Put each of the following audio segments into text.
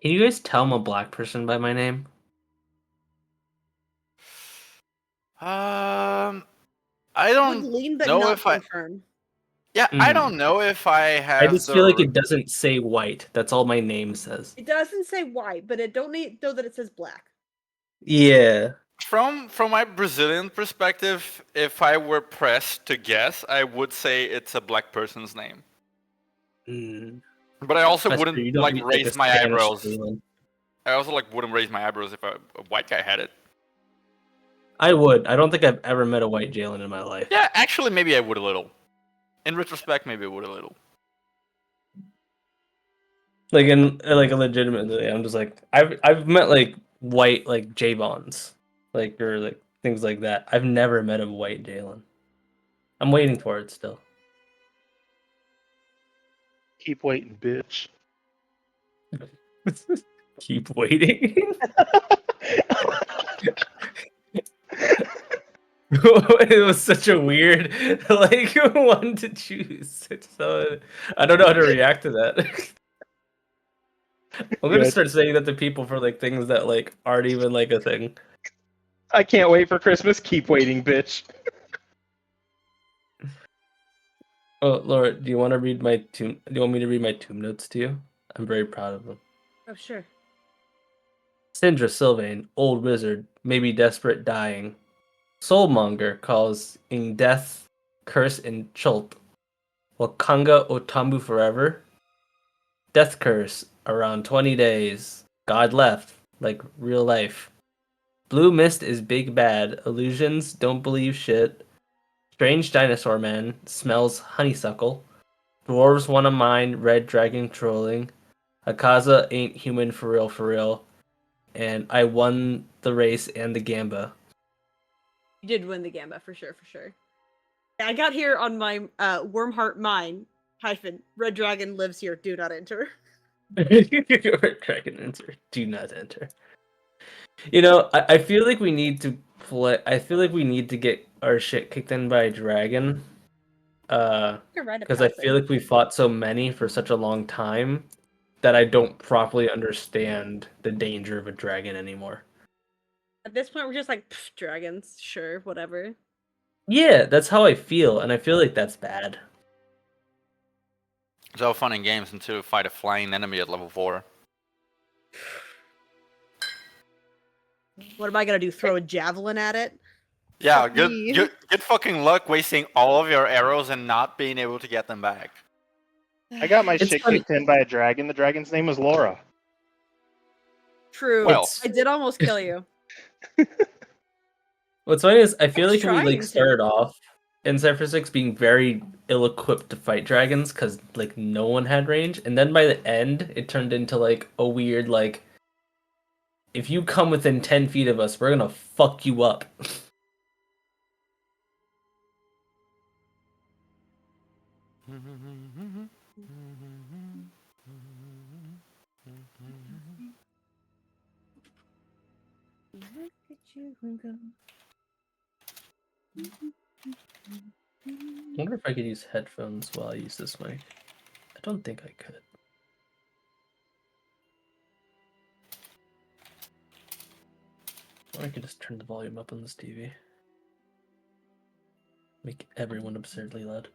Can you guys tell I'm a black person by my name? I Would don't lean, but know not if I. confirm. Yeah, I don't know if I I have just the. feel like it doesn't say white. That's all my name says. It doesn't say white, but it don't need know that it says black. Yeah. From my Brazilian perspective, if I were pressed to guess, I would say it's a black person's name. Mm. But I also That's true. wouldn't You don't need like a raise my Spanish eyebrows. Jalen. I also wouldn't raise my eyebrows if a white guy had it. I would. I don't think I've ever met a white Jalen in my life. Yeah, actually, maybe I would a little. In retrospect, maybe I would a little. Like legitimately, I'm just like I've met like white like Javons, like or like things like that. I've never met a white Jalen. I'm waiting for it still. Keep waiting, bitch. Keep waiting. It was such a weird like one to choose. So I don't know how to react to that. I'm gonna start saying that to people for like things that like aren't even like a thing. I can't wait for Christmas. Keep waiting, bitch. Oh, Laura, do you want to read my tomb? Do you want me to read my tomb notes to you? I'm very proud of them. Oh, sure. Sindra Sylvain, old wizard, maybe desperate dying. Soulmonger calls in death, curse in Chult. Wakanga Otambu forever. Death curse around 20 days. God left, like real life. Blue mist is big bad. Illusions don't believe shit. Strange dinosaur man smells honeysuckle. Dwarves wanna mine red dragon trolling. Akaza ain't human for real for real. And I won the race and the gamba. You did win the gamba for sure, for sure. I got here on my Wormheart mine - Red Dragon lives here. Do not enter. Red dragon enter. Do not enter. You know, I feel like we need to play. I feel like we need to get our shit kicked in by a dragon. Because I feel like we fought so many for such a long time that I don't properly understand the danger of a dragon anymore. At this point, we're just like dragons, sure, whatever. Yeah, that's how I feel, and I feel like that's bad. It's all fun and games until you fight a flying enemy at level 4. What am I gonna do? Throw a javelin at it? Yeah, good fucking luck wasting all of your arrows and not being able to get them back. I got my shit kicked in by a dragon. The dragon's name was Laura. True. Well, I did almost kill you. What's funny is I feel like we trying like to. started off in Cypher 6 being very ill-equipped to fight dragons because like no one had range, and then by the end it turned into like a weird like if you come within 10 feet of us, we're gonna fuck you up. I wonder if I could use headphones while I use this mic. I don't think I could. Or I could just turn the volume up on this TV. Make everyone absurdly loud.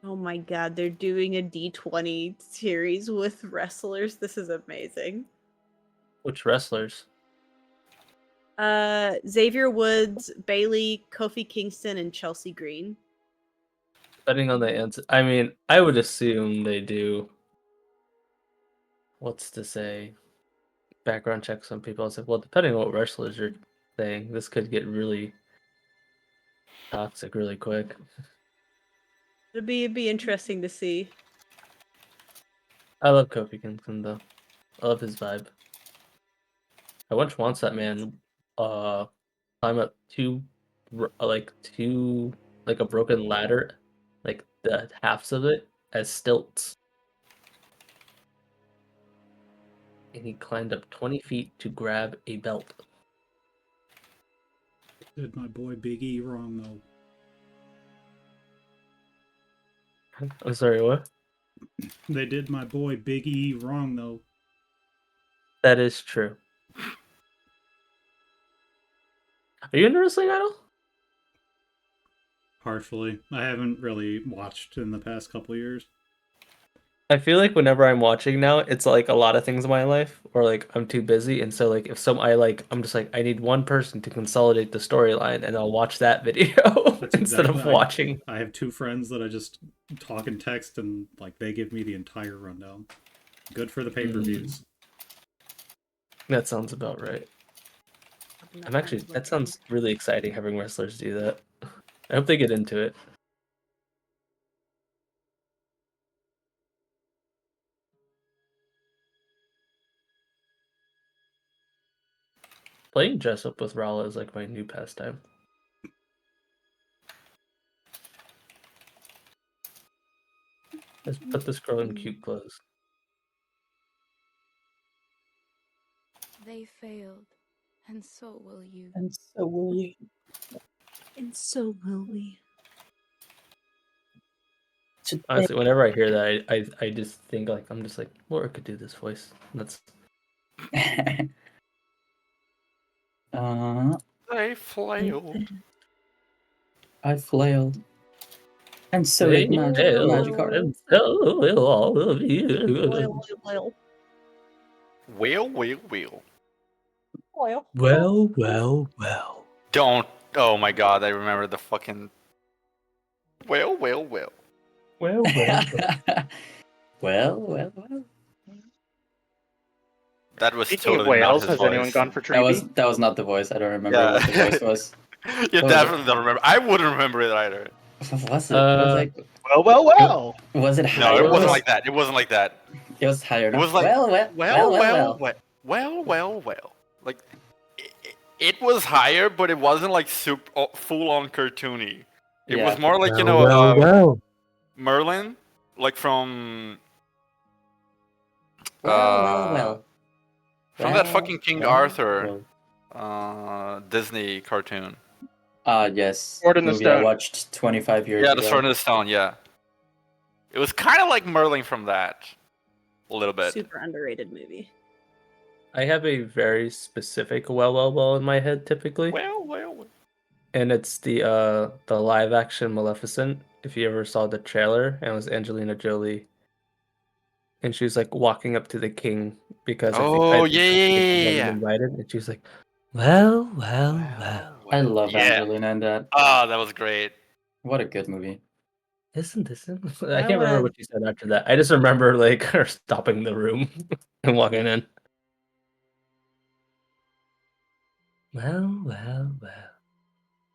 Oh my god, they're doing a D20 series with wrestlers. This is amazing. Which wrestlers? Xavier Woods, Bailey, Kofi Kingston, and Chelsea Green. Depending on the answer, I mean, I would assume they do. What's to say? Background checks on people. I was like, well, depending on what wrestlers you're saying, this could get really toxic really quick. It'd be interesting to see. I love Kofi Kingston though. I love his vibe. I once watched that man climb up two like a broken ladder, like the halves of it as stilts. And he climbed up 20 feet to grab a belt. Did my boy Big E wrong though. I'm sorry, what? They did my boy Big E wrong though. That is true. Are you into Wrestling Idol? Partially. I haven't really watched in the past couple years. I feel like whenever I'm watching now, it's like a lot of things in my life, or like I'm too busy, and so like if I'm just like I need one person to consolidate the storyline, and I'll watch that video That's instead of exactly- watching. I have two friends that I just talk and text, and like they give me the entire rundown. Good for the pay-per-views. That sounds about right. I'm actually that sounds really exciting having wrestlers do that. I hope they get into it. Playing dress up with Rala is like my new pastime. Let's put this girl in cute clothes. They failed, and so will you. And so will you. And so will we. Today, Honestly, whenever I hear that, I just think like I'm just like Laura could do this voice. That's They flailed. I flailed. And so They did Magic failed, Magikarp. and so will all of you. Well. Well. Don't. Oh my god, I remember the fucking. Well. Well. well. That was Speaking of totally not whales, his has voice. anyone gone for That was Treeby? not the voice. I don't remember Yeah. what the voice was. You Oh. definitely don't remember. I wouldn't remember it either. Was it? Was Well. was it No, higher? it wasn't like that. It wasn't like that. It was higher. It was like well. Like it was higher, but it wasn't like super full on cartoony. It Yeah. was more like well. Merlin, like from Well. from that Well, fucking King well, Arthur well. Disney cartoon. Yes. Sword in the Movie I Stone. watched 25 years Yeah, ago. the Sword in the Stone. Yeah, it was kind of like Merlin from that, a little bit. Super underrated movie. I have a very specific well in my head typically, Well. and it's the live action Maleficent. If you ever saw the trailer, and it was Angelina Jolie, and she was like walking up to the king because Oh, I think yeah. wasn't invited, and she was like, well. I love Yeah. Angelina in that. Oh, that was great. What a good movie. Isn't I can't remember what she said after that. I just remember like her stopping the room and walking in. Well.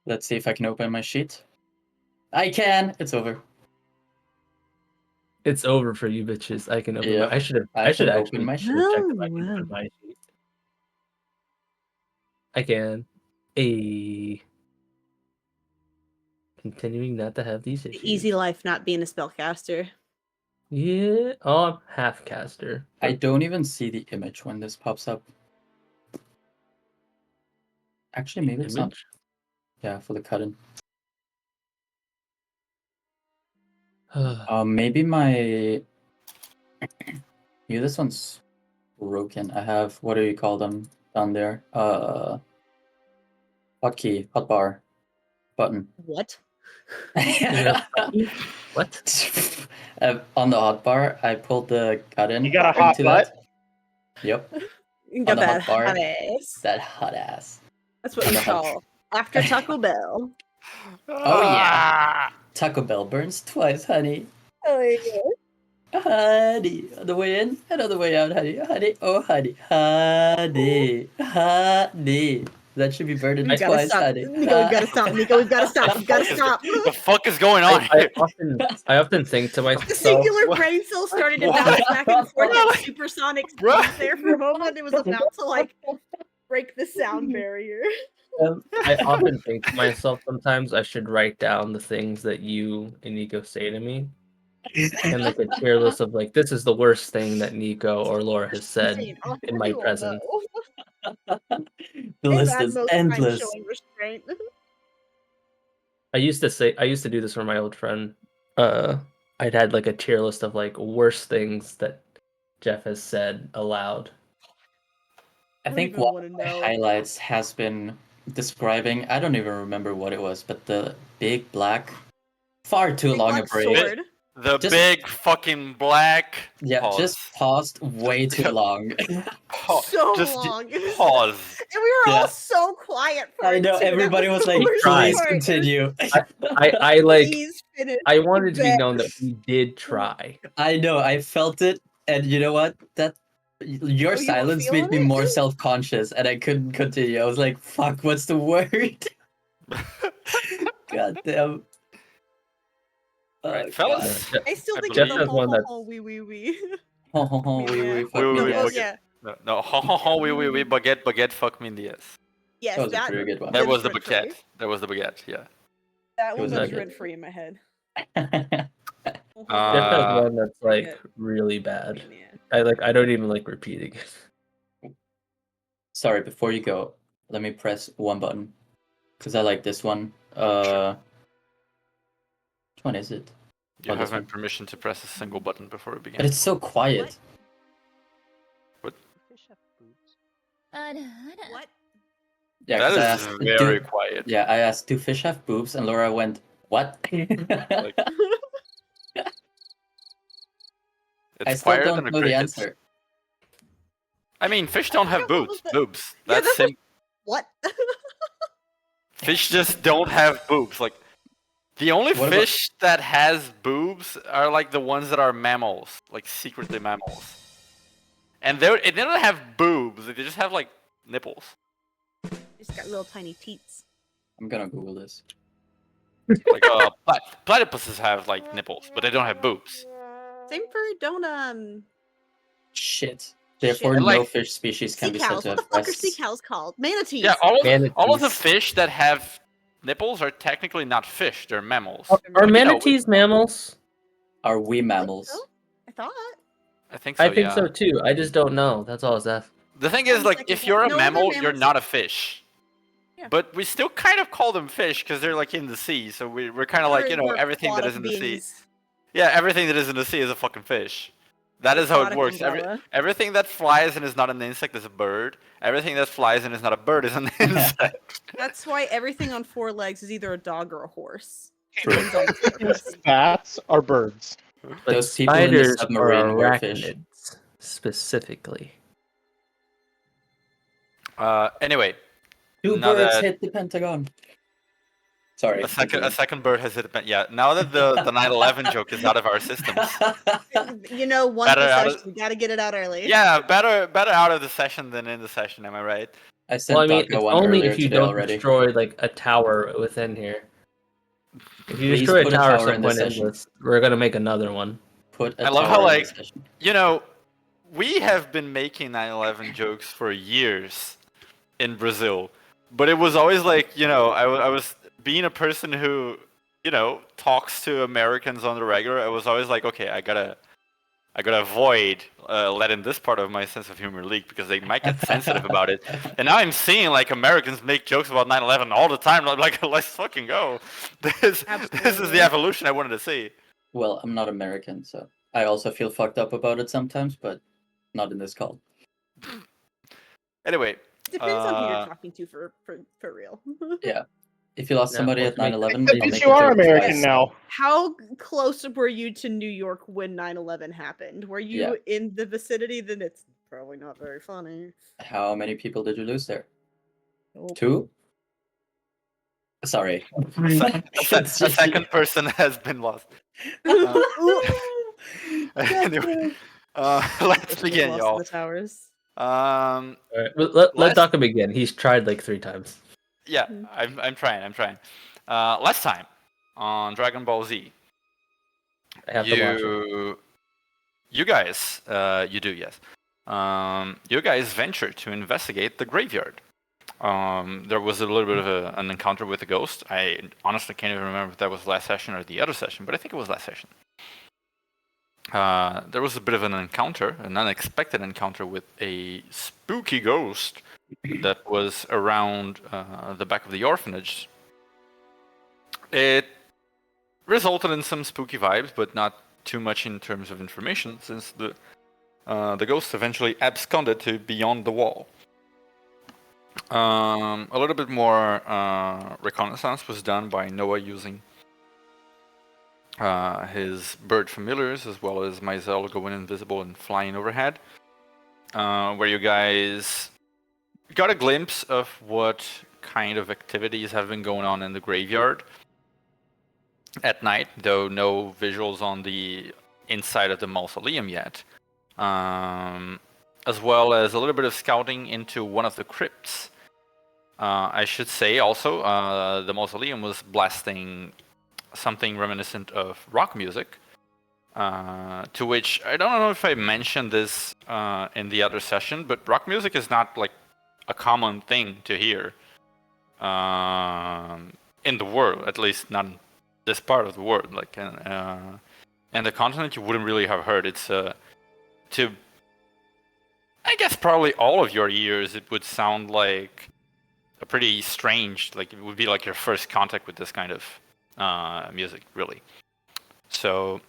Let's see if I can open my sheet. I can. It's over. It's over for you bitches. I can open. Yep. I should I should can actually open my sheet. check if I Oh, can wow. open my sheet. I can. Continuing not to have these issues. Easy life not being a spellcaster. Yeah. Oh, I'm half caster. I don't even see the image when this pops up. Actually, maybe it's not. Image? Yeah, for the cut-in. Maybe my... Yeah, this one's broken. I have... What do you call them down there? Hotkey, hotbar, button. What? What? On the hotbar, I pulled the cut-in. You got a hot into butt? that. Yep, You got On the that hot bar. hot ass. that hot ass. That's what on you the hot- call after Taco Bell. Oh, yeah. Taco Bell burns twice, honey. Oh yeah. Honey, on the way in and on the way out, honey. Honey, oh honey. Honey. That should be burning We gotta twice, stop. honey. Nico, we've gotta stop. Nico, we've gotta stop. We've gotta stop. The fuck is going on? I often think to The myself, singular brain cell started to bounce back and forth at supersonic Bruh. speeds there for a moment. It was about to like break the sound barrier. I often think to myself sometimes I should write down the things that you and Nico say to me, and like a tier list of like this is the worst thing that Nico or Laura has said in my presence. The list is endless. Restraint. I used to do this for my old friend I'd had like a tier list of like worst things that Jeff has said aloud. I don't think even one wanna of my know. highlights has been describing, I don't even remember what it was, but the big black, far too Big long a black braid. sword. The Just- big fucking black. Yeah, Pause. just paused way too long. So just long. pause. And we were Yeah. all so quiet for I it, know, too. That everybody was the like, worst please part. continue. I like Please finish. I wanted to be that. known that we did try. I know, I felt it, and you know what? That your Oh, you were silence made me feeling it? more self-conscious, and I couldn't continue. I was like, "Fuck, what's the word?" God damn. Right, Oh, fellas. God. I still I think Jeff it's has the one that's wee. Ho, ho, ho, wee, Yeah. wee, fuck Wee, me, wee, Oh, yes. yeah. No, ho, wee, wee, baguette, baguette, fuck me in the ass. Yes, That was a that, pretty good one. That lives was the rent-free. baguette. That was the baguette, yeah. That It one was a lives good- rent free in my head. Jeff has Uh, one that's like Baguette. really bad. Yeah. I don't even like repeating it. Sorry, before you go, let me press one button. Because I like this one. Which one is it? you Oh, have this my one. permission to press a single button before we begin. But it's so quiet. What? Yeah, That 'cause I is asked, very do, quiet. yeah, I asked, do fish have boobs? And Laura went, what? Like, I it's still quieter don't than a know the cricket. answer. I mean, fish don't have boobs. Boobs. Yeah, That's that's sim- What? Fish just don't have boobs. Like, the only What about- fish that has boobs are like the ones that are mammals, like secretly mammals. And they don't have boobs. They just have like nipples. It's got little tiny teats. I'm gonna Google this. Like platypuses have like nipples, but they don't have boobs. Same for don't Shit. Therefore, Shit. no Like- fish species can sea be said cows. to What the have fuck are breasts. sea cows called? Manatees. Yeah, all of the Manatees. fish that have nipples are technically not fish; they're mammals. Are You know, manatees mammals? Are we mammals? so. I thought. I think so. I think yeah. so too. I just don't know. That's all I was asking. The thing is, One like, second, if you're a no, they're mammal, you're mammals. not a fish. Yeah. But we still kind of call them fish because they're like in the sea. So we're kind of like, you know, We're everything that is aquatic in the sea. beings. Yeah, everything that is in the sea is a fucking fish. That is how it Aquatic works. umbrella. Everything that flies and is not an insect is a bird. Everything that flies and is not a bird is an insect. That's why everything on 4 legs is either a dog or a horse. True. Depends on the species. Bats are birds. But Those people in the spiders are submarine were fish. arachnids, specifically. Anyway, Two Now birds that- hit the Pentagon. Sorry. a second bird has hit. Yeah, now that the 9/11 joke is out of our systems. You know, once Better the out of- session, you gotta get it out early. Yeah, better out of the session than in the session. Am I right? I sent Well, I mean, Daka it's one only earlier if you today don't already. destroy like a tower within here. If you Please destroy put a a tower at tower some in the point in session. this, we're gonna make another one. Put a I love tower how, in the like, session. You know, we have been making 9/11 jokes for years in Brazil, but it was always like, you know, I was being a person who, you know, talks to Americans on the regular. I was always like, okay, I gotta avoid letting this part of my sense of humor leak because they might get sensitive about it. And now I'm seeing like Americans make jokes about 9/11 all the time. I'm like, let's fucking go. This is Absolutely. the evolution I wanted to see. Well, I'm not American, so I also feel fucked up about it sometimes, but not in this call. Anyway, Depends on who you're Uh, talking to for real. If you lost Yeah, somebody well, at to make- 9/11, At I'll least make you a are joke American twice. now. How close were you to New York when 9/11 happened? Were you Yeah. in the vicinity? Then it's probably not very funny. How many people did you lose there? Nope. 2? Sorry. a second person has been lost. Ooh, Anyway, let's begin, lost in y'all. the towers. All right, let Last- Daka begin. He's tried like 3 times. Yeah, Mhm. I'm trying. Last time on Dragon Ball Z, I have to watch it. you guys, you do, yes. You guys ventured to investigate the graveyard. There was a little bit of an encounter with a ghost. I honestly can't even remember if that was last session or the other session, but I think it was last session. There was a bit of an encounter, an unexpected encounter with a spooky ghost that was around the back of the orphanage. It resulted in some spooky vibes, but not too much in terms of information, since the ghosts eventually absconded to beyond the wall. A little bit more reconnaissance was done by Noah using his bird familiars, as well as Mizell going invisible and flying overhead, where you guys got a glimpse of what kind of activities have been going on in the graveyard at night, though no visuals on the inside of the mausoleum yet. As well as a little bit of scouting into one of the crypts. I should say also, the mausoleum was blasting something reminiscent of rock music, to which I don't know if I mentioned this in the other session, but rock music is not like a common thing to hear in the world, at least not in this part of the world. Like, and the continent you wouldn't really have heard. It's to, I guess, probably all of your ears, it would sound like a pretty strange, like it would be like your first contact with this kind of music, really. So,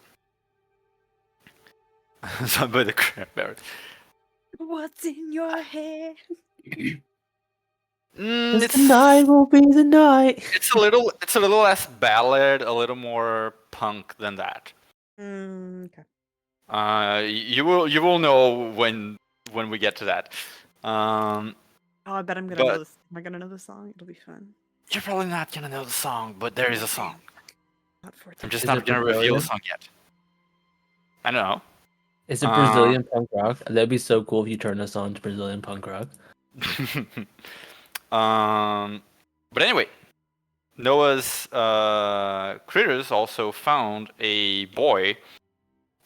somebody the What's in your head? The night will be the night. It's a little less ballad, a little more punk than that. Okay. You will know when we get to that. Oh, I bet I'm gonna But- know this. Am I gonna know the song? It'll be fun. You're probably not gonna know the song, but there is a song. Not for I'm just Is not it gonna reveal the Brazilian? song yet. I don't know. Is it Brazilian punk rock? That'd be so cool if you turned us on to Brazilian punk rock. But anyway, Noah's critters also found a boy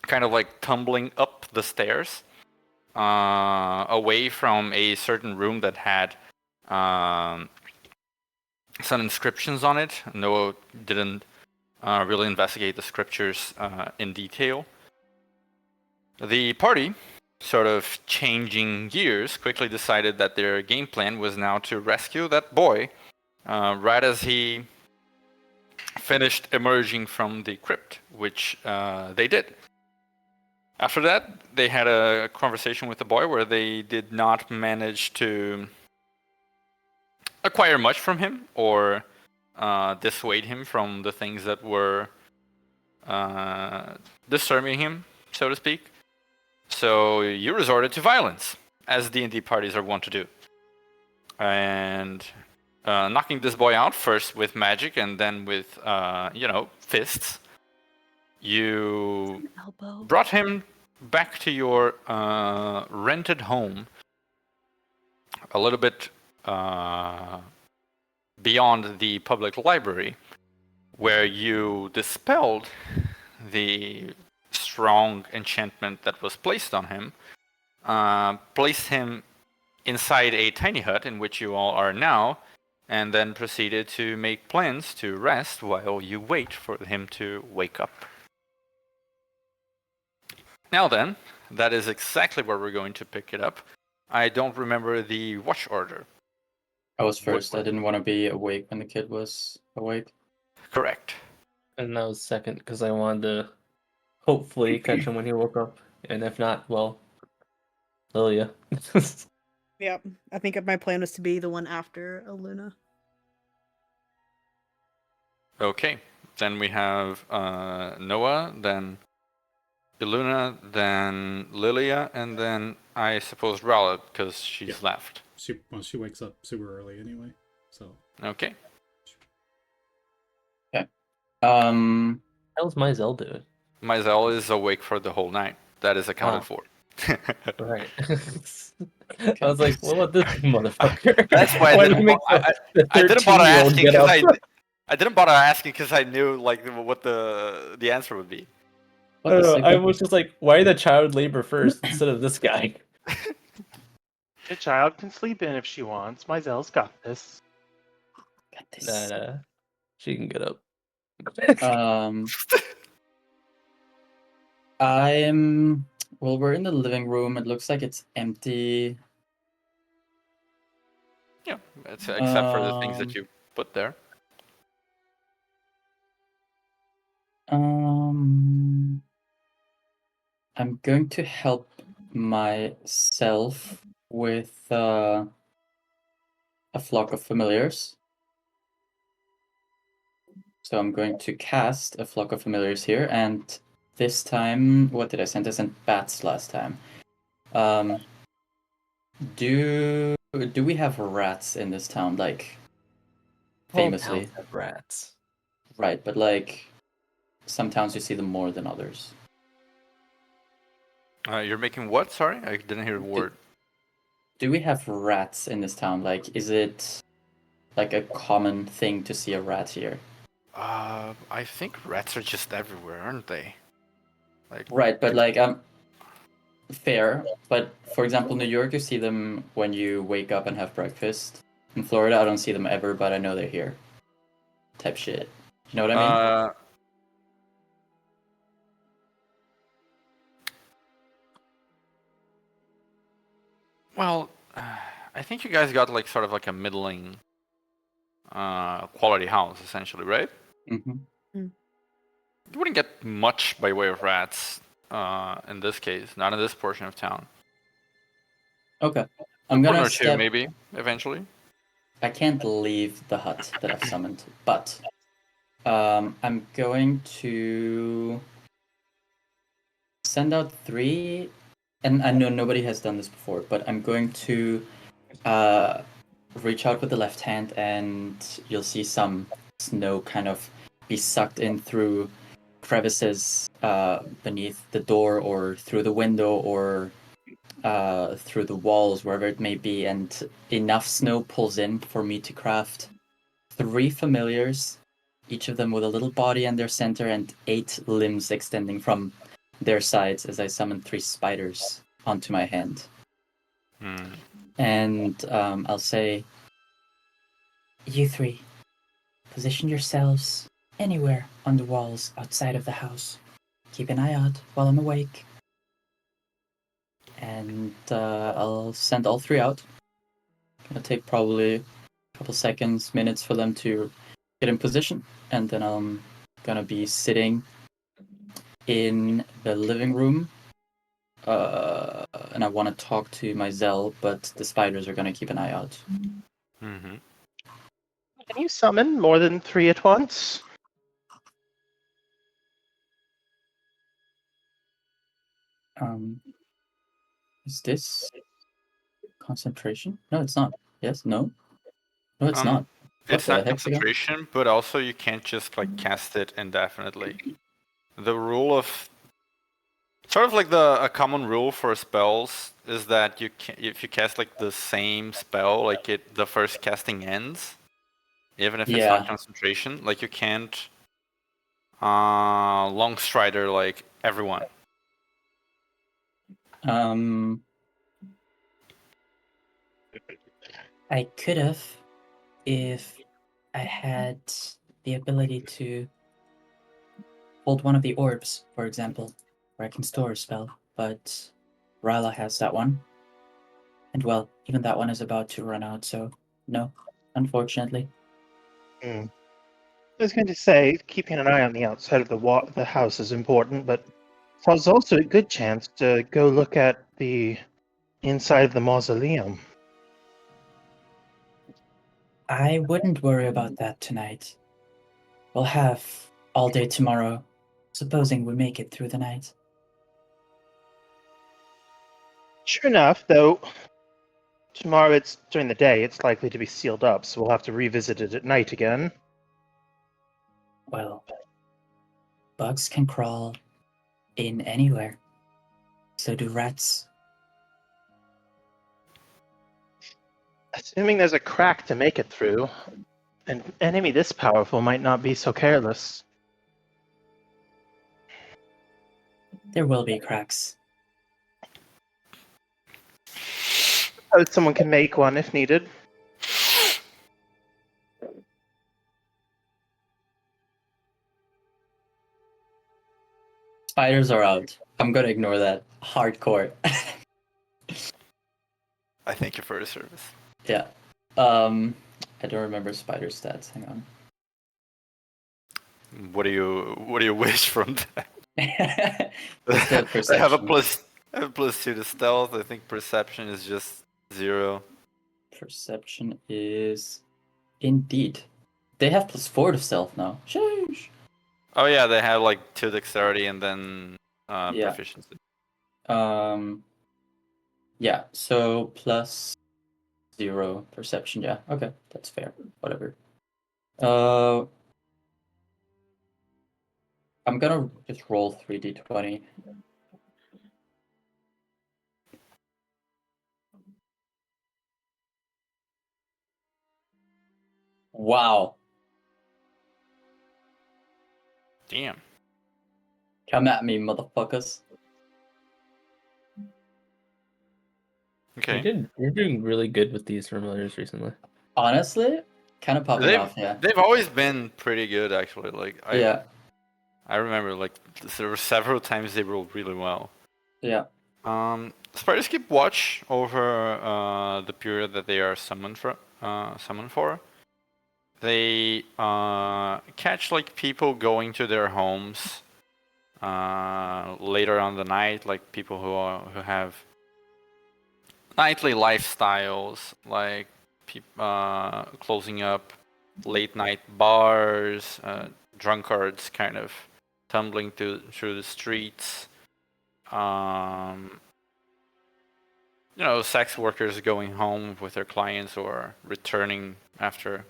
kind of like tumbling up the stairs away from a certain room that had some inscriptions on it. Noah didn't really investigate the scriptures in detail. The party, sort of changing gears, quickly decided that their game plan was now to rescue that boy right as he finished emerging from the crypt, which they did. After that, they had a conversation with the boy where they did not manage to acquire much from him or dissuade him from the things that were disturbing him, so to speak. So you resorted to violence, as D&D parties are wont to do. And knocking this boy out first with magic and then with, fists, you Elbow. brought him back to your rented home, a little bit beyond the public library, where you dispelled the strong enchantment that was placed on him, placed him inside a tiny hut in which you all are now, and then proceeded to make plans to rest while you wait for him to wake up. Now then, that is exactly where we're going to pick it up. I don't remember the watch order. I was first. I didn't want to be awake when the kid was awake. Correct. And that was second because I wanted to hopefully catch him when he woke up. And if not, well, Lilia. Yep. I think my plan was to be the one after Aluna. Okay, then we have Noah, then Iluna, then Lilia, and then I suppose Rala, because she's left. She wakes up super early anyway. So Okay. How's Mizell doing? Mizell is awake for the whole night. That is accounted for. Right. I was like, what about this motherfucker? That's why Why did he make the I didn't bother 13-year-old asking get because up? I didn't bother asking because I knew like what the answer would be. I don't know. I was just like, why the child labor first instead of this guy? The child can sleep in if she wants. Mizell's got this. Got this. Nah, she can get up. We're in the living room. It looks like it's empty. Yeah, except for the things that you put there. I'm going to help myself with a flock of familiars. So I'm going to cast a flock of familiars here, and this time, what did I send? I sent bats last time. Do we have rats in this town? Like, All famously, towns have rats. right? But like, some towns you see them more than others. You're making what? Sorry, I didn't hear the word. Do we have rats in this town? Like, is it like a common thing to see a rat here? I think rats are just everywhere, aren't they? Like, Right, but like, fair. But for example, New York, you see them when you wake up and have breakfast. In Florida, I don't see them ever, but I know they're here. Type shit. You know what I mean? Well, I think you guys got like sort of like a middling quality house, essentially, right? Mm-hmm. You wouldn't get much by way of rats in this case, not in this portion of town. Okay. I'm One gonna or two, step. maybe, eventually. I can't leave the hut that I've summoned, but I'm going to send out 3, and I know nobody has done this before, but I'm going to reach out with the left hand, and you'll see some snow kind of be sucked in through crevices beneath the door, or through the window, or through the walls, wherever it may be, and enough snow pulls in for me to craft 3 familiars, each of them with a little body in their center and 8 limbs extending from their sides as I summon 3 spiders onto my hand. And I'll say, you 3, position yourselves anywhere on the walls outside of the house. Keep an eye out while I'm awake. And I'll send all 3 out. It'll take probably a couple seconds, minutes for them to get in position. And then I'm gonna be sitting in the living room. And I want to talk to my Zell, but the spiders are gonna keep an eye out. Mm-hmm. Can you summon more than 3 at once? Is this concentration? No, it's not. Yes, no? No, it's not. What It's the not heck's it? concentration, but also you can't just like cast it indefinitely. The rule of sort of like a common rule for spells is that you can, if you cast like the same spell, like the first casting ends, even if it's not Yeah. concentration, like you can't long strider like everyone. I could have if I had the ability to hold one of the orbs, for example, where I can store a spell, but Ryla has that one. And well, even that one is about to run out, so no, unfortunately. I was going to say, keeping an eye on the outside of the house is important, but there's also a good chance to go look at the inside of the mausoleum. I wouldn't worry about that tonight. We'll have all day tomorrow, supposing we make it through the night. Sure enough, though, tomorrow it's during the day, it's likely to be sealed up, so we'll have to revisit it at night again. Well, bugs can crawl in anywhere. So do rats. Assuming there's a crack to make it through, an enemy this powerful might not be so careless. There will be cracks. Someone can make one if needed. Spiders are out. I'm gonna ignore that. Hardcore. I thank you for the service. Yeah. I don't remember spider stats. Hang on. What do you wish from that? Still I have a perception. plus. I have a +2 to stealth. I think perception is just 0. Perception is indeed. They have +4 to stealth now. Sheesh. Oh yeah, they have like 2 dexterity and then Yeah. proficiency. Yeah. So +0 perception. Yeah. Okay, that's fair. Whatever. I'm gonna just roll 3d20. Wow. Damn. Come at me, motherfuckers. Okay. You're doing really good with these familiars recently. Honestly, kind of popping off, yeah. They've always been pretty good, actually. Like Yeah, I remember, like there were several times they rolled really well. yeah. Spiders keep watch over the period that they are summoned for. They catch like people going to their homes later on the night, like people who have nightly lifestyles, like closing up late night bars, drunkards kind of tumbling through the streets. Sex workers going home with their clients or returning after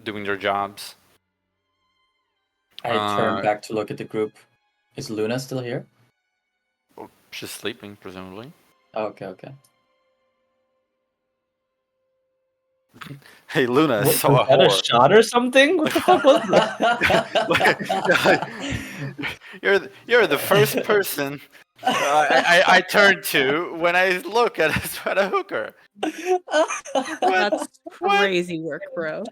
doing their jobs. I turn back to look at the group. Is Luna still here? She's sleeping, presumably. Oh, okay. Hey, Luna, Was saw a that a whore. shot or something? What the fuck was that? You're the first person I turn to when I look at a hooker. That's What? crazy work, bro.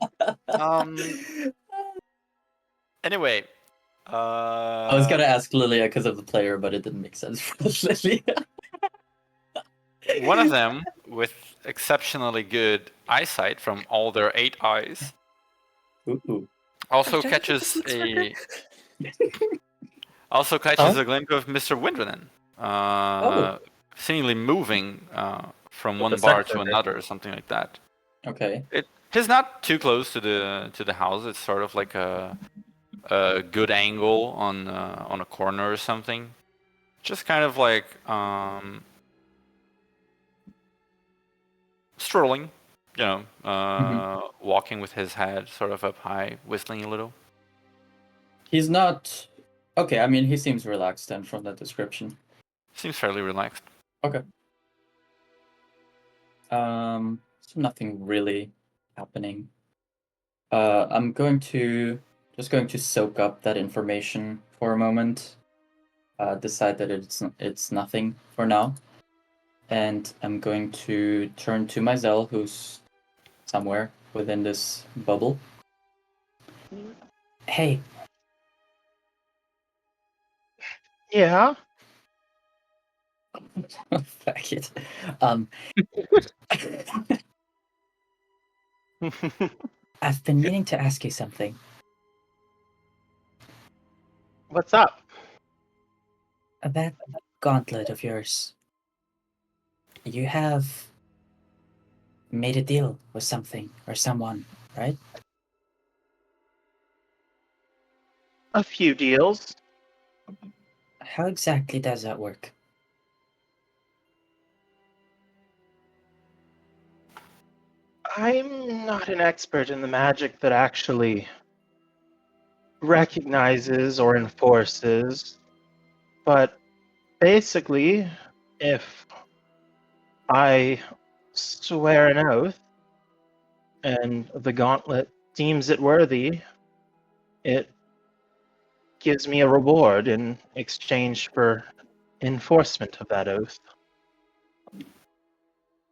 Anyway, I was gonna ask Lilia because of the player, but it didn't make sense for Lilia. one of them with exceptionally good eyesight from all their 8 eyes Ooh. also Don't catches forget the a glimpse of Mr. Windrenen, seemingly moving from With one the bar sex to worker. another or something like that. Okay. It's not too close to the house. It's sort of like a good angle on a corner or something. Just kind of like strolling, walking with his head sort of up high, whistling a little. He's not. Okay, I mean, he seems relaxed then from that description. Seems fairly relaxed. Okay. So nothing really happening. I'm going to soak up that information for a moment. Decide that it's nothing for now, and I'm going to turn to Myzel, who's somewhere within this bubble. Hey. Yeah. Fuck it. I've been meaning to ask you something. What's up? That gauntlet of yours. You have made a deal with something or someone, right? A few deals. How exactly does that work? I'm not an expert in the magic that actually recognizes or enforces, but basically, if I swear an oath and the gauntlet deems it worthy, it gives me a reward in exchange for enforcement of that oath.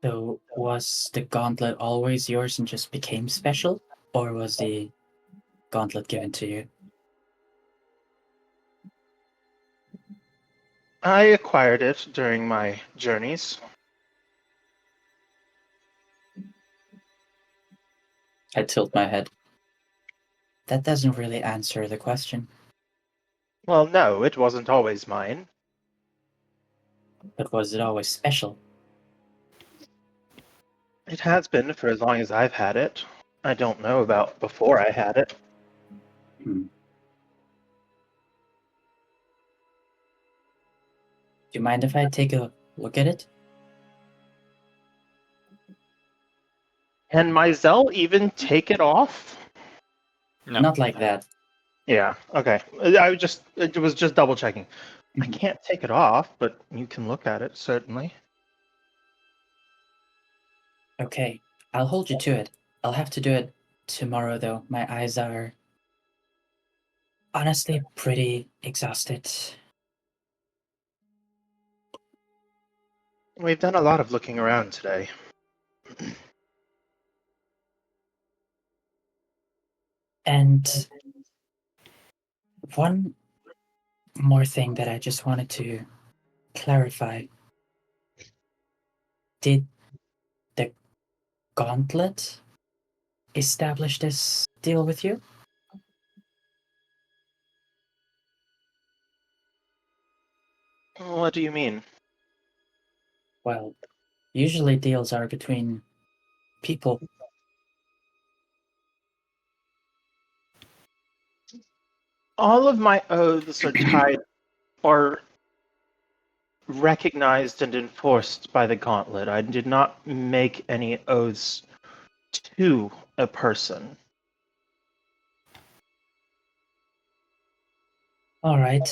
So, was the gauntlet always yours and just became special? Or was the gauntlet given to you? I acquired it during my journeys. I tilt my head. That doesn't really answer the question. Well, no, it wasn't always mine. But was it always special? It has been for as long as I've had it. I don't know about before I had it. Hmm. Do you mind if I take a look at it? Can my Zell even take it off? No. Not like that. Yeah, okay. It was just double checking. I can't take it off, but you can look at it, certainly. Okay, I'll hold you to it. I'll have to do it tomorrow, though. My eyes are honestly pretty exhausted. We've done a lot of looking around today. And one more thing that I just wanted to clarify. Did the Gauntlet establish this deal with you? What do you mean? Well, usually deals are between people. All of my oaths are tied or recognized and enforced by the Gauntlet. I did not make any oaths to a person. All right.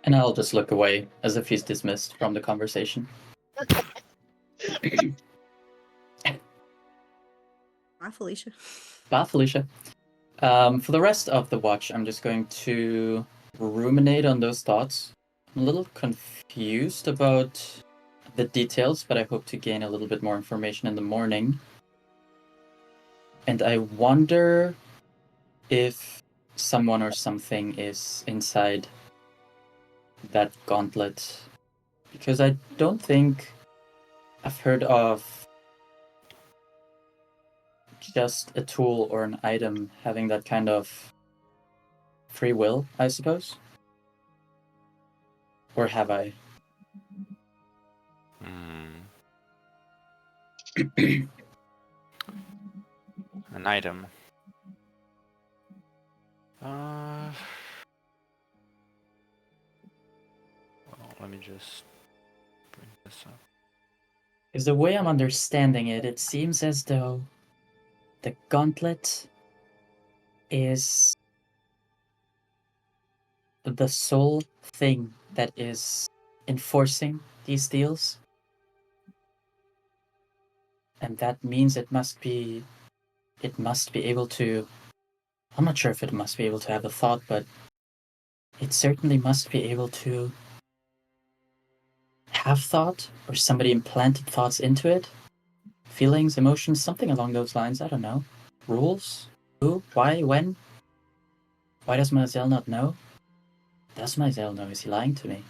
And I'll just look away as if he's dismissed from the conversation. Bye, Felicia. Bye, Felicia. For the rest of the watch, I'm just going to ruminate on those thoughts. I'm a little confused about the details, but I hope to gain a little bit more information in the morning. And I wonder if someone or something is inside that gauntlet. Because I don't think I've heard of just a tool or an item having that kind of free will, I suppose. Or have I? An item. Well, let me just bring this up. Because the way I'm understanding it, it seems as though the gauntlet is the sole thing that is enforcing these deals. And that means it must be able to, I'm not sure if it must be able to have a thought, but it certainly must be able to have thought, or somebody implanted thoughts into it. Feelings, emotions, something along those lines, I don't know. Rules? Who? Why? When? Why does Mazel not know? Does Mazel know? Is he lying to me?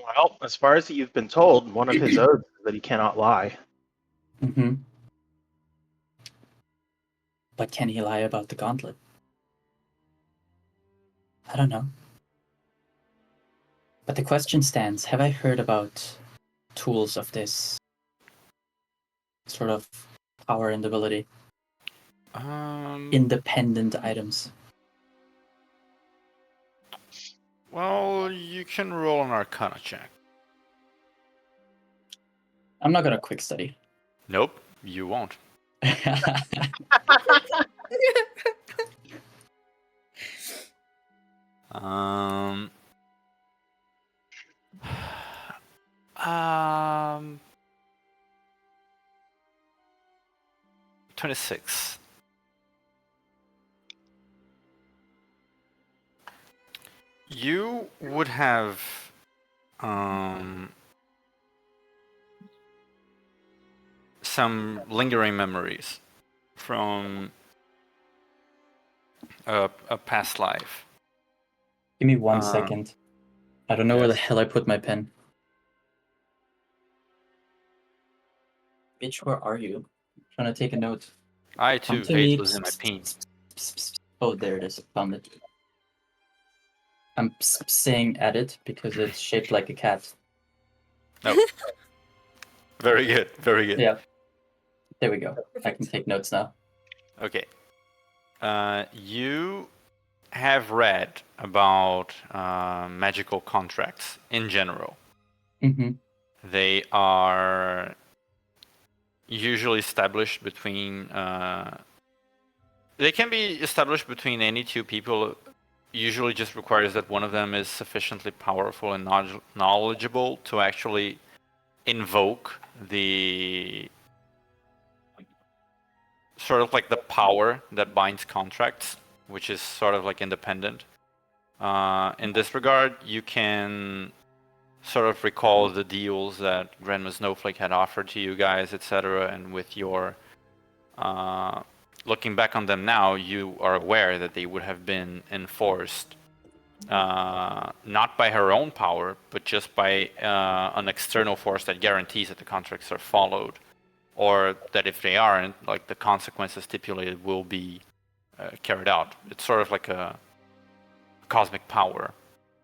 Well, as far as you've been told, one of his oaths is that he cannot lie. Mm-hmm. But can he lie about the gauntlet? I don't know. But the question stands, have I heard about tools of this sort of power and ability? Independent items. Well, you can roll an Arcana check. I'm not gonna quick study. Nope, you won't. Um, 26. You would have some lingering memories from a past life. Give me 1 second. I don't know where the Yes. hell I put my pen. Bitch, where are you? I'm trying to take a note. I Come too to hate me. losing my peen. Oh, there it is. Found it. I'm saying edit because it's shaped like a cat. Very good, very good. Yeah. There we go. I can take notes now. Okay. You have read about magical contracts in general. Mm-hmm. They are usually established between. They can be established between any two people. Usually, just requires that one of them is sufficiently powerful and knowledgeable to actually invoke the sort of like the power that binds contracts, which is sort of like independent. In this regard, you can sort of recall the deals that Grandma Snowflake had offered to you guys, etc. And with your looking back on them now, you are aware that they would have been enforced not by her own power, but just by an external force that guarantees that the contracts are followed, or that if they aren't, like the consequences stipulated will be carried out. It's sort of like a cosmic power,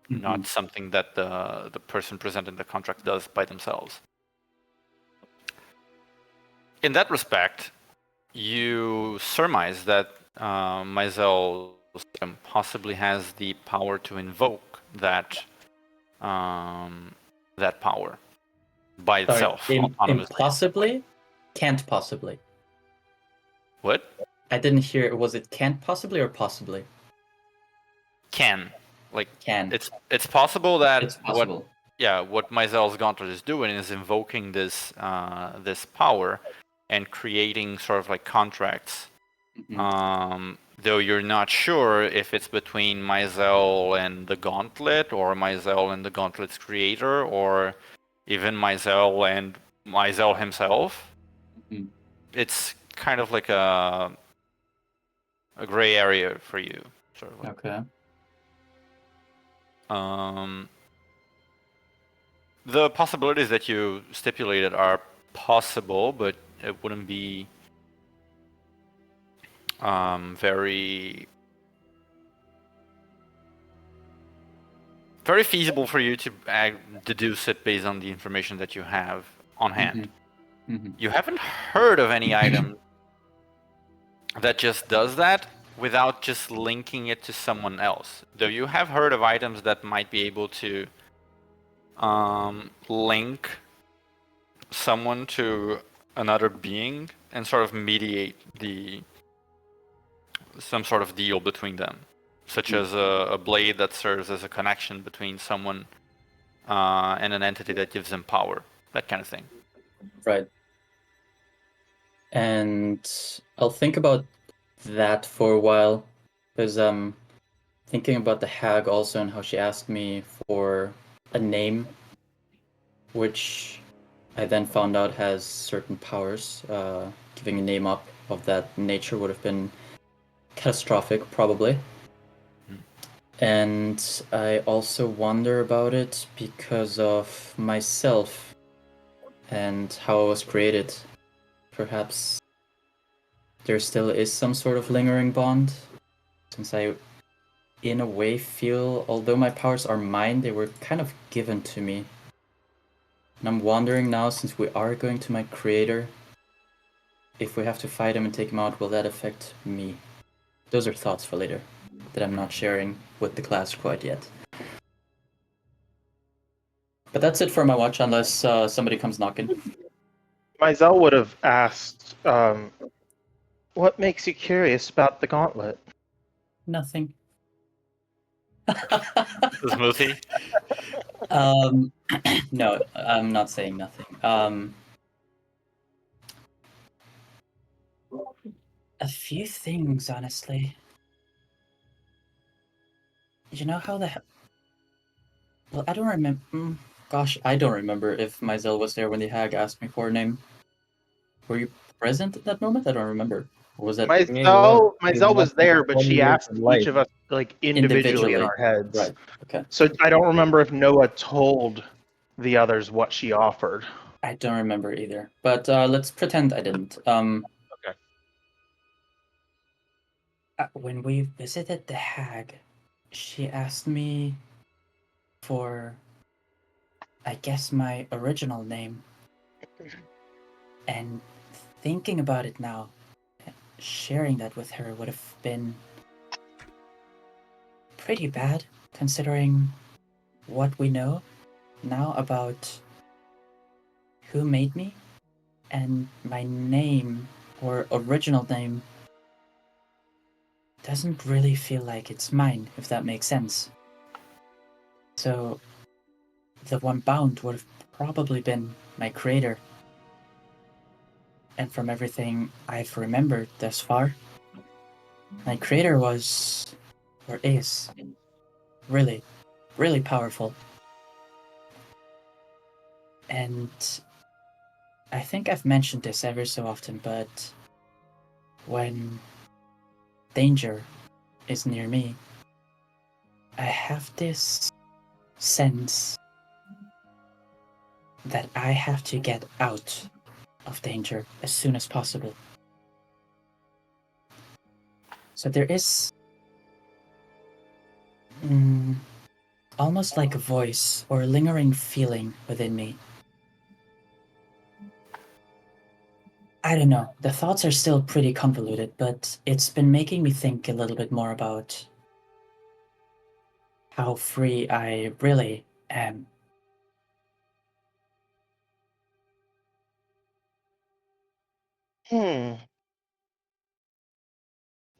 not something that the person presenting the contract does by themselves. In that respect, you surmise that Maizel possibly has the power to invoke that that power by itself. Autonomously. Impossibly? Can't possibly. What? I didn't hear. Was it can't possibly or possibly? Can. Like, Can. it's possible that It's possible. what Maizel's Gauntlet is doing is invoking this this power and creating sort of like contracts. Though you're not sure if it's between Maizel and the Gauntlet, or Maizel and the Gauntlet's creator, or even Maizel and Maizel himself. It's kind of like a gray area for you, sort of like. Okay. The possibilities that you stipulated are possible, but it wouldn't be very feasible for you to deduce it based on the information that you have on hand. You haven't heard of any item that just does that without just linking it to someone else. Though you have heard of items that might be able to link someone to another being and sort of mediate some sort of deal between them, such as a blade that serves as a connection between someone and an entity that gives them power, that kind of thing. Right. And I'll think about that for a while, because I'm thinking about the hag also and how she asked me for a name, which I then found out has certain powers. Giving a name up of that nature would have been catastrophic, probably. And I also wonder about it because of myself and how I was created. Perhaps there still is some sort of lingering bond, since I, in a way, feel, although my powers are mine, they were kind of given to me. And I'm wondering now, since we are going to my creator, if we have to fight him and take him out, will that affect me? Those are thoughts for later that I'm not sharing with the class quite yet. But that's it for my watch, unless somebody comes knocking. Maizel would have asked, what makes you curious about the gauntlet? Nothing. Smoothie? No, I'm not saying nothing. A few things, honestly. You know how well, I don't remember. Gosh, I don't remember if Maizel was there when the hag asked me for a name. Were you present at that moment? I don't remember. Or was that Maizel was there, but she asked each of us like individually in our heads. Right. Okay. So I don't remember if Noah told the others what she offered. I don't remember either, but let's pretend I didn't. Okay. When we visited the hag, she asked me for, I guess, my original name. And thinking about it now, sharing that with her would have been pretty bad, considering what we know now about who made me, and my name, or original name, doesn't really feel like it's mine, if that makes sense. So the one bound would have probably been my creator. And from everything I've remembered thus far, my creator was, or is, really, really powerful. And I think I've mentioned this ever so often, but when danger is near me, I have this sense that I have to get out of danger as soon as possible. So there is almost like a voice or a lingering feeling within me. I don't know, the thoughts are still pretty convoluted, but it's been making me think a little bit more about how free I really am.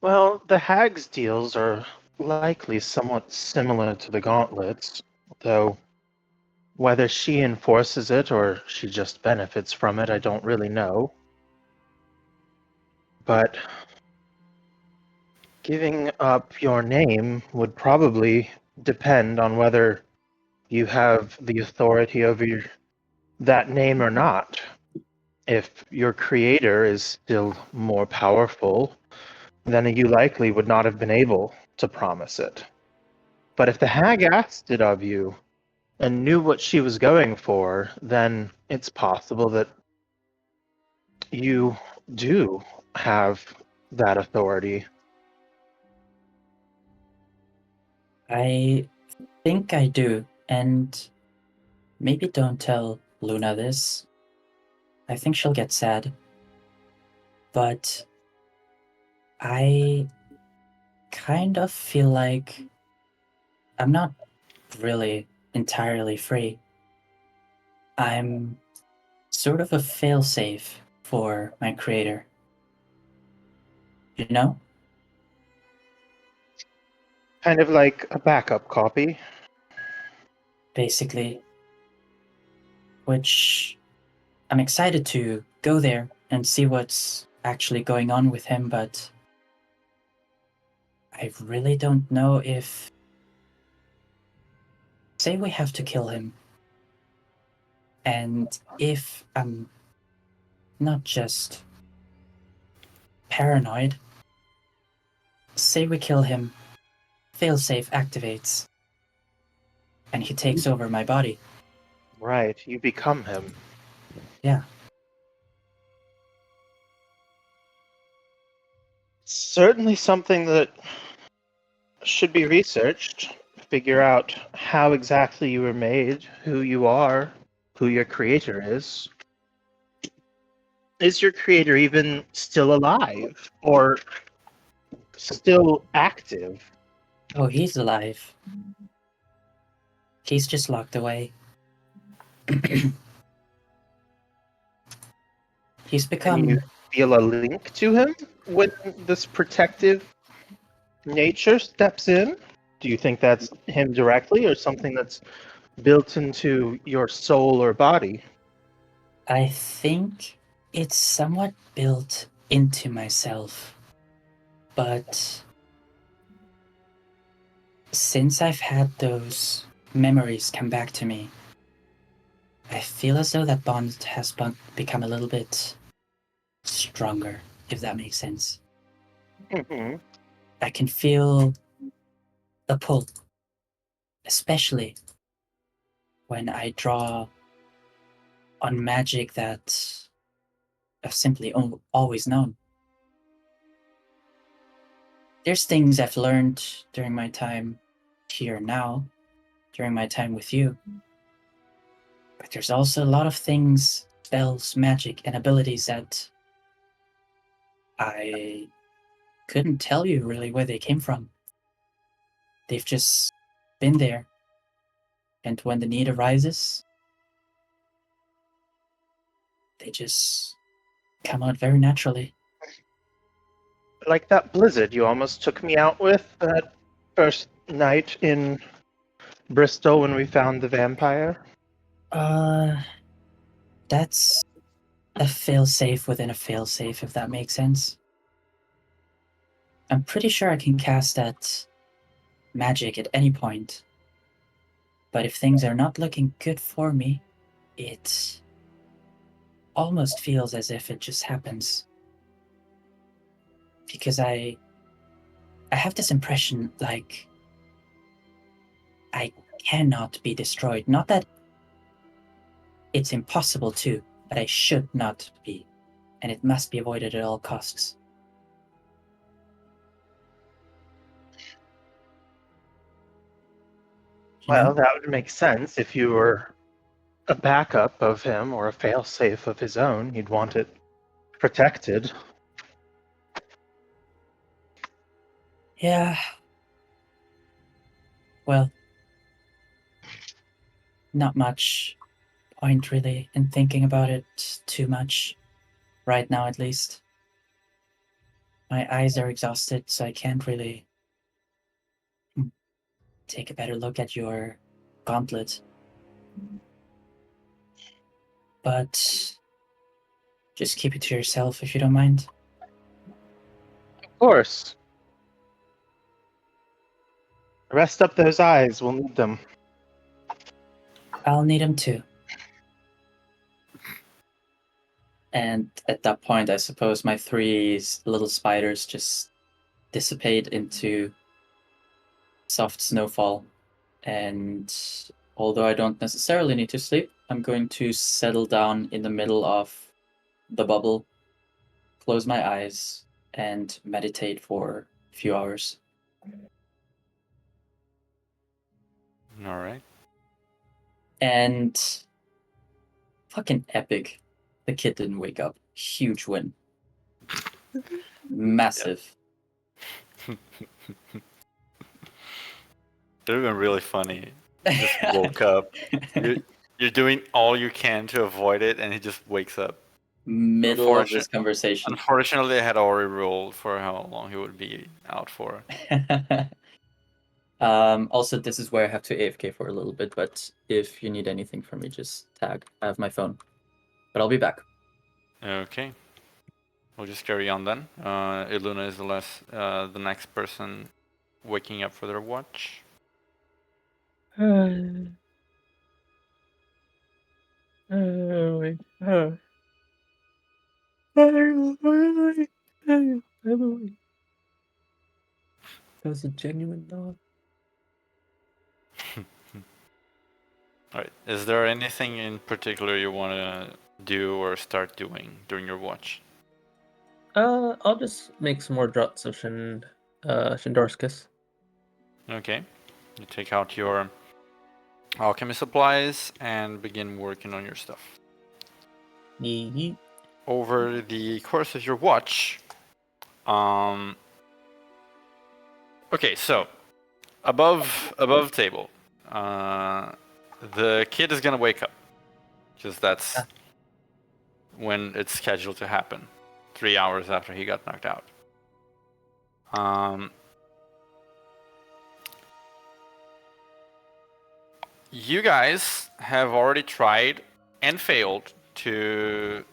Well, the hag's deals are likely somewhat similar to the gauntlets, though whether she enforces it or she just benefits from it, I don't really know. But giving up your name would probably depend on whether you have the authority over that name or not. If your creator is still more powerful, then you likely would not have been able to promise it. But if the hag asked it of you and knew what she was going for, then it's possible that you do have that authority. I think I do, and maybe don't tell Luna this. I think she'll get sad. But I kind of feel like I'm not really entirely free. I'm sort of a failsafe for my creator. You know? Kind of like a backup copy. Basically. Which I'm excited to go there and see what's actually going on with him, but I really don't know if... Say we have to kill him. And if I'm not just paranoid, say we kill him, failsafe activates, and he takes over my body. Right, you become him. Yeah. Certainly something that should be researched. Figure out how exactly you were made, who you are, who your creator is. Is your creator even still alive? Or still active? Oh, he's alive. He's just locked away. He's Can you become... feel a link to him when this protective nature steps in? Do you think that's him directly or something that's built into your soul or body? I think it's somewhat built into myself. But since I've had those memories come back to me, I feel as though that bond has become a little bit stronger, if that makes sense. Mm-hmm. I can feel the pull, especially when I draw on magic that I've simply always known. There's things I've learned during my time here now, during my time with you. But there's also a lot of things, spells, magic, and abilities that I couldn't tell you really where they came from. They've just been there. And when the need arises, they just come out very naturally. Like that blizzard you almost took me out with that first night in Bristol when we found the vampire. That's a failsafe within a failsafe, if that makes sense. I'm pretty sure I can cast that magic at any point. But if things are not looking good for me, it almost feels as if it just happens. Because I have this impression like I cannot be destroyed. Not that it's impossible to, but I should not be. And it must be avoided at all costs. You Well, know? that would make sense if you were a backup of him or a failsafe of his own. He'd want it protected. Yeah. Well, not much point really in thinking about it too much. Right now, at least. My eyes are exhausted, so I can't really take a better look at your gauntlet. But just keep it to yourself if you don't mind. Of course. Rest up those eyes. We'll need them. I'll need him too. And at that point, I suppose my three little spiders just dissipate into soft snowfall. And although I don't necessarily need to sleep, I'm going to settle down in the middle of the bubble, close my eyes, and meditate for a few hours. All right. And fucking epic. The kid didn't wake up. Huge win. Massive. It would have been really funny. He just woke up. You're doing all you can to avoid it, and he just wakes up. Middle of this conversation. Unfortunately, I had already rolled for how long he would be out for. Also, this is where I have to AFK for a little bit, but if you need anything from me, just tag. I have my phone. But I'll be back. Okay. We'll just carry on then. Iluna is the next person waking up for their watch. That was a genuine dog. Alright. Is there anything in particular you want to do or start doing during your watch? I'll just make some more drops of Shandora's Kiss. Okay. You take out your alchemy supplies and begin working on your stuff. Yeet. Over the course of your watch, okay, so above table, the kid is gonna wake up, because that's when it's scheduled to happen, 3 hours after he got knocked out. You guys have already tried and failed to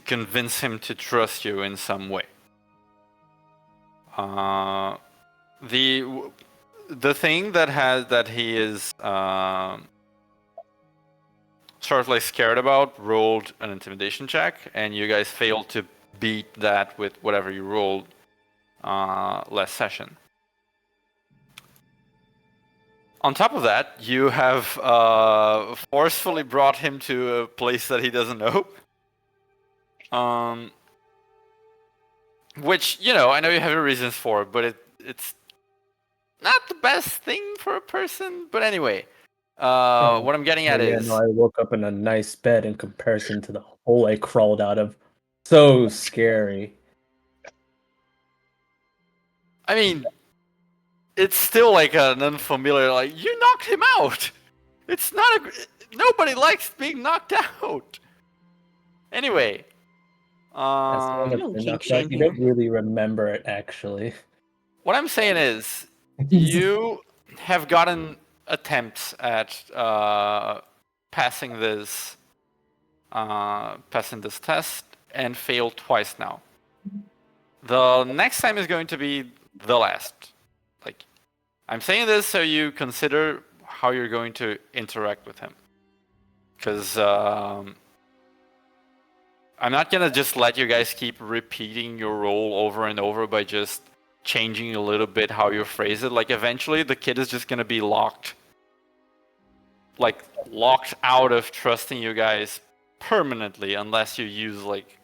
convince him to trust you in some way. The thing that he is sort of like scared about rolled an intimidation check, and you guys failed to beat that with whatever you rolled last session. On top of that, you have forcefully brought him to a place that he doesn't know. Which, you know, I know you have your reasons for, but it's not the best thing for a person. But anyway, what I'm getting at is... I woke up in a nice bed in comparison to the hole I crawled out of. So scary. I mean, it's still like an unfamiliar, like, you knocked him out! It's not a... Nobody likes being knocked out! Anyway. That's the one that's don't been kink knocked out. shame You here. don't really remember it, actually. What I'm saying is, you have gotten attempts at passing this test and failed twice now. The next time is going to be the last. Like, I'm saying this so you consider how you're going to interact with him. Because I'm not gonna just let you guys keep repeating your role over and over by just changing a little bit how you phrase it. Like, eventually the kid is just gonna be locked out of trusting you guys permanently unless you use like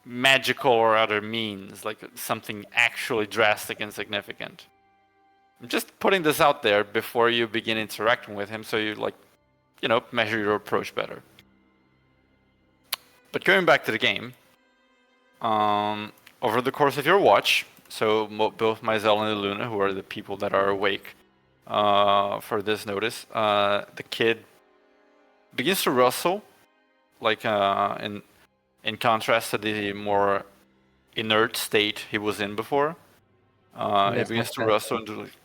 magical or other means, like something actually drastic and significant. I'm just putting this out there before you begin interacting with him so you, like, you know, measure your approach better. But going back to the game, over the course of your watch, so both Myzel and Luna, who are the people that are awake for this notice, the kid begins to rustle, like in contrast to the more inert state he was in before. It begins to rustle and do like...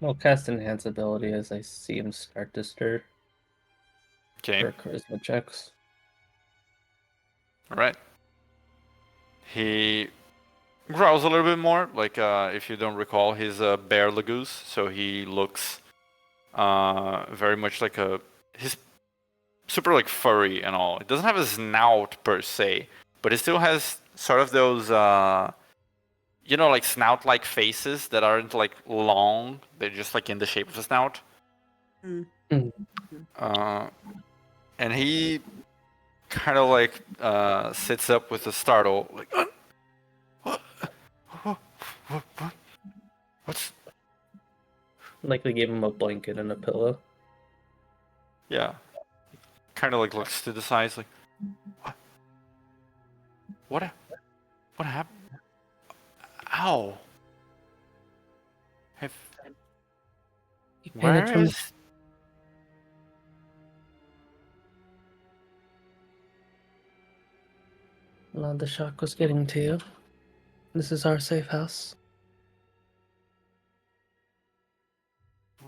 I'll cast Enhance ability as I see him start to stir Okay. for charisma checks. Alright. He growls a little bit more, like if you don't recall, he's a bear lagoose, so he looks very much like he's super like furry and all. It doesn't have a snout per se, but it still has sort of those you know, like snout-like faces that aren't like long, they're just like in the shape of a snout. Mm. And he kind of like sits up with a startle, like, what's... Likely gave him a blanket and a pillow. Yeah. Kind of like looks to the sides, like, what happened? Ow. Where is... Well, the shock was getting to you. This is our safe house.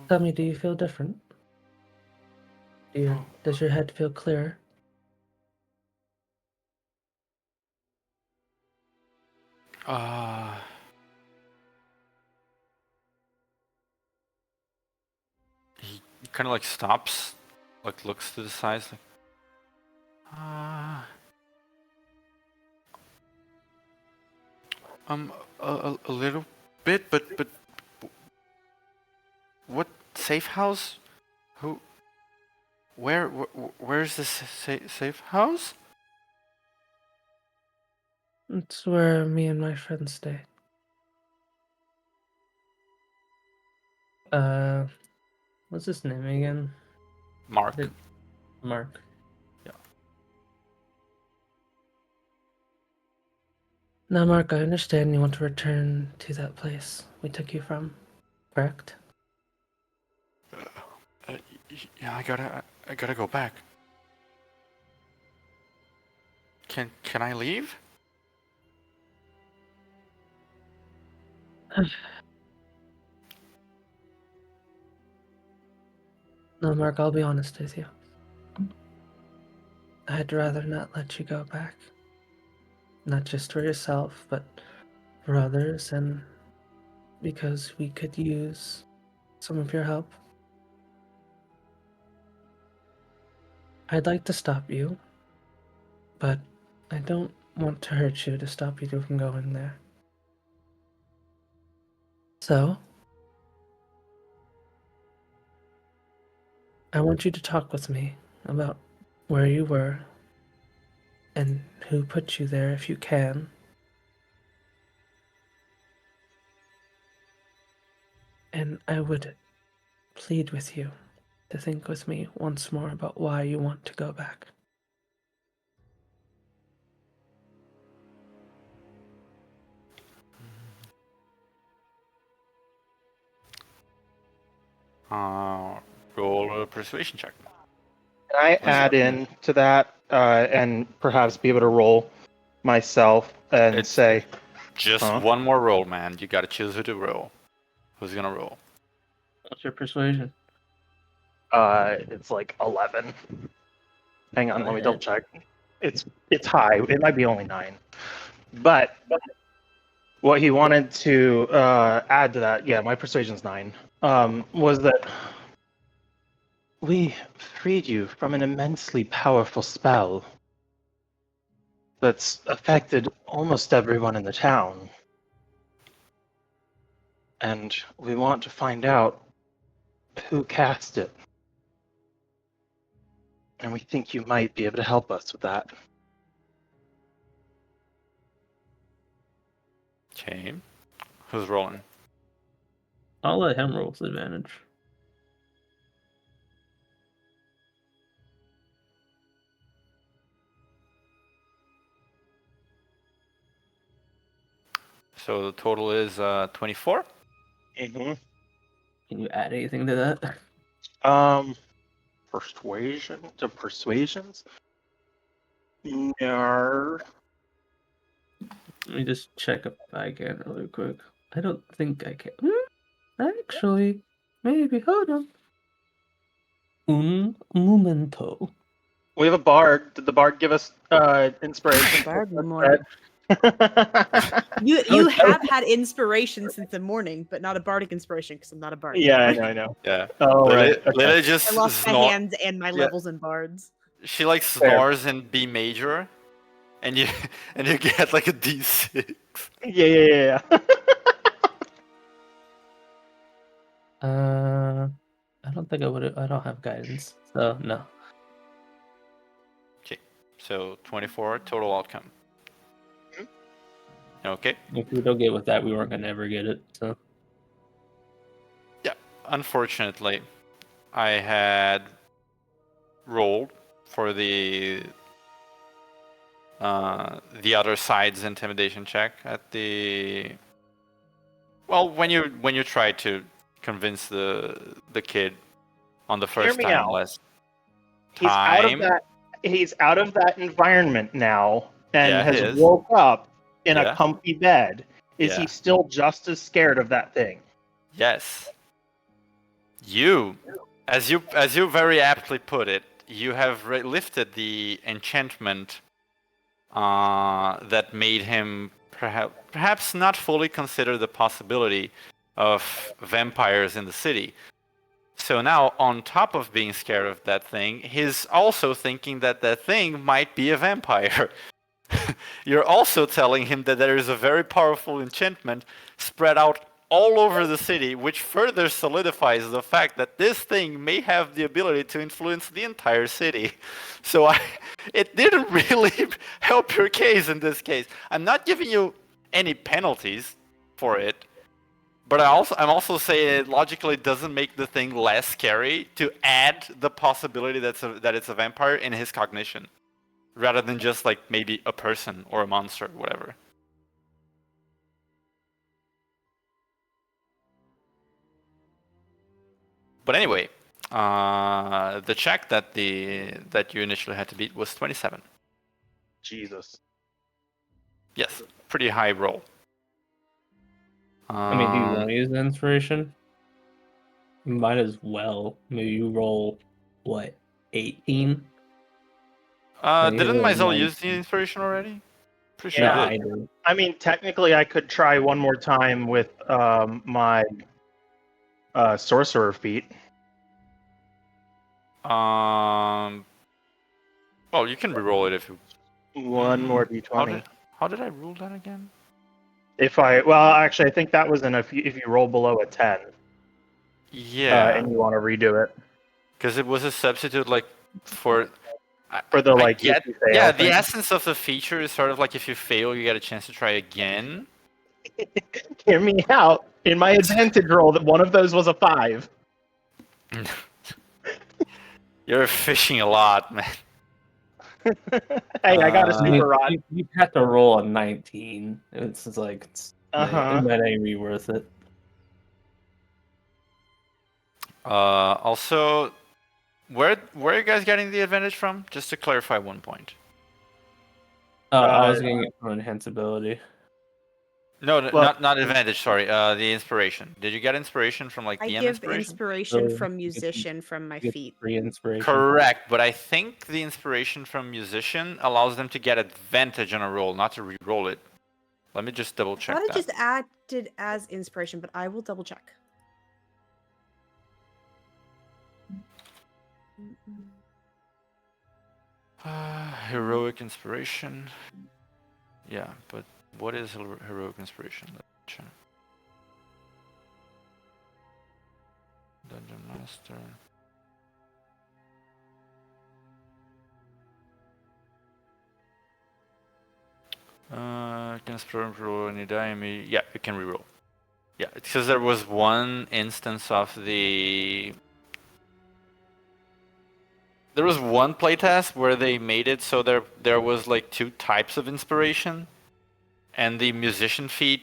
Tell me, do you feel different? Does your head feel clearer? He kind of like stops, like looks to the sides, like, a little bit, but what safe house? Where's this safe house? It's where me and my friends stay. What's his name again? Marc. Marc. Yeah. Now, Marc, I understand you want to return to that place we took you from, correct? Yeah, I gotta go back. Can I leave? No, Marc, I'll be honest with you. I'd rather not let you go back. Not just for yourself, but for others, and because we could use some of your help. I'd like to stop you, but I don't want to hurt you to stop you from going there. So, I want you to talk with me about where you were and who put you there if you can. And I would plead with you to think with me once more about why you want to go back. Roll a persuasion check. Can I add in to that and perhaps be able to roll myself and It's- say, Just Huh? one more roll, man. You gotta choose who to roll. Who's gonna roll? What's your persuasion? it's like 11. Hang on, Go let me ahead. double check. It's high. It might be only 9. But what he wanted to add to that, yeah, my persuasion's 9, was that we freed you from an immensely powerful spell that's affected almost everyone in the town. And we want to find out who cast it. And we think you might be able to help us with that. Okay. Who's rolling? I'll let him roll with advantage. So the total is 24. Mm-hmm. Can you add anything to that? Persuasion to persuasions? No. Let me just check if I can really quick. I don't think I can. Actually, maybe. Hold on. Un momento. We have a bard. Did the bard give us inspiration? Bard for more. that? You have had inspiration since the morning, but not a bardic inspiration because I'm not a bard. Yeah, I know. Yeah. Oh, Lily, right. Okay. Lily just I lost my snor- hands and my Yeah. levels in bards. She like snores in B major, and you get like a D6. Yeah. I don't think I would. I don't have guidance, so no. So 24 total outcome. Okay. If we don't get with that, we weren't gonna ever get it. So Unfortunately, I had rolled for the other side's intimidation check at the. Well, when you try to convince the kid on the first me time out. last He's out of time. that. He's out of that environment now and Yeah, he has is. woke up in Yeah. a comfy bed. Is he Yeah. still just as scared of that thing? Yes. You, as you very aptly put it, you have lifted the enchantment that made him perhaps not fully consider the possibility of vampires in the city. So now, on top of being scared of that thing, he's also thinking that that thing might be a vampire. You're also telling him that there is a very powerful enchantment spread out all over the city, which further solidifies the fact that this thing may have the ability to influence the entire city. So it didn't really help your case in this case. I'm not giving you any penalties for it, but I'm also saying it logically doesn't make the thing less scary to add the possibility that it's a vampire in his cognition, rather than just like maybe a person or a monster, or whatever. But anyway, the check that you initially had to beat was 27. Jesus. Yes, pretty high roll. I mean, do you want to use the inspiration? You might as well. Maybe you roll what 18. Didn't Maisel use the inspiration already? Pretty sure Yeah, he did. I do. I mean, technically, I could try one more time with my sorcerer feat. Well, you can re-roll it if you. One more d20. How did I rule that again? Actually, I think that was if you roll below a 10, Yeah, and you want to redo it because it was a substitute like for. for the I if get. you fail Yeah, thing. the essence of the feature is sort of like if you fail, you get a chance to try again. Hear me out. In my advantage roll, that one of those was a 5. You're fishing a lot, man. Hey, I got a Uh, super rod. You have to roll a 19. It's just like Uh-huh. it might ain't be worth it. Also, where are you guys getting the advantage from? Just to clarify one point. I was getting it from enhanceability. No, Well- not advantage. Sorry, the inspiration. Did you get inspiration from like I DM give inspiration? inspiration So, from you get- musician from my You get feet. free inspiration. Correct, but I think the inspiration from musician allows them to get advantage on a roll, not to re-roll it. Let me just double I check thought it that. just acted as inspiration, but I will double check. Heroic inspiration. Yeah, but what is heroic inspiration? Let's check. Dungeon Master. Can roll any die. Yeah, you can reroll. Yeah, because there was one instance of the. There was one playtest where they made it so there was like 2 types of inspiration, and the musician feat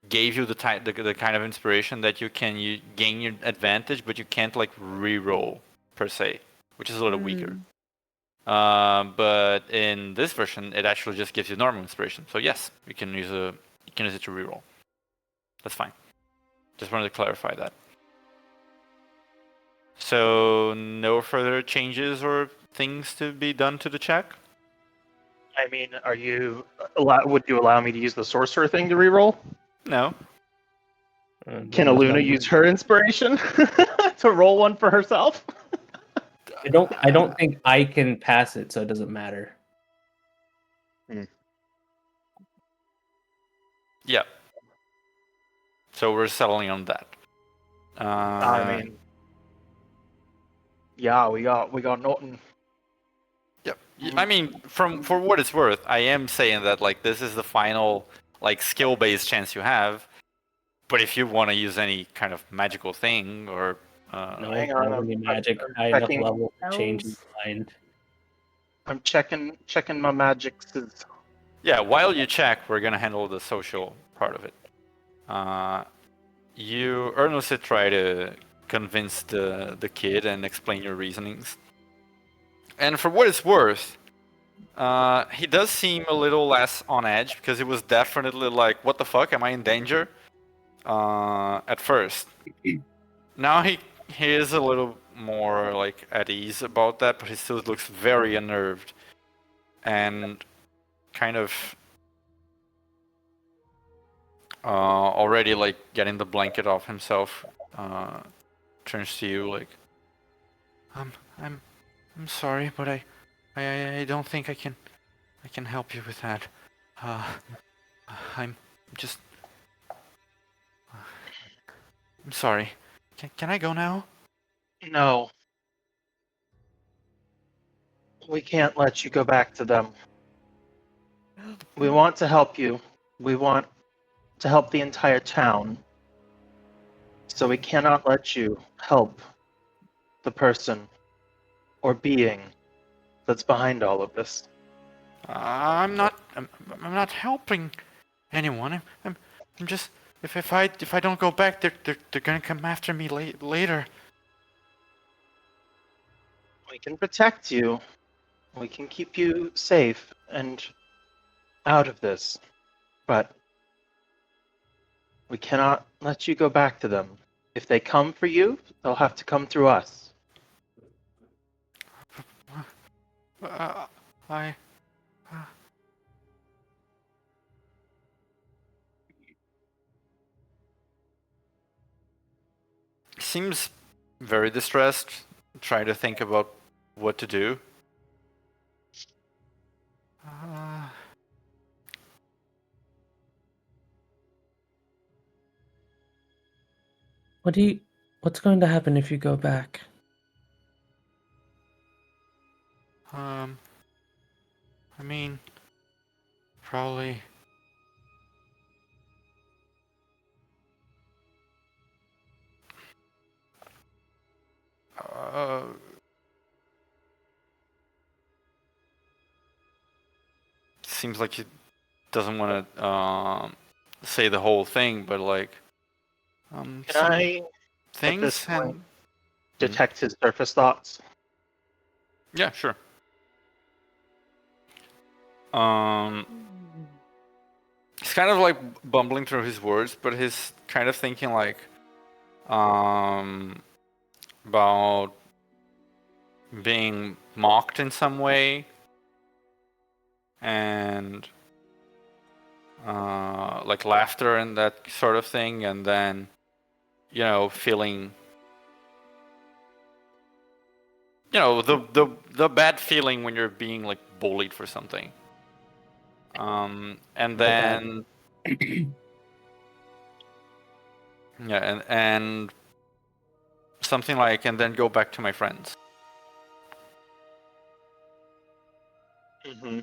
gave you the kind of inspiration that you can gain your advantage, but you can't like re-roll per se, which is a little weaker. But in this version, it actually just gives you normal inspiration. So yes, you can use it to re-roll. That's fine. Just wanted to clarify that. So no further changes or things to be done to the check? I mean, would you allow me to use the sorcerer thing to reroll? No. Can Aluna use her inspiration to roll one for herself? I don't think I can pass it, so it doesn't matter. Yeah. So we're settling on that. I mean, yeah, we got Norton. Yep. I mean, for what it's worth, I am saying that like this is the final like skill-based chance you have. But if you want to use any kind of magical thing or No, hang I on, don't have any magic I'm high enough checking. level to change Spells. his mind. I'm checking my magics. yeah, while you check, we're gonna handle the social part of it. You earnestly try to convince the kid and explain your reasonings. And for what it's worth, he does seem a little less on edge because he was definitely like, "What the fuck? Am I in danger?" At first. Now he is a little more like at ease about that, but he still looks very unnerved and kind of already like getting the blanket off himself. Turns to you like, I'm sorry, but I don't think I can help you with that. I'm just I'm sorry. Can I go now? No. We can't let you go back to them. We want to help you. We want to help the entire town. So we cannot let you help the person or being that's behind all of this. I'm not helping anyone. I'm just if I don't go back, they're gonna come after me later. We can protect you. We can keep you safe and out of this. But we cannot let you go back to them. If they come for you, they'll have to come through us. I seems very distressed. Trying to think about what to do. What's going to happen if you go back? I mean, probably. Seems like he doesn't want to say the whole thing, but like, Can some I, at this things point, and detect his surface thoughts? yeah, sure. He's kind of like bumbling through his words, but he's kind of thinking like, about being mocked in some way, and like laughter and that sort of thing, and then feeling the bad feeling when you're being like bullied for something, and then yeah, and something like, and then go back to my friends. Mm-hmm.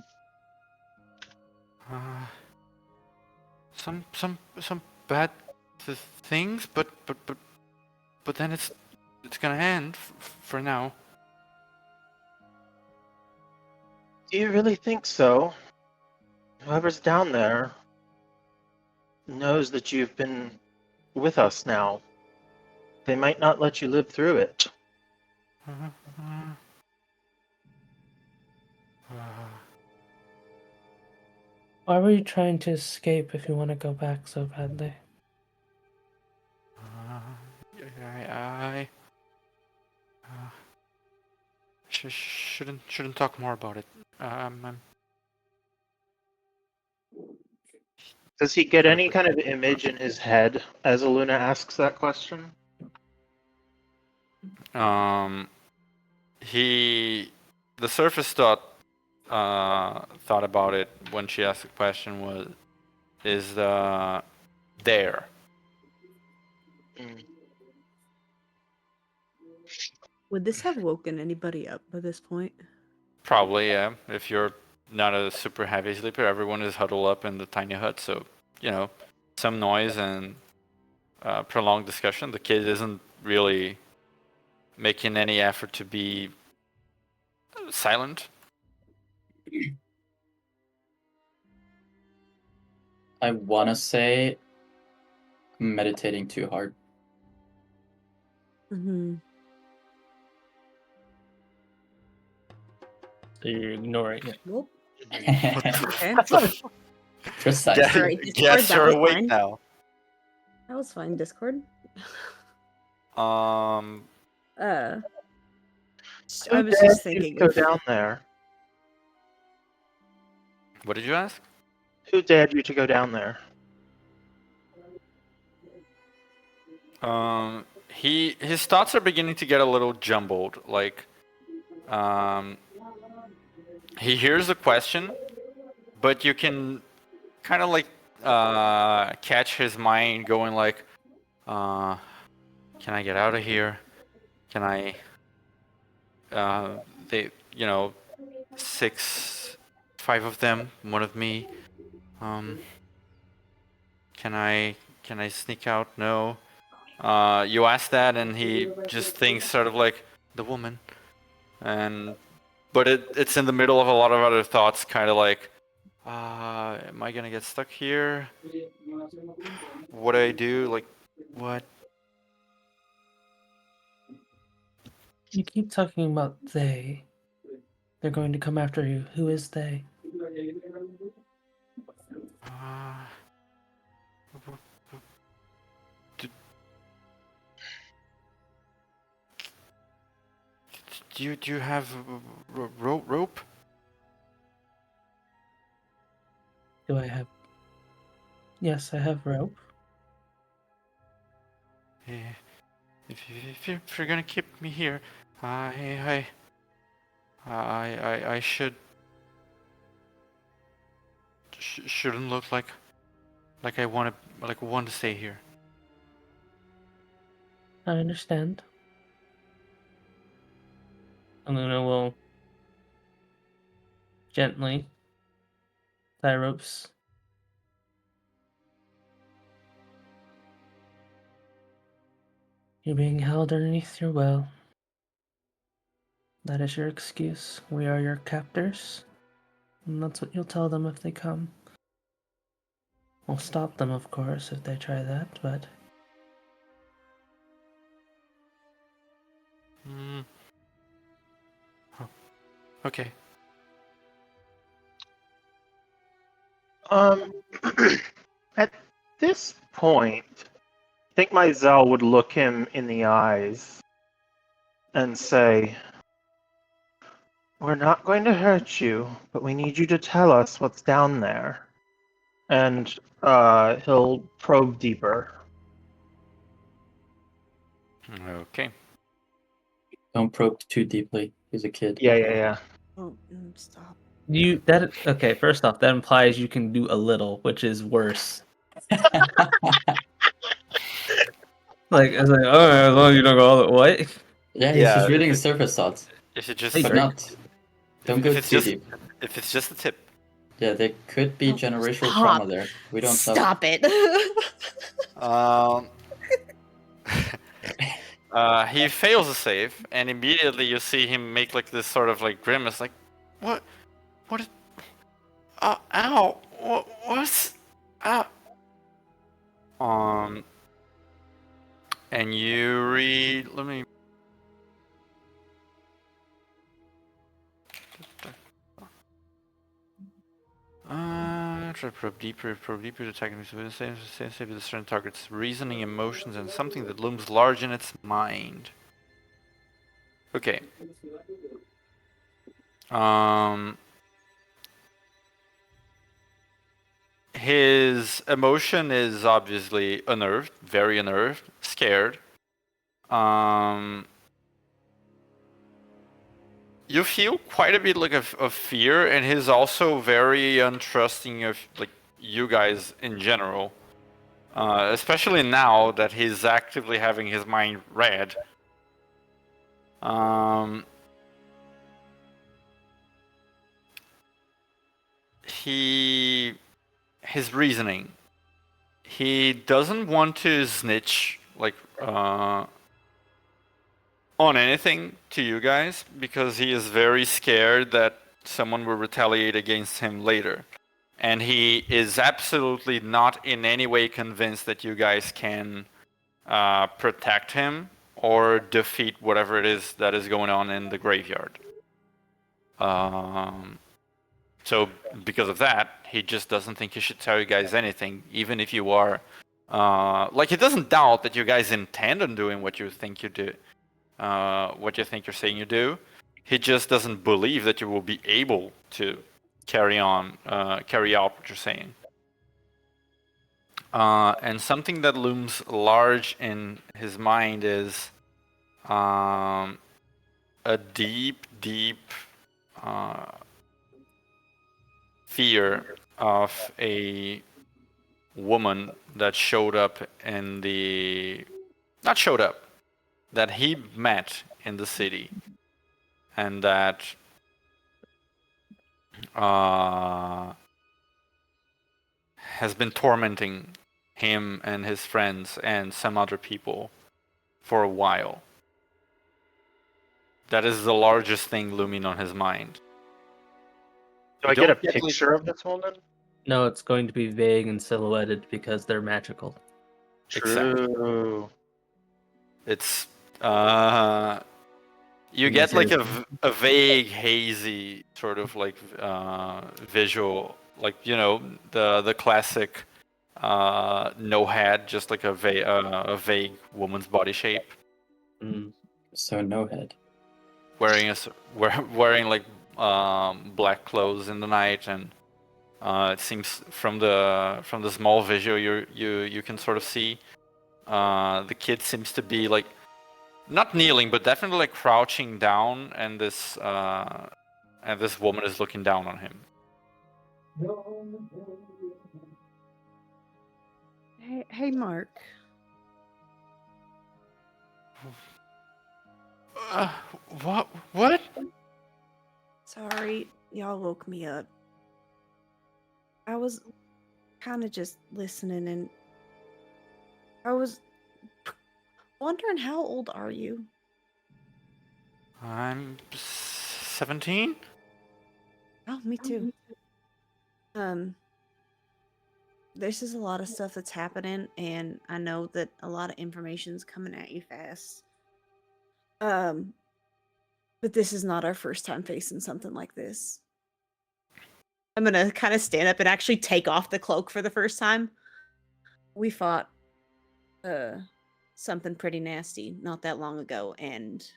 Some bad things, but then it's gonna end for now. Do you really think so? Whoever's down there knows that you've been with us now. They might not let you live through it. Why were you trying to escape if you want to go back so badly? I shouldn't talk more about it. Does he get any kind of image in his head as Aluna asks that question? The surface thought about it when she asked the question is there. Would this have woken anybody up by this point? Probably, yeah. If you're not a super heavy sleeper, everyone is huddled up in the tiny hut, so some noise and prolonged discussion. The kid isn't really making any effort to be silent. I wanna say meditating too hard. Mm-hmm. So you're ignoring it. Nope. Okay. Precise. Guess, Alright, Discord, guess that you're was awake fine. now. That was fine, Discord. Um, I Who was dared just you thinking go of down there? what did you ask? Who dared you to go down there? His thoughts are beginning to get a little jumbled. Like, he hears the question, but you can kind of like catch his mind going like, can I get out of here? Can I? They, 5 of them, one of me. Can I sneak out? No. You ask that, and he just thinks sort of like the woman, but it's in the middle of a lot of other thoughts, kind of like, am I gonna get stuck here? What do I do? Like, what? You keep talking about they. They're going to come after you. Who is they? Do you have rope? Do I have? Yes, I have rope. Yeah. If you're gonna keep me here, I shouldn't look like I want to stay here. I understand. Luna will gently tie ropes. You're being held underneath your will. That is your excuse. We are your captors. And that's what you'll tell them if they come. We'll stop them, of course, if they try that, but... Oh, okay. At this point, I think my Zal would look him in the eyes and say, "We're not going to hurt you, but we need you to tell us what's down there." And he'll probe deeper. Okay. Don't probe too deeply. He's a kid. Yeah. Oh, stop. Okay, first off, that implies you can do a little, which is worse. Like, it's like, oh, as long as you don't go all the way. Yeah, he's Yeah, just reading the surface thoughts, If it just, Hey, but Greg. not. Don't if go it's too just, deep. if it's just a tip. Yeah, there could be Oh, generational stop. trauma there. We don't know. Stop it. He fails a save, and immediately you see him make like this sort of like grimace, like, what, ow, what's, and you read, let me. Try to probe deeper to attack him with the same save with certain targets, reasoning, emotions, and something that looms large in its mind. Okay. His emotion is obviously unnerved, very unnerved, scared. You feel quite a bit like of fear, and he's also very untrusting of like you guys in general. Especially now that he's actively having his mind read. His reasoning. He doesn't want to snitch like on anything to you guys because he is very scared that someone will retaliate against him later. And he is absolutely not in any way convinced that you guys can protect him or defeat whatever it is that is going on in the graveyard. So because of that, he just doesn't think he should tell you guys anything, even if you are like he doesn't doubt that you guys intend on doing what you think you do, what you think you're saying you do. He just doesn't believe that you will be able to carry out what you're saying. And something that looms large in his mind is a deep fear of a woman that showed up in the... Not showed up, that he met in the city. And that has been tormenting him and his friends and some other people for a while. That is the largest thing looming on his mind. Do I get a picture of this woman? No, it's going to be vague and silhouetted because they're magical. True. It's you get like a vague, hazy sort of like visual, like the classic no head, just like a vague woman's body shape. So no head. Wearing like black clothes in the night, and it seems from the small visual you can sort of see the kid seems to be like not kneeling, but definitely like crouching down, and this woman is looking down on him. Hey, Mark. Uh, what? What? Sorry, y'all woke me up. I was kind of just listening, and I was wondering, how old are you? I'm 17? Oh, me too. This is a lot of stuff that's happening, and I know that a lot of information's coming at you fast. But this is not our first time facing something like this. I'm gonna kind of stand up and actually take off the cloak for the first time. We fought something pretty nasty not that long ago, and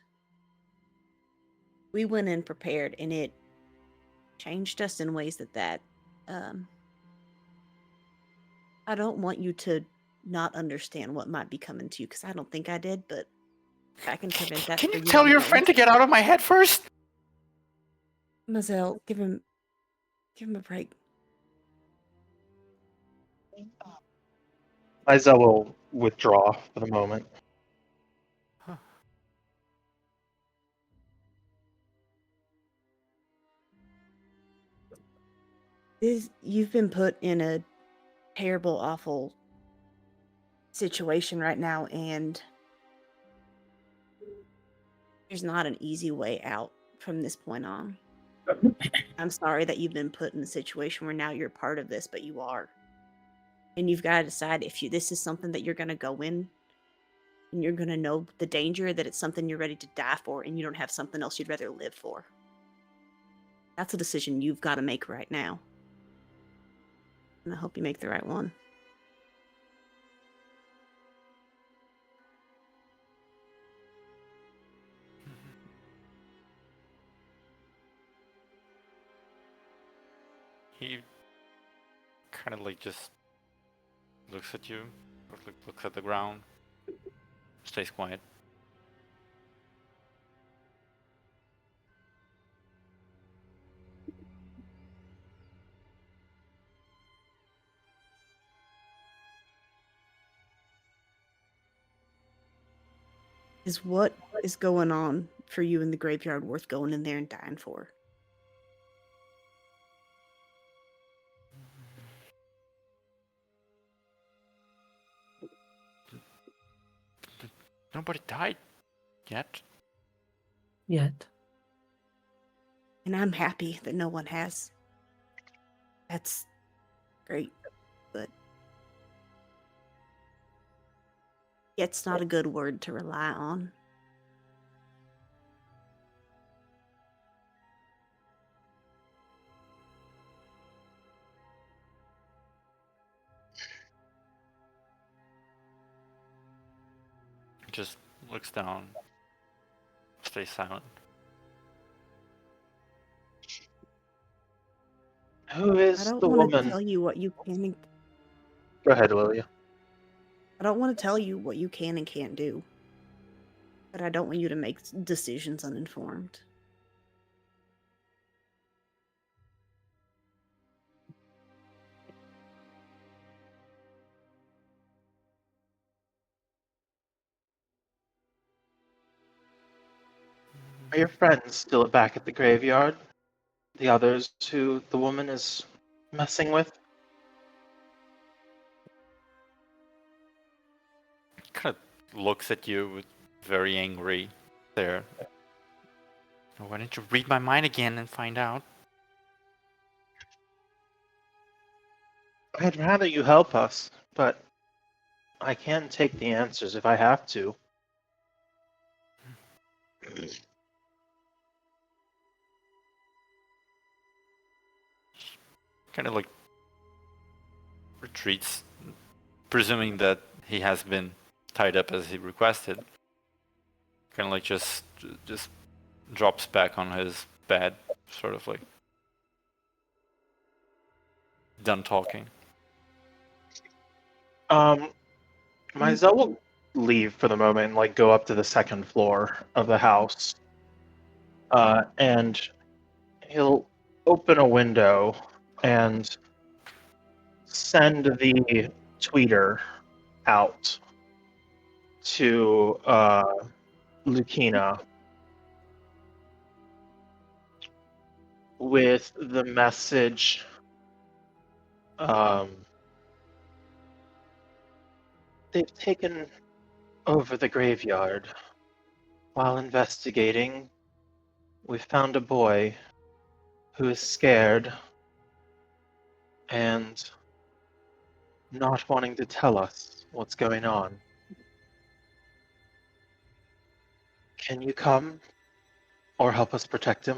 we went in prepared, and it changed us in ways that I don't want you to not understand what might be coming to you, because I don't think I did, but I can prevent that Can for you you tell on your the friend to get out of my head first? Mazel, give him a break. Liza will withdraw for the moment. You've been put in a terrible, awful situation right now, and there's not an easy way out from this point on. I'm sorry that you've been put in a situation where now you're part of this, but you are. And you've got to decide if this is something that you're going to go in, and you're going to know the danger, that it's something you're ready to die for, and you don't have something else you'd rather live for. That's a decision you've got to make right now. And I hope you make the right one. He kind of like just looks at you, or looks at the ground, stays quiet. Is what is going on for you in the graveyard worth going in there and dying for? Nobody died yet. Yet. And I'm happy that no one has. That's great, but it's not a good word to rely on. Just looks down, stays silent. Who I is don't the want to woman? tell you what you can and Go ahead, Lilia. I don't want to tell you what you can and can't do. But I don't want you to make decisions uninformed. Are your friends still back at the graveyard? The others who the woman is messing with? Kind of looks at you with very angry stare. Why don't you read my mind again and find out? I'd rather you help us, but I can't take the answers if I have to. Kind of like retreats, presuming that he has been tied up as he requested. Kind of like just drops back on his bed, sort of like done talking. Mizell will leave for the moment and like go up to the second floor of the house. And he'll open a window and send the tweeter out to Lucina with the message. They've taken over the graveyard. While investigating, we found a boy who is scared and not wanting to tell us what's going on. Can you come or help us protect him?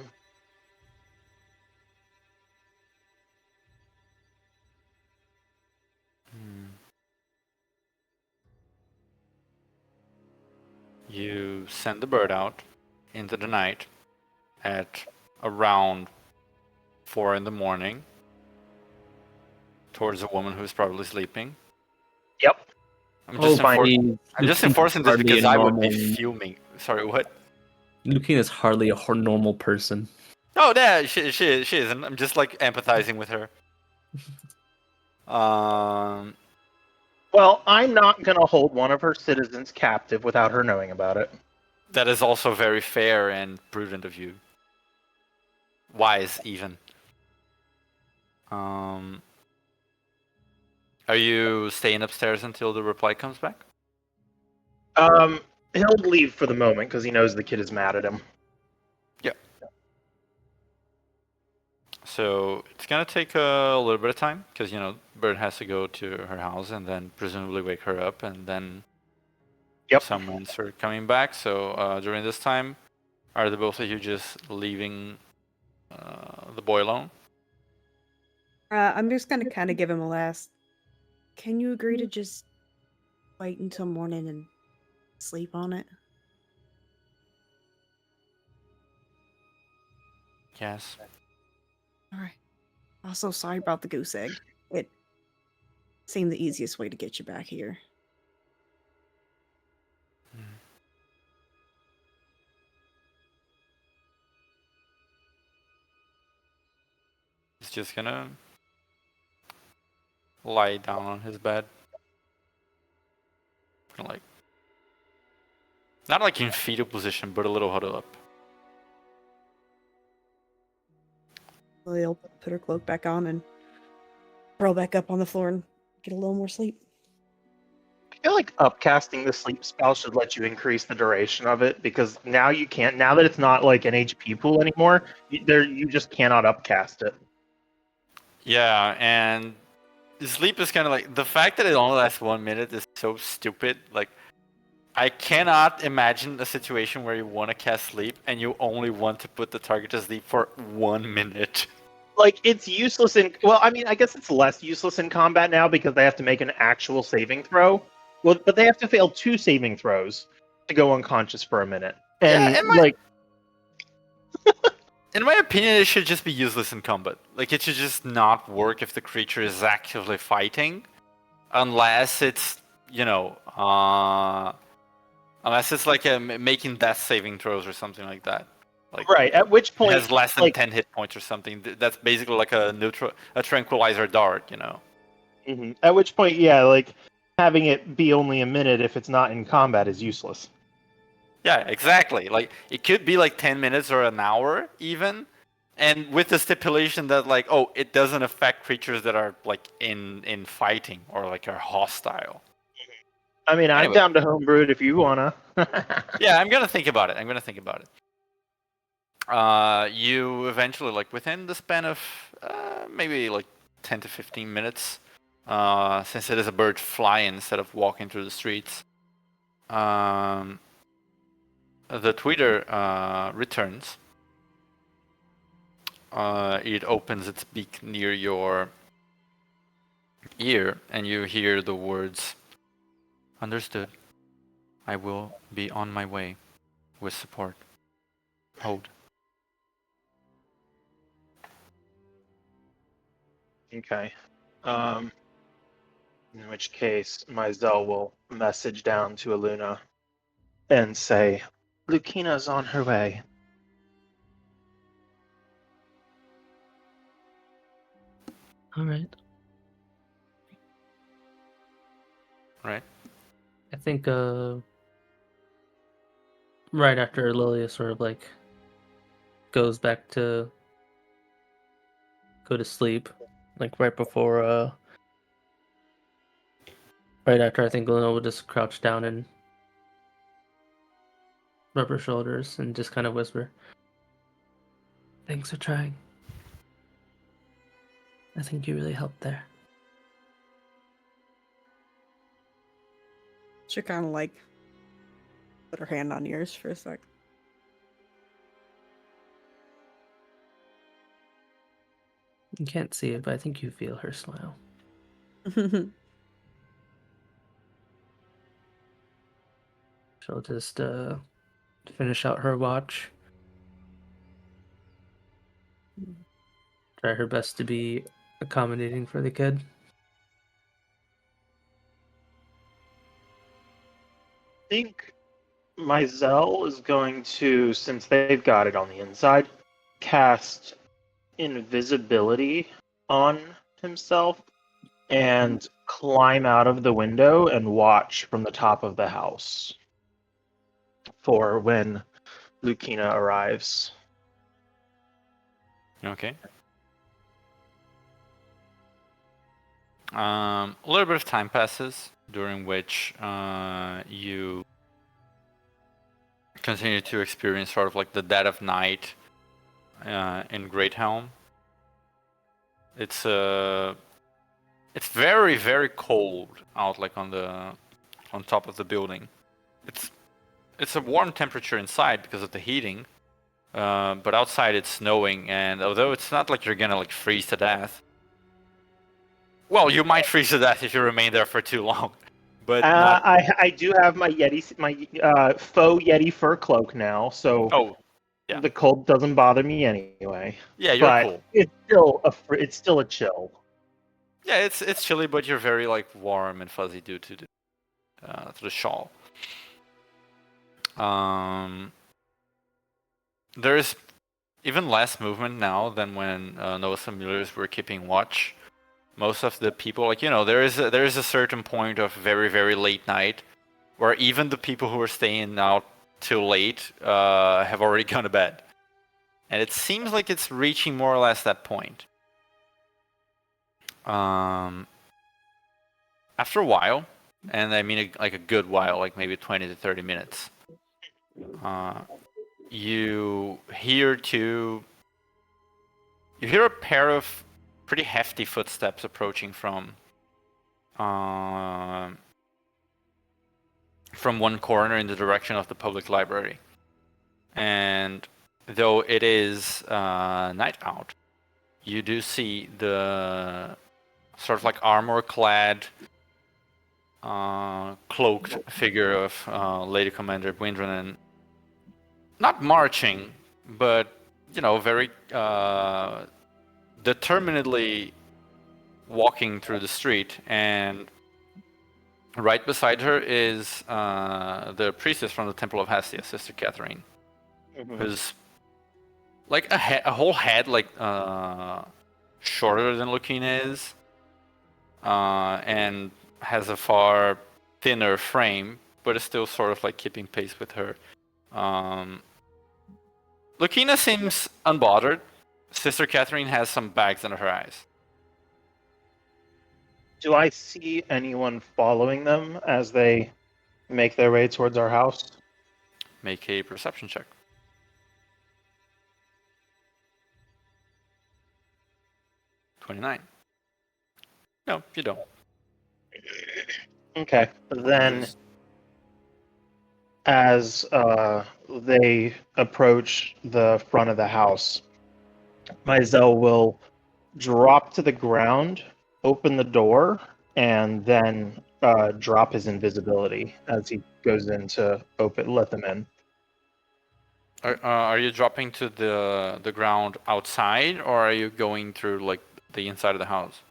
You send the bird out into the night at around 4 in the morning towards a woman who's probably sleeping. Yep. I'm just, I'm just enforcing this hardly because a I would be normal- fuming. Sorry, what? Lucina is hardly a normal person. Oh, yeah, she isn't. I'm just like empathizing with her. Well, I'm not going to hold one of her citizens captive without her knowing about it. That is also very fair and prudent of you. Wise, even. Are you staying upstairs until the reply comes back? He'll leave for the moment because he knows the kid is mad at him. Yeah. So it's gonna take a little bit of time because Bird has to go to her house and then presumably wake her up, and then someone's coming back. So during this time, are the both of you just leaving the boy alone? I'm just gonna kind of give him a last. Can you agree to just wait until morning and sleep on it? Yes. All right. Also, sorry about the goose egg. It seemed the easiest way to get you back here. He's just gonna lie down on his bed. Like, not like in fetal position, but a little huddled up. Lily'll put her cloak back on and roll back up on the floor and get a little more sleep. I feel like upcasting the sleep spell should let you increase the duration of it, because now you can't. Now that it's not like an HP pool anymore, you just cannot upcast it. Yeah, and sleep is kind of like, the fact that it only lasts 1 minute is so stupid. Like, I cannot imagine a situation where you want to cast sleep and you only want to put the target to sleep for 1 minute. Like, it's useless in. Well, I mean, I guess it's less useless in combat now because they have to make an actual saving throw. Well, but they have to fail 2 saving throws to go unconscious for a minute. And in my opinion, it should just be useless in combat. Like, it should just not work if the creature is actively fighting, unless it's unless it's like making death saving throws or something like that. Like, right. At which point it has less than 10 hit points or something. That's basically like a tranquilizer dart, Mm-hmm. At which point, yeah, like having it be only a minute if it's not in combat is useless. Yeah, exactly. Like, it could be like 10 minutes or an hour even, and with the stipulation that like, oh, it doesn't affect creatures that are like in fighting or like are hostile. I mean, I'm Anyway. down to homebrew it if you wanna. Yeah, I'm gonna think about it. You eventually, like within the span of maybe like 10 to 15 minutes, since it is a bird flying instead of walking through the streets, the tweeter returns. It opens its beak near your ear, and you hear the words, "Understood. I will be on my way with support. Hold." Okay. In which case, Mizell will message down to Aluna and say, Lucina's on her way. All right. Right. I think right after Lilia sort of like goes back to go to sleep, like right before right after, I think Luna will just crouch down and rub her shoulders and just kind of whisper, "Thanks for trying. I think you really helped there." She kind of like put her hand on yours for a sec. You can't see it, but I think you feel her smile. She'll just finish out her watch. Try her best to be accommodating for the kid. I think Mizell is going to, since they've got it on the inside, cast invisibility on himself and climb out of the window and watch from the top of the house for when Lucina arrives. Okay. A little bit of time passes, during which you continue to experience sort of like the dead of night in Greathelm. It's very, very cold out, like on top of the building. It's a warm temperature inside because of the heating, but outside it's snowing, and although it's not like you're gonna like freeze to death. Well, you might freeze to death if you remain there for too long, but not... I do have my faux Yeti fur cloak now, so Oh, yeah. the cold doesn't bother me anyway. Yeah, you're but cool. It's still a chill. Yeah, it's chilly, but you're very like warm and fuzzy due to the shawl. There's even less movement now than when Noah Familiars were keeping watch. Most of the people, like, you know, there is a certain point of very, very late night where even the people who are staying out till late have already gone to bed. And it seems like it's reaching more or less that point. After a while, and I mean like a good while, like maybe 20 to 30 minutes, you hear a pair of pretty hefty footsteps approaching from one corner in the direction of the public library. And though it is night out, you do see the sort of like armor-clad, cloaked figure of Lady Commander Windrun, not marching, but, you know, very determinedly walking through the street, and right beside her is the priestess from the Temple of Hestia, Sister Catherine, who's like a whole head like shorter than Lucina is, and has a far thinner frame, but is still sort of like keeping pace with her. Lucina seems unbothered. Sister Catherine has some bags under her eyes. Do I see anyone following them as they make their way towards our house? Make a perception check. 29. No, you don't. Okay, then as they approach the front of the house, Mizell will drop to the ground, open the door, and then drop his invisibility as he goes in to let them in. Are you dropping to the ground outside, or are you going through like the inside of the house?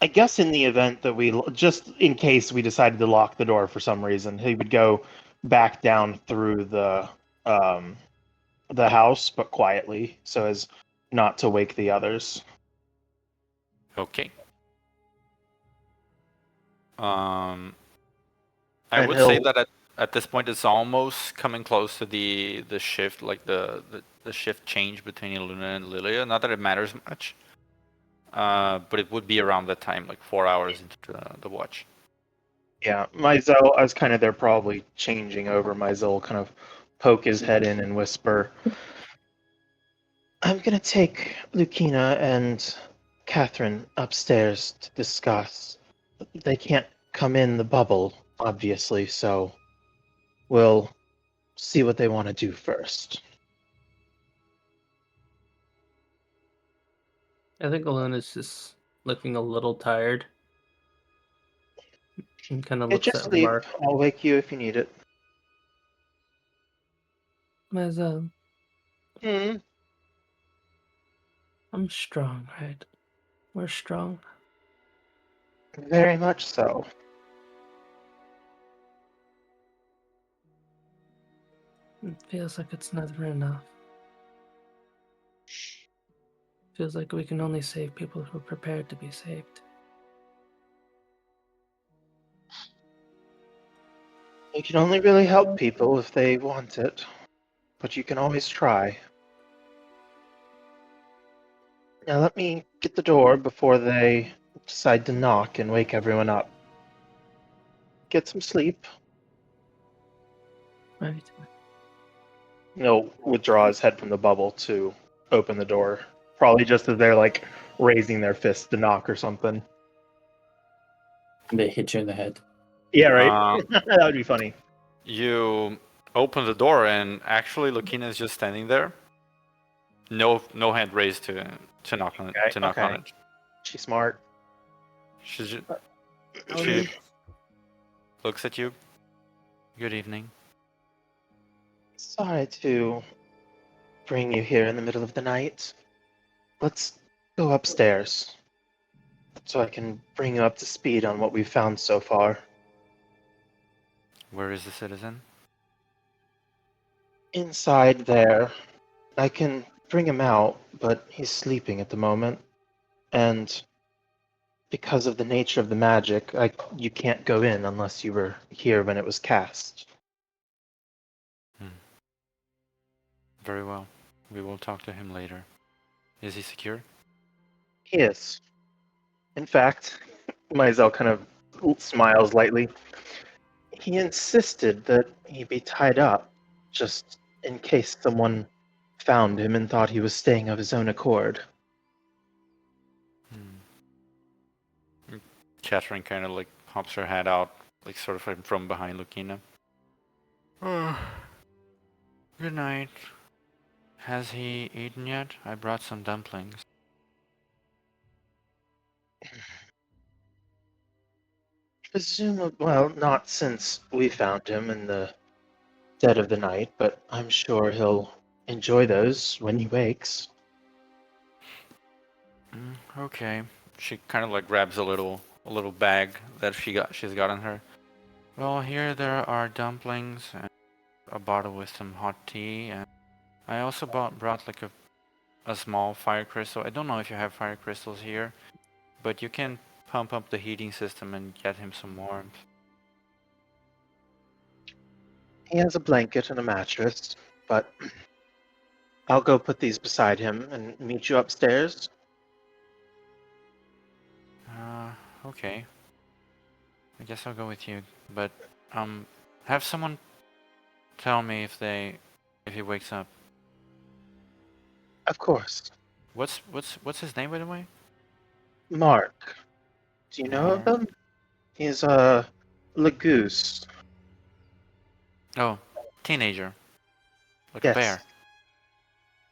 I guess in the event that just in case we decided to lock the door for some reason, he would go back down through the house, but quietly, so as not to wake the others. Okay. I I And would say he'll- that at this point it's almost coming close to the shift, like the shift change between Luna and Lilia. Not that it matters much, but it would be around that time, like 4 hours into the watch. Yeah, Maizel, I was kind of there probably changing over. Maizel will kind of poke his head in and whisper, I'm going to take Lucina and Catherine upstairs to discuss. They can't come in the bubble, obviously, so we'll see what they want to do first. I think Aluna's just looking a little tired. And kind of Yeah, looks just at leave. Mark. I'll wake you if you need it. As Hmm. I'm strong, right? We're strong. Very much so. It feels like it's never enough. Feels like we can only save people who are prepared to be saved. You can only really help people if they want it, but you can always try. Now let me get the door before they decide to knock and wake everyone up. Get some sleep. Right? He'll withdraw his head from the bubble to open the door. Probably just as they're like raising their fist to knock or something. They hit you in the head. Yeah, right. Um, That would be funny. You open the door, and actually, Lucina is just standing there. No hand raised to knock on it. Okay, To knock on okay. it. She's smart. She Okay. looks at you. Good evening. Sorry to bring you here in the middle of the night. Let's go upstairs so I can bring you up to speed on what we've found so far. Where is the citizen? Inside there, I can bring him out, but he's sleeping at the moment. And because of the nature of the magic, you can't go in unless you were here when it was cast. Very well. We will talk to him later. Is he secure? He is. In fact, Maizel kind of smiles lightly. He insisted that he be tied up, just in case someone found him and thought he was staying of his own accord. Catherine kind of like pops her head out, like sort of from behind Lucina. Good night. Has he eaten yet? I brought some dumplings. Presumably, well, not since we found him in the dead of the night, but I'm sure he'll enjoy those when he wakes. Okay. She kind of like grabs a little bag that she's got on her. Well, here there are dumplings and a bottle with some hot tea, and I also brought like a small fire crystal. I don't know if you have fire crystals here, but you can pump up the heating system and get him some warmth. He has a blanket and a mattress, but I'll go put these beside him and meet you upstairs. Okay. I guess I'll go with you, but have someone tell me if he wakes up. Of course. What's his name, by the way? Mark. Do you know of Mark. him? He's a Lagoose. Oh, teenager. Like Yes. a bear.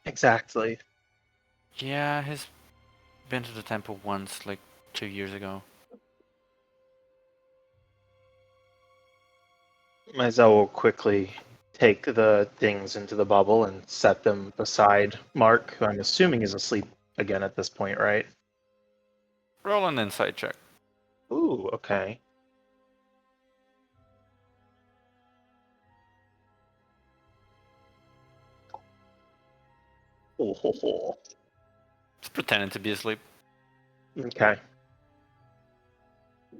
Exactly. Yeah, he's been to the temple once, like 2 years ago. Maizel will quickly take the things into the bubble and set them beside Mark, who I'm assuming is asleep again at this point, right? Roll an insight check. Ooh, okay. Oh, He's pretending to be asleep. okay.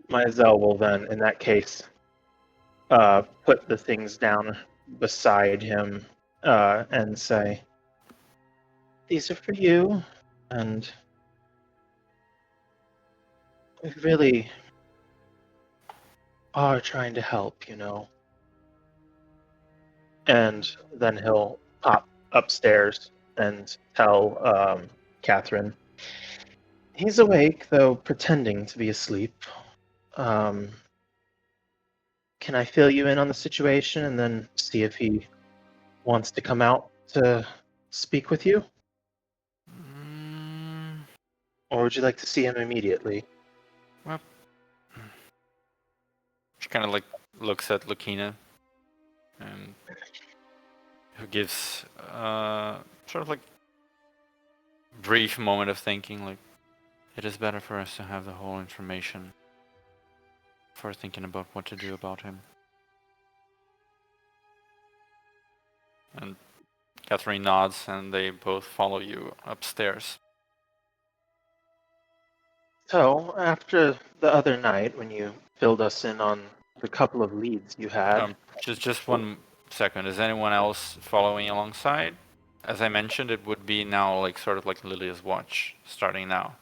Maizel will then, in that case, put the things down beside him and say, "These are for you, and we really are trying to help, you know." And then he'll pop upstairs and tell Catherine, "He's awake, though pretending to be asleep. Um, can I fill you in on the situation and then see if he wants to come out to speak with you? Mm, Or would you like to see him immediately?" well, she kind of like looks at Lucina, and who gives sort of like brief moment of thinking, like, it is better for us to have the whole information before thinking about what to do about him. And Catherine nods, and they both follow you upstairs. So, after the other night when you filled us in on the couple of leads you had, Just 1 second. Is anyone else following alongside? As I mentioned, it would be now like sort of like Lilia's watch starting now.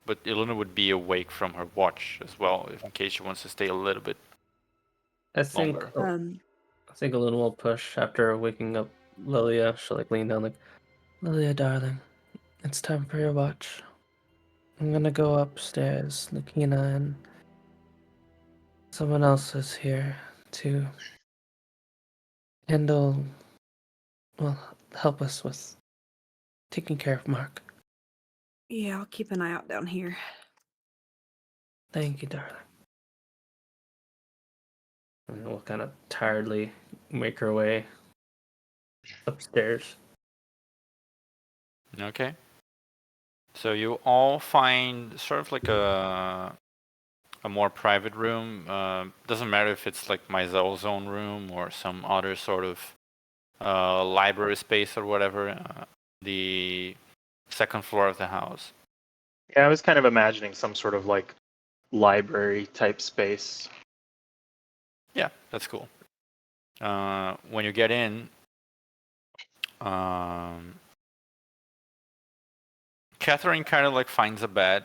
But Iluna would be awake from her watch as well, if in case she wants to stay a little bit I think longer. I think Aluna will push after waking up Lilia. She'll like lean down like, Lilia, darling, it's time for your watch. I'm gonna go upstairs. Lucina and someone else is here to handle, well, help us with taking care of Marc. Yeah, I'll keep an eye out down here. Thank you, darling. And we'll kind of tiredly make her way upstairs. Okay. So you all find sort of like a more private room. Doesn't matter if it's like Maizel's own room or some other sort of library space or whatever. The second floor of the house. yeah, I was kind of imagining some sort of like library type space. Yeah, that's cool. When you get in, Catherine kind of like finds a bed.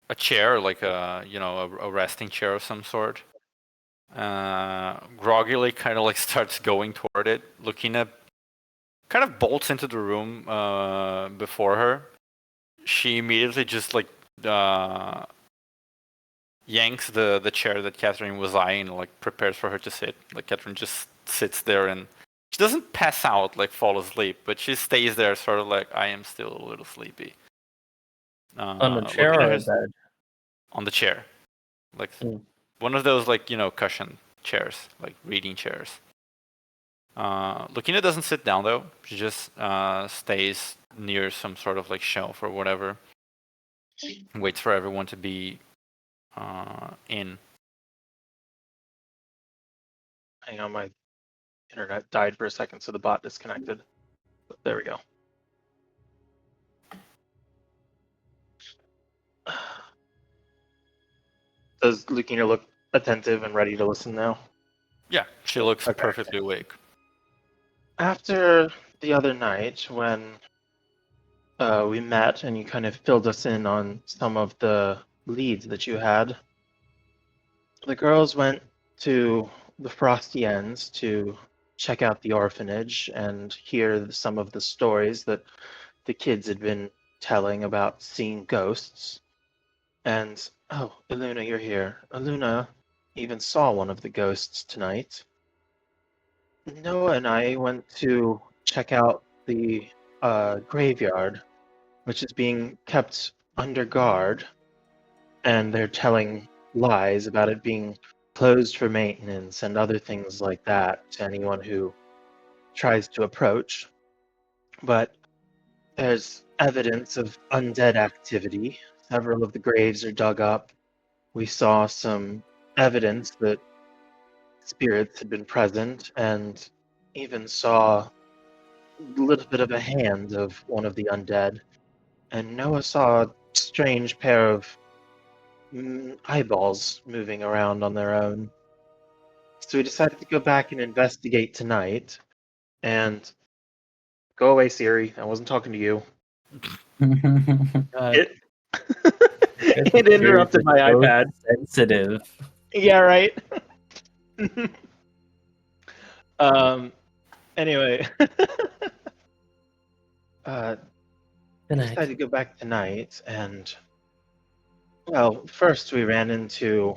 A chair, like a a resting chair of some sort. Groggily kind of like starts going toward it. Lucina kind of bolts into the room before her. She immediately just like yanks the chair that Catherine was eyeing, like prepares for her to sit. Like Catherine just sits there, and she doesn't pass out, like fall asleep, but she stays there sort of like, I am still a little sleepy. On the chair Lucina or has- bed? On the chair. Like Mm. one of those like, cushion chairs, like reading chairs. Lucina doesn't sit down though. She just stays near some sort of like shelf or whatever. Waits for everyone to be in. Hang on, my internet died for a second, so the bot disconnected. But there we go. Does Lucina look attentive and ready to listen now? Yeah, she looks Okay. perfectly awake. After the other night when we met and you kind of filled us in on some of the leads that you had, the girls went to the Frosty Ends to check out the orphanage and hear some of the stories that the kids had been telling about seeing ghosts. And, oh, Iluna, you're here. Iluna even saw one of the ghosts tonight. Noah and I went to check out the graveyard, which is being kept under guard, and they're telling lies about it being closed for maintenance and other things like that to anyone who tries to approach. But there's evidence of undead activity. Several of the graves are dug up. We saw some evidence that spirits had been present, and even saw a little bit of a hand of one of the undead. And Noah saw a strange pair of eyeballs moving around on their own. So we decided to go back and investigate tonight. And go away, Siri. I wasn't talking to you. God, It it interrupted my iPad. Sensitive. Yeah, right. Anyway, Good we decided night. to go back tonight, and well, first we ran into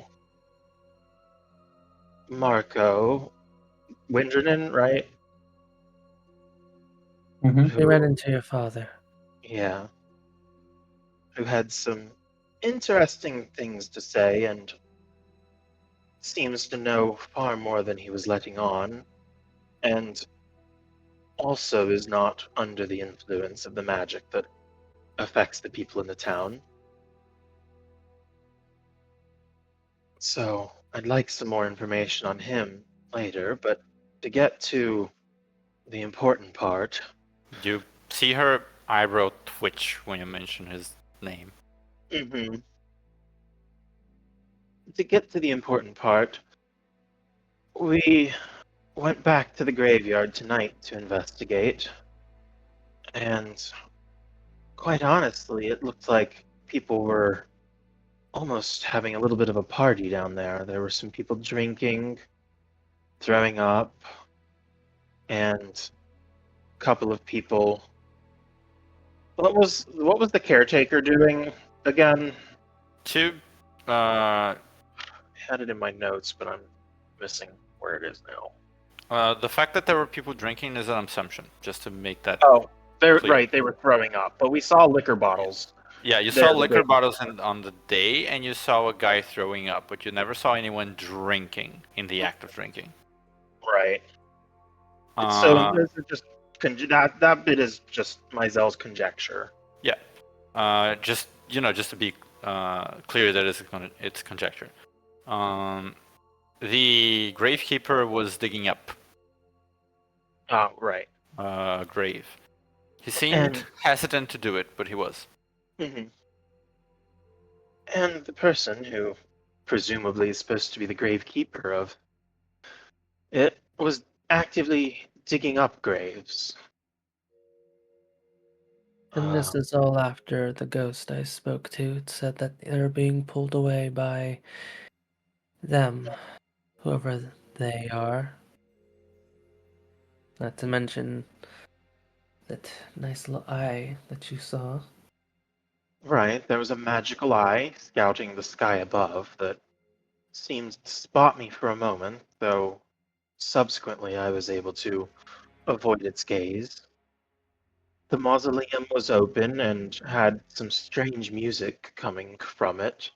Marco Winderden, right? Mhm. We ran into your father. Yeah, who had some interesting things to say and seems to know far more than he was letting on, and also is not under the influence of the magic that affects the people in the town. So I'd like some more information on him later, but to get to the important part, You see her eyebrow twitch when you mention his name. mhm, to get to the important part, we went back to the graveyard tonight to investigate, and quite honestly, it looked like people were almost having a little bit of a party down there. There were some people drinking, throwing up, and a couple of people. What was the caretaker doing again? Two, I had it in my notes, but I'm missing where it is now. the fact that there were people drinking is an assumption, just to make that Oh, they're clear. right. They were throwing up, but we saw liquor bottles. Yeah, you There, saw the liquor way- bottles on the day, and you saw a guy throwing up, but you never saw anyone drinking in the act of drinking. Right. So Uh, those are just that bit is just Meisel's conjecture. just just to be clear that it's conjecture. The gravekeeper was digging up Oh, right. a grave. He seemed And hesitant to do it, but he was. mhm. And the person who presumably is supposed to be the gravekeeper of it was actively digging up graves. And this is all after the ghost I spoke to said that they're being pulled away by them, whoever they are. Not to mention that nice little eye that you saw. Right, there was a magical eye scouting the sky above that seemed to spot me for a moment, though subsequently I was able to avoid its gaze. The mausoleum was open and had some strange music coming from it,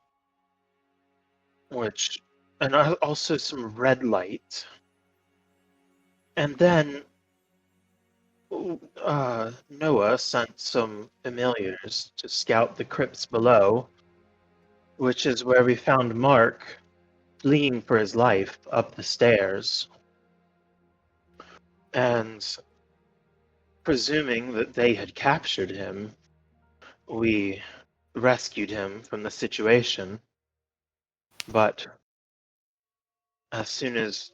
which, and also some red light. And then Noah sent some familiars to scout the crypts below, which is where we found Mark fleeing for his life up the stairs. And presuming that they had captured him, we rescued him from the situation. But as soon as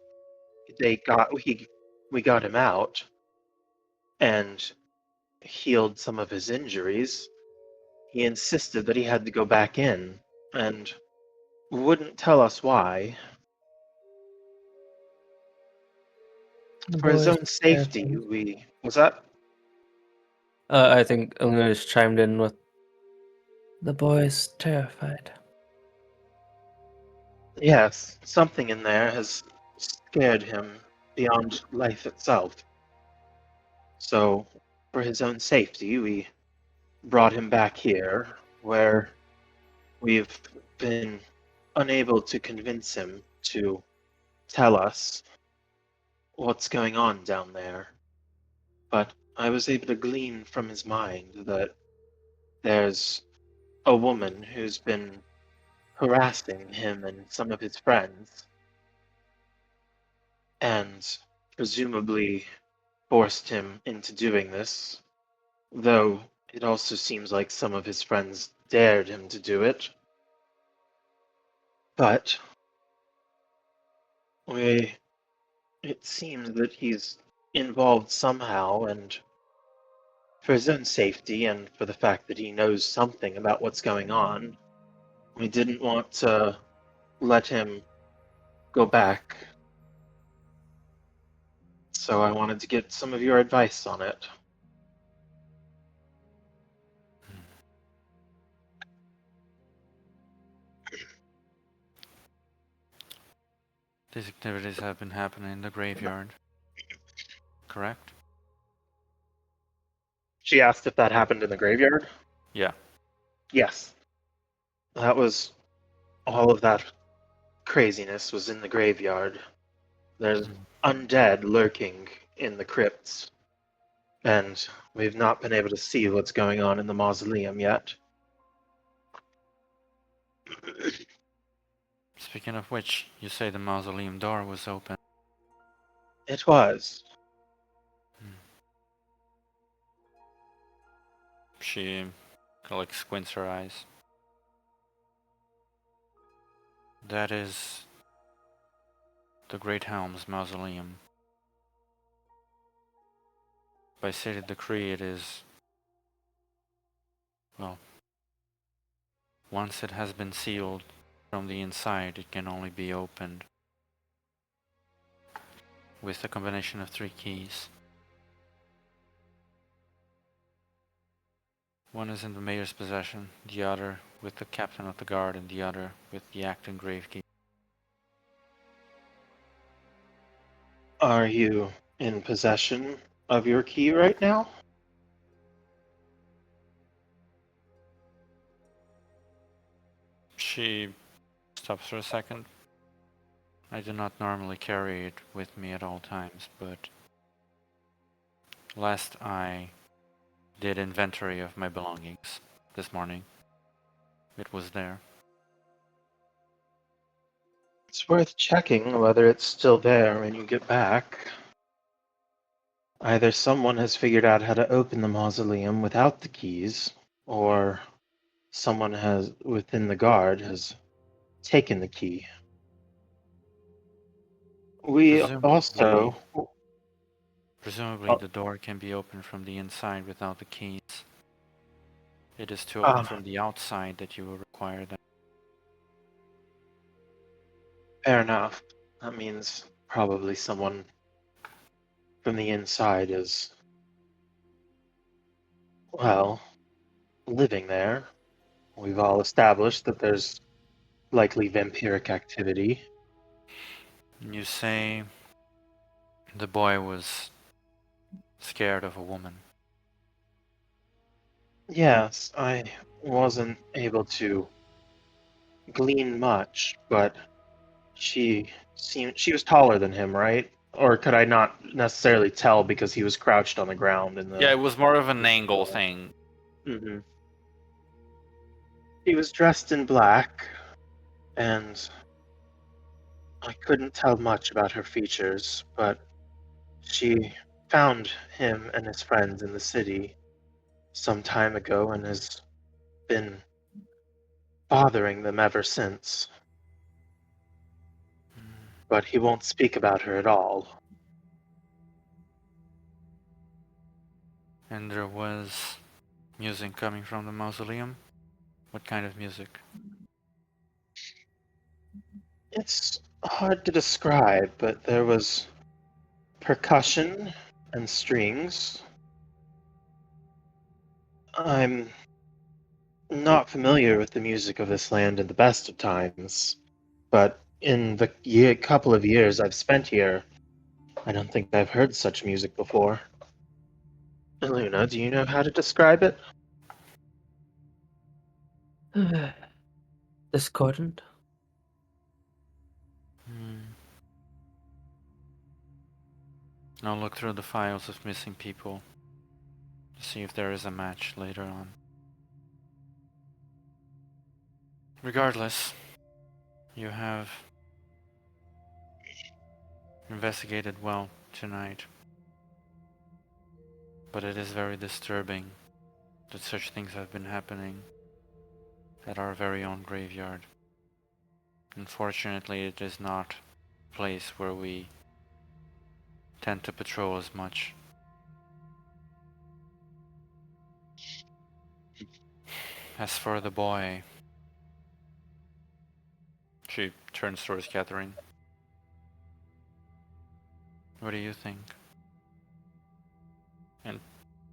we got him out and healed some of his injuries, he insisted that he had to go back in and wouldn't tell us why. The For his boys own were safety, terrified. we was that I think Illuminus chimed in with the boys terrified. yes, something in there has scared him beyond life itself. So, for his own safety, we brought him back here, where we've been unable to convince him to tell us what's going on down there. But I was able to glean from his mind that there's a woman who's been harassing him and some of his friends, and presumably forced him into doing this, though it also seems like some of his friends dared him to do it. But it seems that he's involved somehow, and for his own safety and for the fact that he knows something about what's going on, we didn't want to let him go back. So I wanted to get some of your advice on it. These activities have been happening in the graveyard, correct? She asked if that happened in the graveyard. Yeah. Yes. That was all of that craziness was in the graveyard. There's undead lurking in the crypts, and we've not been able to see what's going on in the mausoleum yet. Speaking of which, you say the mausoleum door was open. It was. She like squints her eyes. That is the Great Helm's mausoleum. By city decree it is, well, once it has been sealed from the inside, it can only be opened with a combination of 3 keys. One is in the mayor's possession, the other with the captain of the guard, and the other with the acting gravekeeper. Are you in possession of your key right now? She stops for a second. I do not normally carry it with me at all times, but last I did inventory of my belongings this morning, it was there. It's worth checking whether it's still there when you get back. Either someone has figured out how to open the mausoleum without the keys, or someone has within the guard has taken the key. We also Presumably the door can be opened from the inside without the keys. It is to open from the outside that you will require them. fair enough. That means probably someone from the inside is, well, living there. We've all established that there's likely vampiric activity. You say the boy was scared of a woman. Yes, I wasn't able to glean much, but she was taller than him, right? Or could I not necessarily tell because he was crouched on the ground in the... Yeah, it was more of an angle thing. Mm-hmm. He was dressed in black, and I couldn't tell much about her features, but she found him and his friends in the city some time ago and has been bothering them ever since. But he won't speak about her at all. And there was music coming from the mausoleum? What kind of music? It's hard to describe, but there was percussion and strings. I'm not familiar with the music of this land in the best of times, but in the couple of years I've spent here, I don't think I've heard such music before. Luna, do you know how to describe it? Discordant. I'll look through the files of missing people to see if there is a match later on. Regardless, you have investigated well tonight. But it is very disturbing that such things have been happening at our very own graveyard. Unfortunately, it is not a place where we tend to patrol as much. As for the boy, she turns towards Catherine. What do you think? And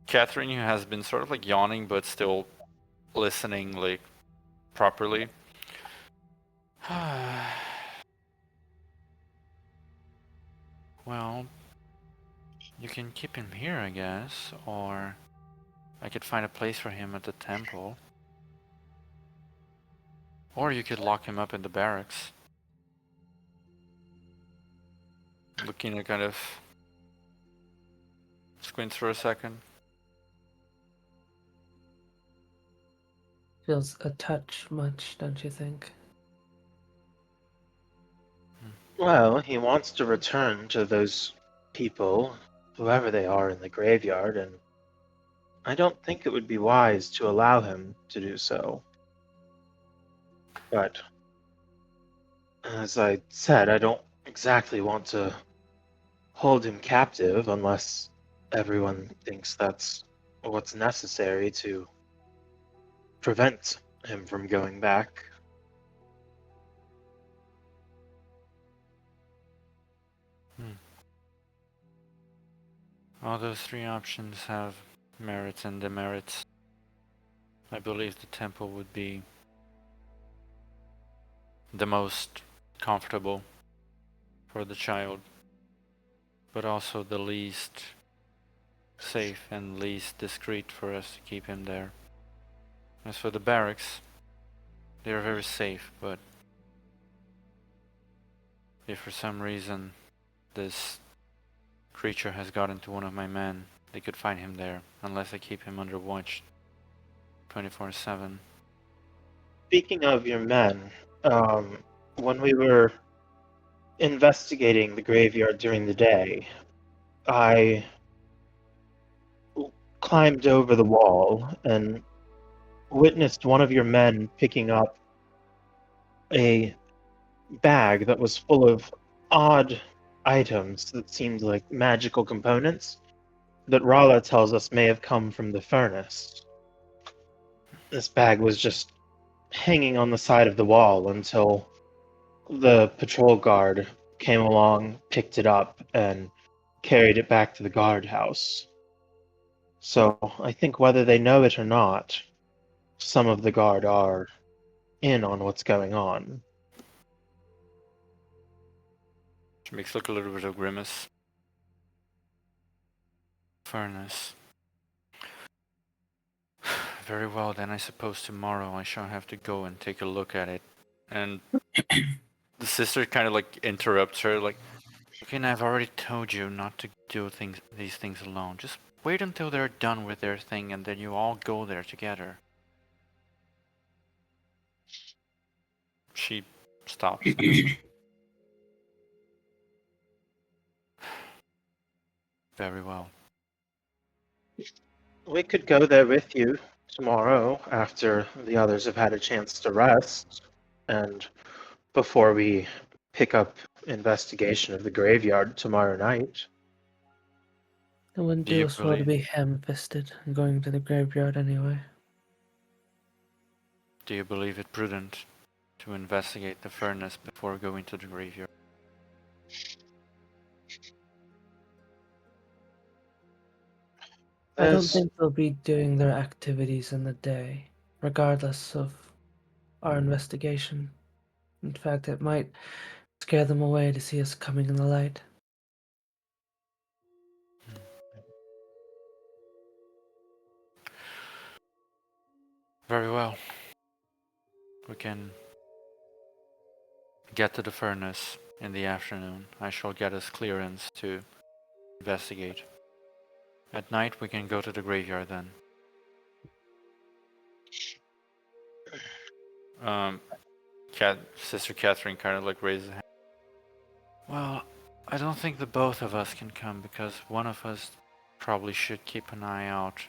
Catherine, who has been sort of like yawning but still listening like properly. Well, you can keep him here, I guess, or I could find a place for him at the temple. Or you could lock him up in the barracks. Lukina kind of squints for a second. Feels a touch much, don't you think? Well, he wants to return to those people, whoever they are in the graveyard, and I don't think it would be wise to allow him to do so. But, as I said, I don't exactly want to hold him captive unless everyone thinks that's what's necessary to prevent him from going back. All those three options have merits and demerits. I believe the temple would be the most comfortable for the child, but also the least safe and least discreet for us to keep him there. As for the barracks, they are very safe, but if for some reason this creature has gotten to one of my men, they could find him there, unless I keep him under watch 24/7. Speaking of your men, when we were investigating the graveyard during the day, I climbed over the wall and witnessed one of your men picking up a bag that was full of odd items that seemed like magical components that Rala tells us may have come from the furnace. This bag was just hanging on the side of the wall until the patrol guard came along, picked it up, and carried it back to the guardhouse. So I think whether they know it or not, some of the guard are in on what's going on. She makes look a little bit of grimace. Furnace. Very well, then I suppose tomorrow I shall have to go and take a look at it. And the sister kind of like interrupts her, like, okay, I've already told you not to do these things alone. Just wait until they're done with their thing and then you all go there together. She stops. Very well. We could go there with you tomorrow after the others have had a chance to rest and before we pick up investigation of the graveyard tomorrow night. It wouldn't Do do you us well to believe- be ham-fisted and going to the graveyard anyway. Do you believe it prudent to investigate the furnace before going to the graveyard? I don't As think they'll be doing their activities in the day, regardless of our investigation. In fact, it might scare them away to see us coming in the light. Very well. We can get to the furnace in the afternoon. I shall get us clearance to investigate. At night we can go to the graveyard then. Sister Catherine kind of like raises her hand. Well, I don't think the both of us can come because one of us probably should keep an eye out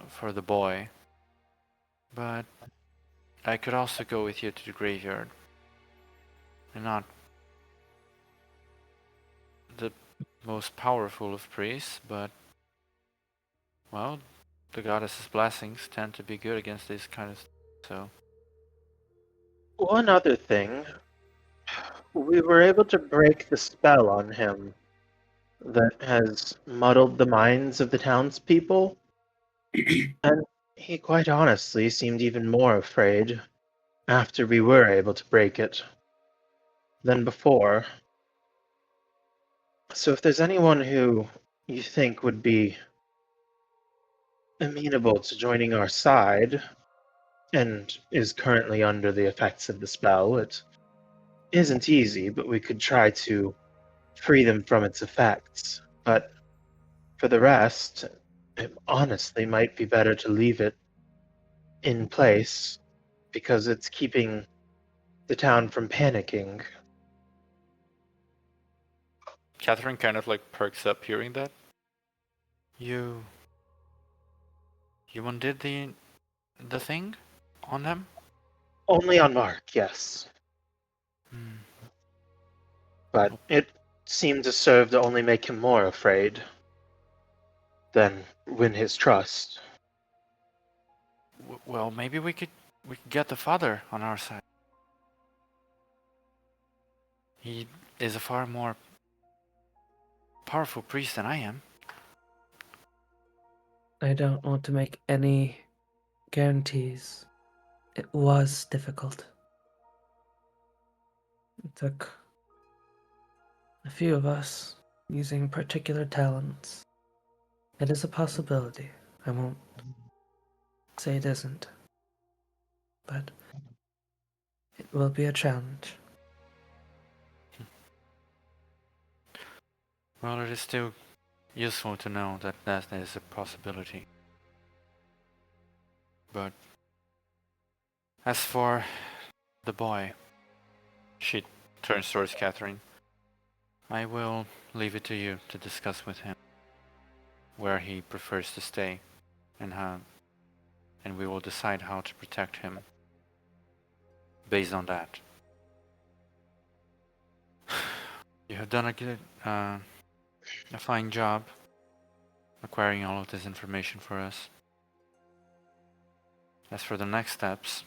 for the boy. But I could also go with you to the graveyard. They're not the most powerful of priests, but, well, the goddess's blessings tend to be good against this kind of stuff, so. One other thing, we were able to break the spell on him that has muddled the minds of the townspeople, and he quite honestly seemed even more afraid after we were able to break it than before. So if there's anyone who you think would be amenable to joining our side and is currently under the effects of the spell, it isn't easy, but we could try to free them from its effects. But for the rest, it honestly might be better to leave it in place because it's keeping the town from panicking. Catherine kind of like perks up hearing that. You undid the thing on them? Only on Mark, yes. Hmm. But it seemed to serve to only make him more afraid than win his trust. Well, maybe we could get the father on our side. He is a far more powerful priest than I am. I don't want to make any guarantees. It was difficult. It took a few of us using particular talents. It is a possibility. I won't say it isn't. But it will be a challenge. Well, it is still useful to know that that is a possibility. But as for the boy, she turns towards Catherine. I will leave it to you to discuss with him where he prefers to stay and how, and we will decide how to protect him based on that. You have done a fine job acquiring all of this information for us. As for the next steps,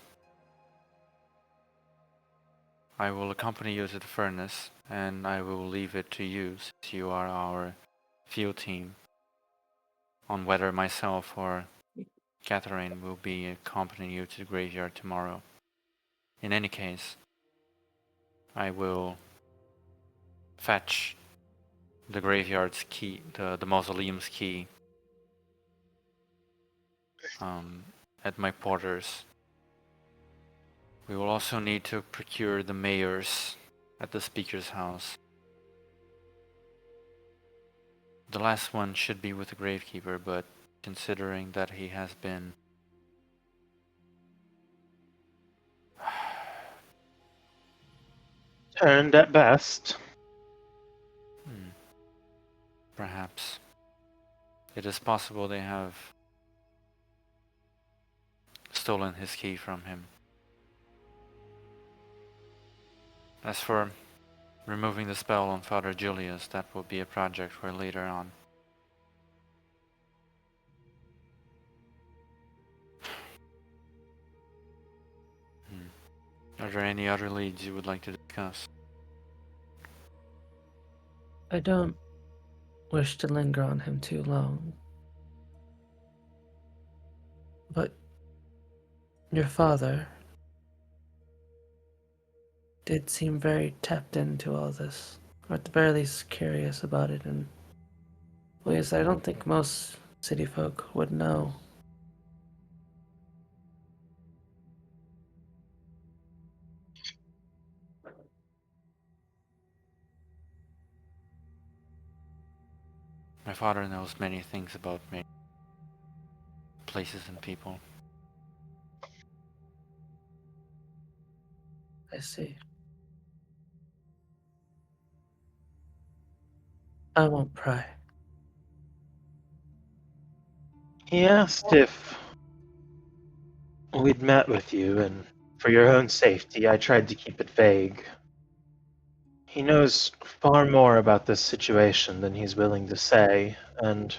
I will accompany you to the furnace, and I will leave it to you, since you are our field team, on whether myself or Catherine will be accompanying you to the graveyard tomorrow. In any case, I will fetch the graveyard's key, the mausoleum's key, at my quarters. We will also need to procure the mayor's at the speaker's house. The last one should be with the gravekeeper, but considering that he has been Turned at best. Perhaps it is possible they have stolen his key from him. As for removing the spell on Father Julius, that will be a project for later on. Are there any other leads you would like to discuss? I don't wish to linger on him too long. But your father did seem very tapped into all this, or at the very least curious about it in ways I don't think most city folk would know. My father knows many things about me, places and people. I see. I won't pry. He asked if we'd met with you, and for your own safety, I tried to keep it vague. He knows far more about this situation than he's willing to say, and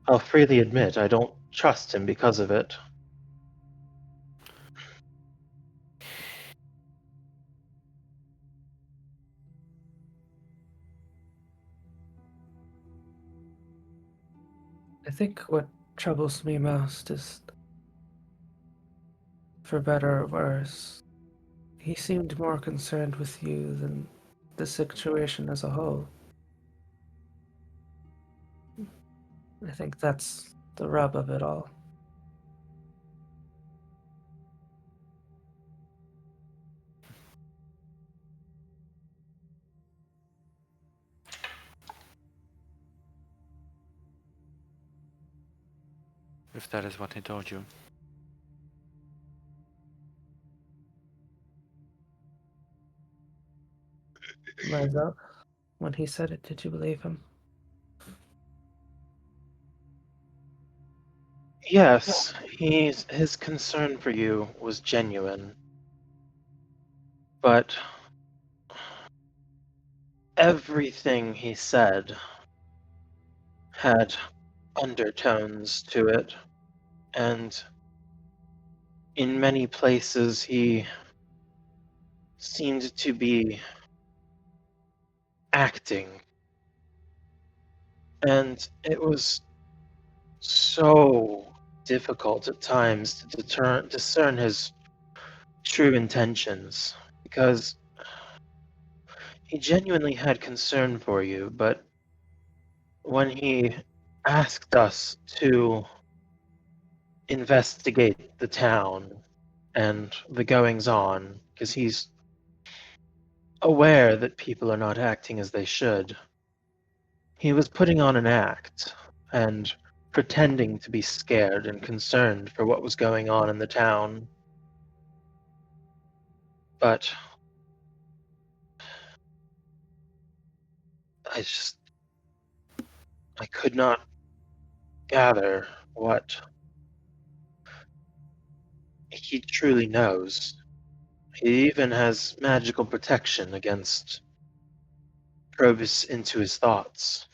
I'll freely admit I don't trust him because of it. I think what troubles me most is, for better or worse, he seemed more concerned with you than the situation as a whole. I think that's the rub of it all. If that is what he told you. Liza, when he said it, did you believe him? Yes, his concern for you was genuine, but everything he said had undertones to it, and in many places he seemed to be acting, and it was so difficult at times to discern his true intentions, because he genuinely had concern for you, but when he asked us to investigate the town and the goings on, because he's aware that people are not acting as they should, he was putting on an act and pretending to be scared and concerned for what was going on in the town. But I just, I could not gather what he truly knows. He even has magical protection against probes into his thoughts.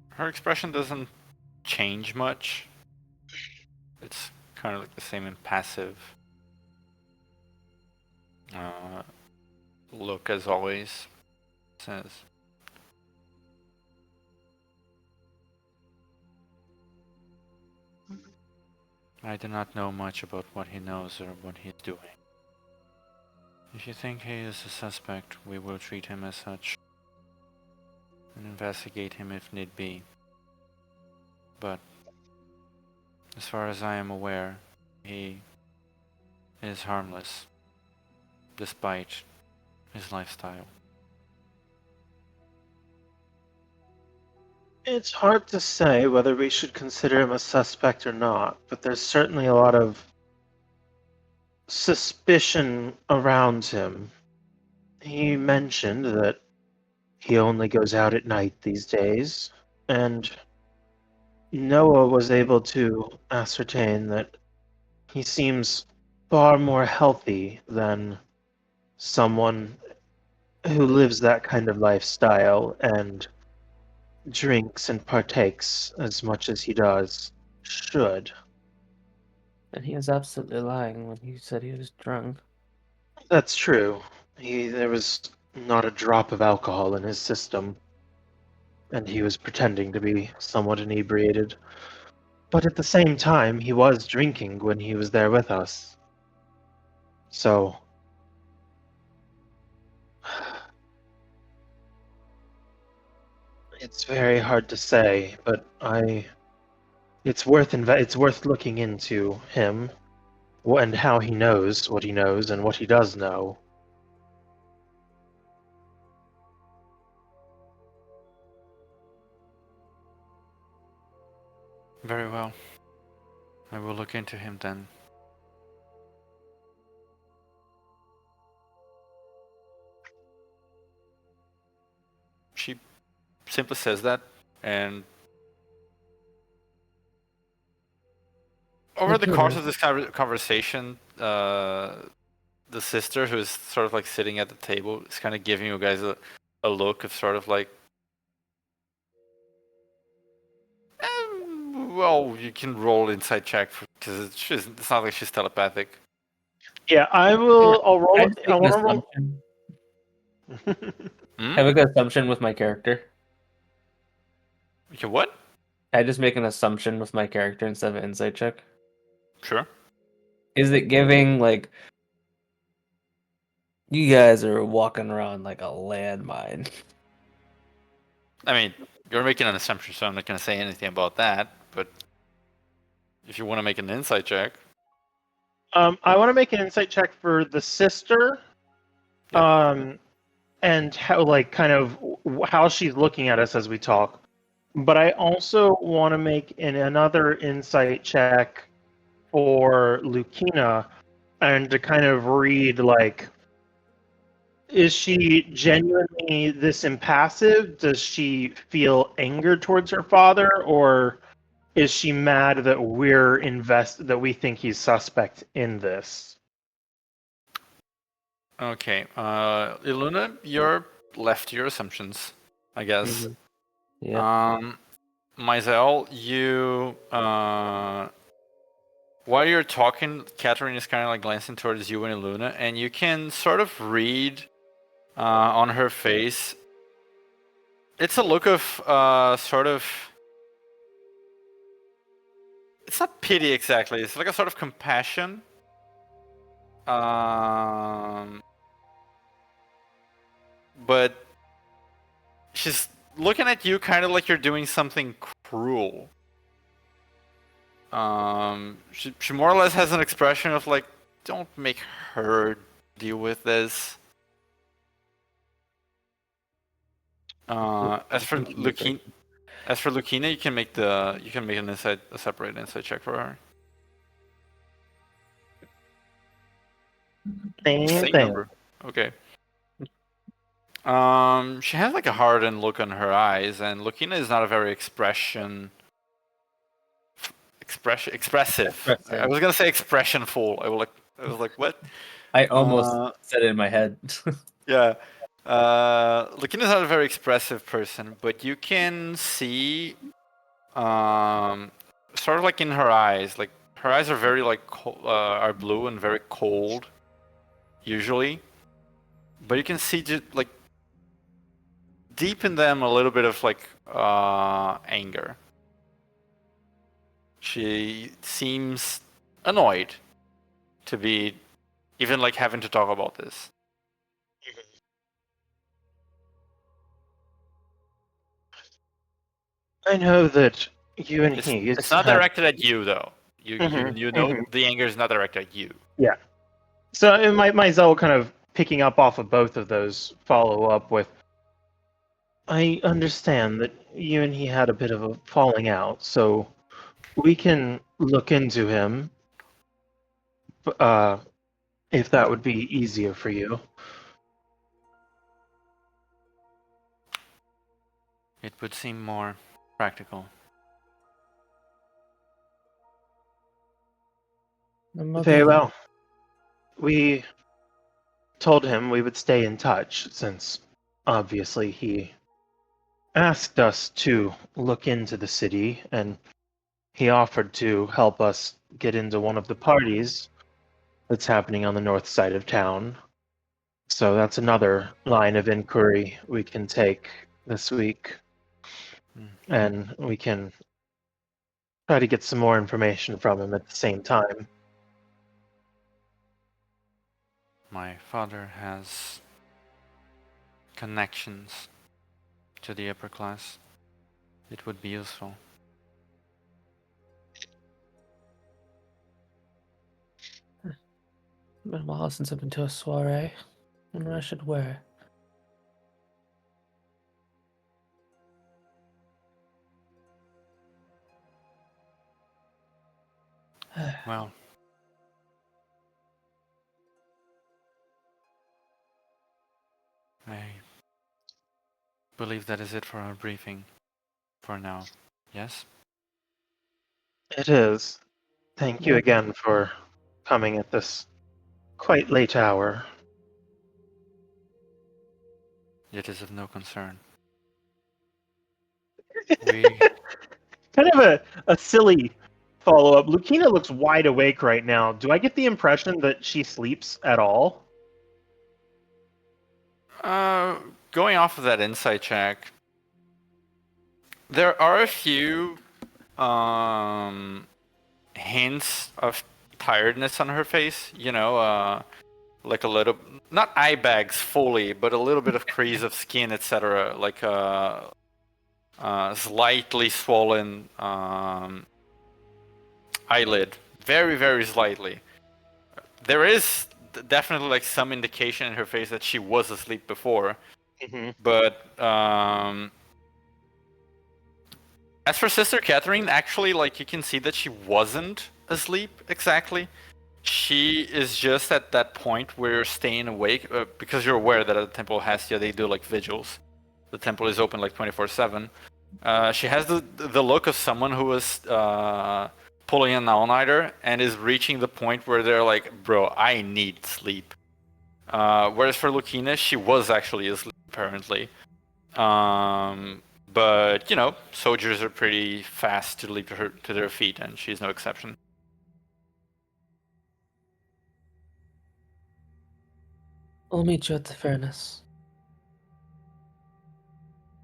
Her expression doesn't change much. It's kind of like the same impassive look as always. Says, I do not know much about what he knows or what he is doing. If you think he is a suspect, we will treat him as such and investigate him if need be. But as far as I am aware, he is harmless, despite his lifestyle. It's hard to say whether we should consider him a suspect or not, but there's certainly a lot of suspicion around him. He mentioned that he only goes out at night these days, and Noah was able to ascertain that he seems far more healthy than someone who lives that kind of lifestyle and drinks and partakes as much as he does should. And he was absolutely lying when he said he was drunk. That's true. There was not a drop of alcohol in his system, and he was pretending to be somewhat inebriated. But at the same time, he was drinking when he was there with us. So, it's very hard to say, but it's worth looking into him and how he knows what he knows and what he does know. Very well. I will look into him then. She simply says that and Over the course Mhm. of this conversation, the sister who's sort of like sitting at the table is kind of giving you guys a look of sort of like, well, you can roll insight check because it's not like she's telepathic. Yeah, I will. I'll roll. Can I just I make an want to roll. assumption? Hmm? Can I make an assumption with my character? Okay, what? Can I just make an assumption with my character instead of an insight check? Sure. Is it giving like you guys are walking around like a landmine? I mean, you're making an assumption, so I'm not going to say anything about that. But if you want to make an insight check, I want to make an insight check for the sister. Yep. And how, like, kind of how she's looking at us as we talk. But I also want to make another insight check for Lucina and to kind of read, like, is she genuinely this impassive? Does she feel anger towards her father? Or is she mad that that we think he's suspect in this? okay. Iluna, you're left to your assumptions, I guess. Mhm. Yeah. Maizel, while you're talking, Catherine is kind of like glancing towards you and Iluna, and you can sort of read on her face. It's a look of sort of. It's not pity exactly. It's like a sort of compassion. But she's looking at you kind of like you're doing something cruel. She more or less has an expression of like, don't make her deal with this. As for Lucina, you can make a separate insight check for her. Same Same thing. number. Okay. She has like a hardened look on her eyes, and Lucina is not a very expressive. Expressive. I was gonna say expressionful. I was like, what? I almost Uh, said it in my head. Yeah. Lucina's not a very expressive person, but you can see, sort of like in her eyes, like her eyes are very like are blue and very cold, usually. But you can see just like deep in them a little bit of like anger. She seems annoyed to be even like having to talk about this. I know that you and It's not directed at you though. You know Mhm. the anger is not directed at you. Yeah. So my Zell kind of picking up off of both of those follow up with, I understand that you and he had a bit of a falling out, so we can look into him, uh, if that would be easier for you. It would seem more practical. Very well. We told him we would stay in touch, since obviously he asked us to look into the city, and he offered to help us get into one of the parties that's happening on the north side of town. So that's another line of inquiry we can take this week. And we can try to get some more information from him at the same time. My father has connections to the upper class. It would be useful. It's been a while since I've been to a soiree. I wonder what I should wear. Well, I believe that is it for our briefing for now. Yes? It is. Thank you again for coming at this quite late hour. It is of no concern. We Kind of a silly follow-up. Lucina looks wide awake right now. Do I get the impression that she sleeps at all? going off of that insight check, there are a few hints of tiredness on her face. You know, like a little, not eye bags fully, but a little bit of crease of skin, etc. Like a slightly swollen eyelid, very very slightly. There is definitely like some indication in her face that she was asleep before, but as for Sister Catherine, actually, like you can see that she wasn't asleep exactly. She is just at that point where you're staying awake because you're aware that at the Temple of Hestia they do like vigils. The temple is open like 24/7. She has the look of someone who was pulling an all-nighter and is reaching the point where they're like, bro, I need sleep. Whereas for Lucina, she was actually asleep apparently. But you know, soldiers are pretty fast to leap to their feet, and she's no exception. We'll meet you at the furnace.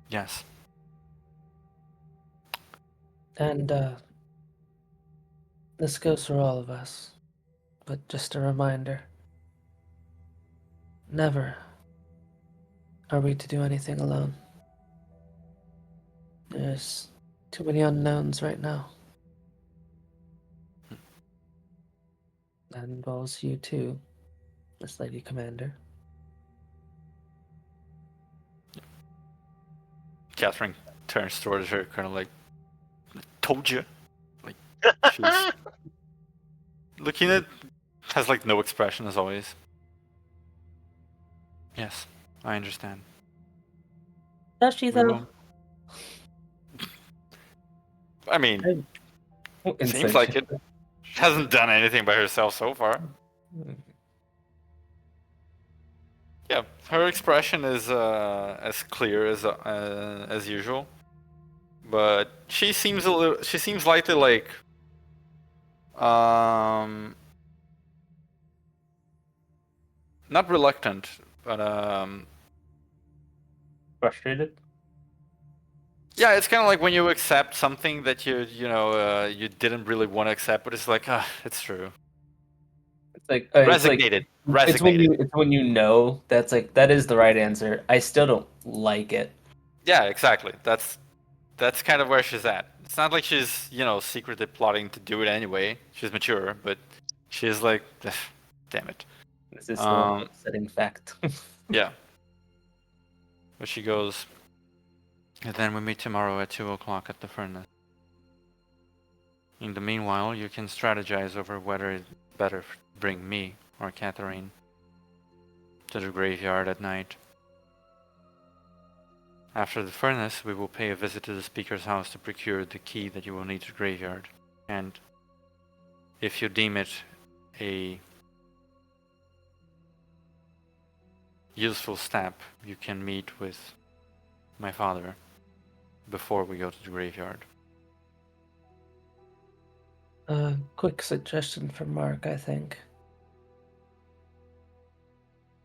Yes. And this goes for all of us. But just a reminder. Never are we to do anything alone. There's too many unknowns right now. That involves you too, Miss Lady Commander. Catherine turns towards her, kind of like, told you. Like, she's... Lucina has like no expression as always. Yes, I understand. Does she though? Will. I mean, seems like it. She hasn't done anything by herself so far. Yeah, her expression is as clear as usual, but she seems a little. She seems slightly like not reluctant, but Frustrated? yeah, it's kind of like when you accept something that you didn't really want to accept, but it's like, it's true. It's like Resignated. It's when you know that's like that is the right answer. I still don't like it. Yeah, exactly. That's kind of where she's at. It's not like she's, secretly plotting to do it anyway. She's mature, but she's like, damn it. This is the upsetting fact. Yeah. But she goes, and then we meet tomorrow at 2 o'clock at the furnace. In the meanwhile, you can strategize over whether it's better to bring me or Catherine to the graveyard at night. After the furnace, we will pay a visit to the speaker's house to procure the key that you will need to the graveyard. And if you deem it a useful step, you can meet with my father before we go to the graveyard. A quick suggestion from Marc, I think.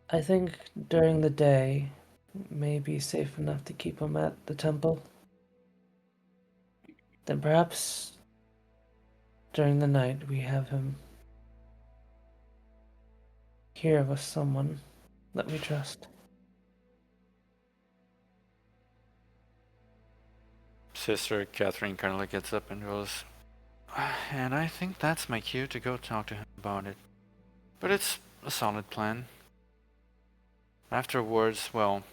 I think during the day may be safe enough to keep him at the temple. Then perhaps during the night we have him here with someone that we trust. Sister Catherine kind of like gets up and goes, and I think that's my cue to go talk to him about it. But it's a solid plan. Afterwards, well,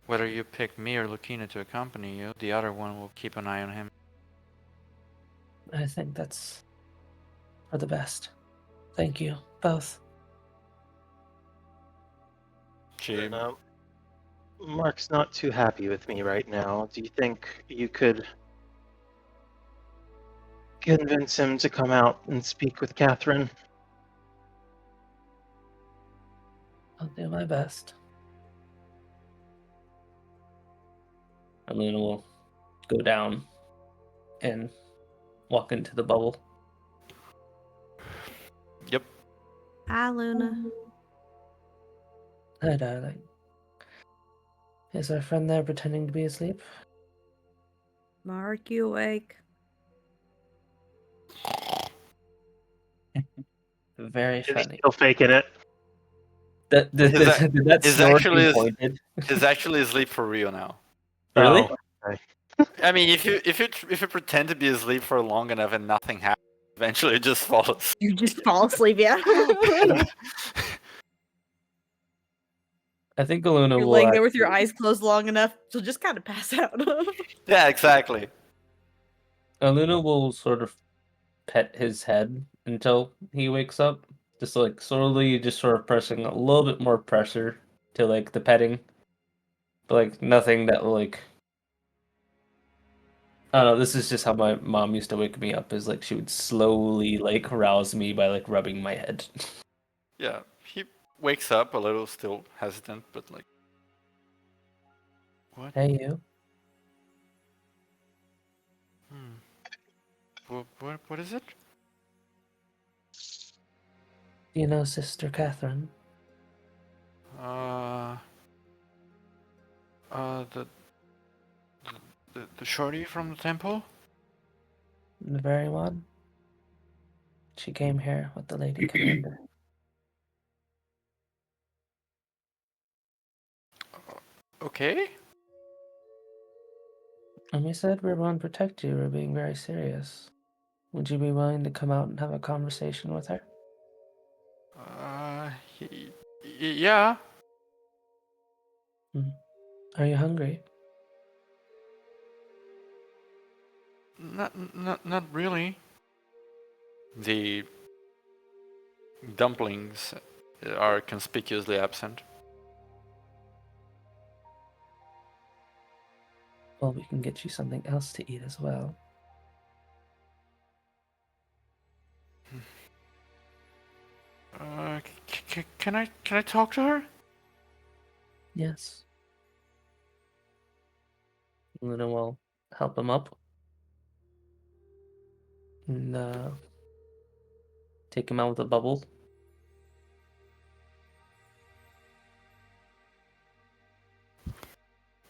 whether you pick me or Lucina to accompany you, the other one will keep an eye on him. I think that's for the best. Thank you, both. Mark's not too happy with me right now. Do you think you could convince him to come out and speak with Catherine. I'll do my best. And Luna will go down and walk into the bubble. Yep. Hi, Luna. Hi, darling. Is our friend there pretending to be asleep? Mark, you awake? Very Is he funny. still faking it? Did that Is snort actually be is- pointed? Is actually asleep for real now. Really? Oh, okay. I mean, if you pretend to be asleep for long enough and nothing happens, eventually it just falls. You just fall asleep, yeah. I think Luna You're will. laying there with your eyes closed long enough, she'll just kind of pass out. Yeah, exactly. Luna will sort of pet his head until he wakes up. Just like slowly, just sort of pressing a little bit more pressure to like the petting, but like nothing that will like. I don't know. This is just how my mom used to wake me up. Is like she would slowly like rouse me by like rubbing my head. Yeah, he wakes up a little, still hesitant, but like, what? Hey, you. What is it? Do you know Sister Catherine? The shorty from the temple. The very one. She came here with the Lady Commander. Okay. And we said we were going to protect you. We're being very serious. Would you be willing to come out and have a conversation with her? Yeah. Are you hungry? Not really. The dumplings are conspicuously absent. Well, we can get you something else to eat as well. Can I talk to her? Yes. Luna will help him up. And take him out with a bubble.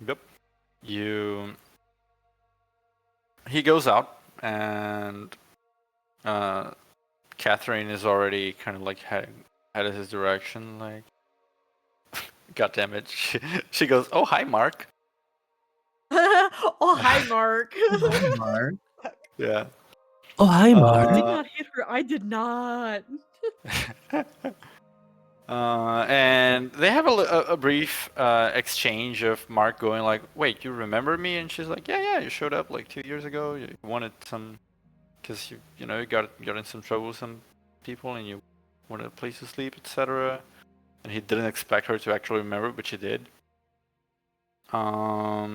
Yep. He goes out, and Catherine is already kind of like headed his direction. Like, God damn it! She goes, "Oh, hi, Mark." Oh, hi, Mark. Mark. Yeah. Oh, hi, Mark. I did not hit her. I did not. And they have a brief exchange of Mark going like, "Wait, you remember me?" And she's like, "Yeah, you showed up like 2 years ago. You wanted some, because you got in some trouble with some people, and you wanted a place to sleep, etc." And he didn't expect her to actually remember, but she did. All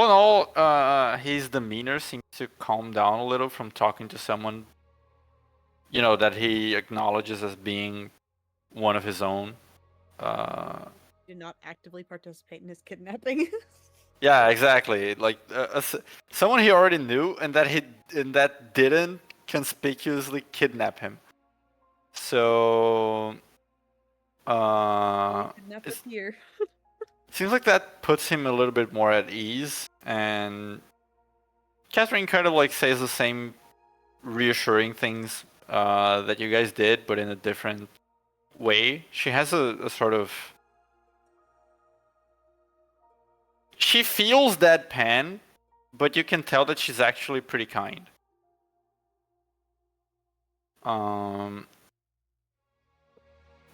in all, his demeanor seems to calm down a little from talking to someone, that he acknowledges as being one of his own. Did not actively participate in his kidnapping. Yeah, exactly. Like someone he already knew, and that didn't conspicuously kidnap him. So, Kidnap it's- her here. seems like that puts him a little bit more at ease, and Catherine kind of like says the same reassuring things that you guys did, but in a different way. She has a sort of... She feels deadpan, but you can tell that she's actually pretty kind.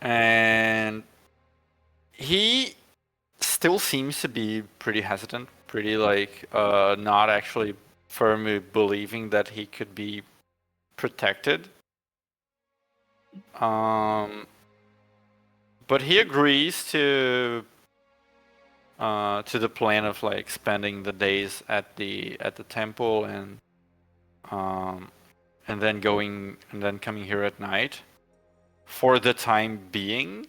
And he still seems to be pretty hesitant, pretty like not actually firmly believing that he could be protected. But he agrees to the plan of like spending the days at the temple and and then coming here at night for the time being.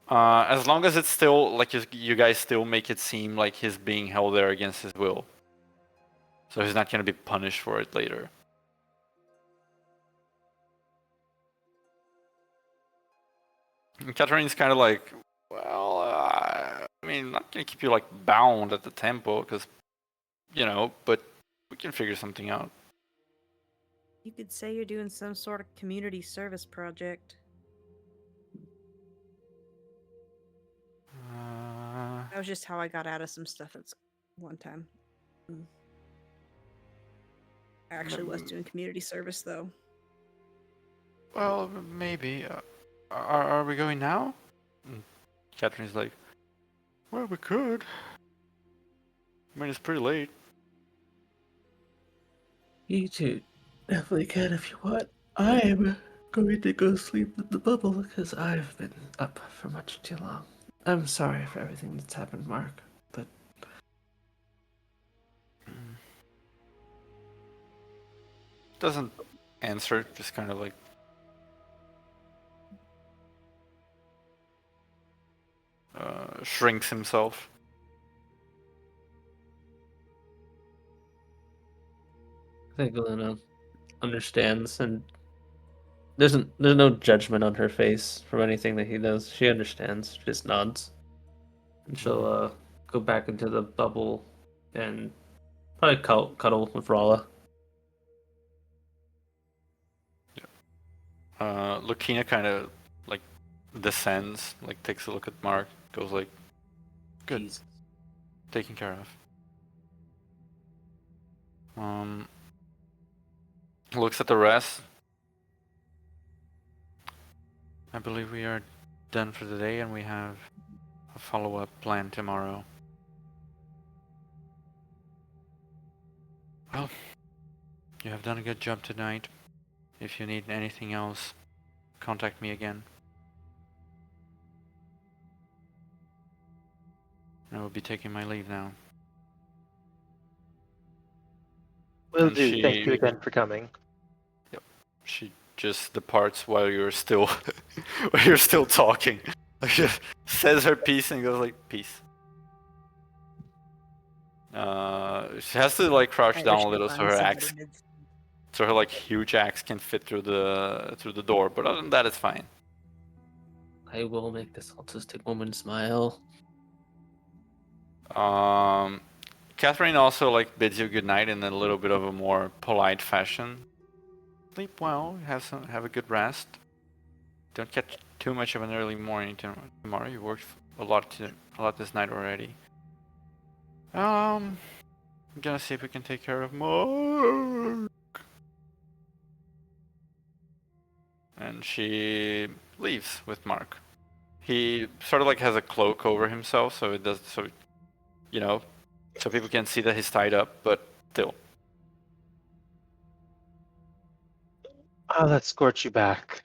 As long as it's still like you guys still make it seem like he's being held there against his will, so he's not going to be punished for it later. And Catherine's kind of like, well, I mean, I'm not going to keep you like bound at the temple because, but we can figure something out. You could say you're doing some sort of community service project. That was just how I got out of some stuff at one time. I actually was doing community service, though. Well, maybe. Are we going now? And Catherine's like, well, we could. I mean, it's pretty late. You two definitely can if you want. I'm going to go sleep in the bubble because I've been up for much too long. I'm sorry for everything that's happened, Mark, but... Doesn't answer, just kind of like... shrinks himself. I think Elena understands, and there's no judgment on her face from anything that he does. She understands, she just nods. And she'll go back into the bubble and probably cuddle with Rala. Lucina kind of like descends, like takes a look at Mark, goes like, good, Jesus. taken care of. Looks at the rest. I believe we are done for the day and we have a follow-up plan tomorrow. Well, you have done a good job tonight. If you need anything else, contact me again. I will be taking my leave now. Will And do. Thank you again for coming. She just departs while you're still while you're still talking. She says her piece and goes like, peace. She has to like crouch down a little so her axe, so her like huge axe can fit through the door. But other than that, it's fine. I will make this autistic woman smile. Catherine also like bids you good night in a little bit of a more polite fashion. Sleep well. Have a good rest. Don't catch too much of an early morning tomorrow. You worked a lot this night already. I'm gonna see if we can take care of Mark. And she leaves with Mark. He sort of like has a cloak over himself, so it does so people can see that he's tied up, but still. I'll escort you back.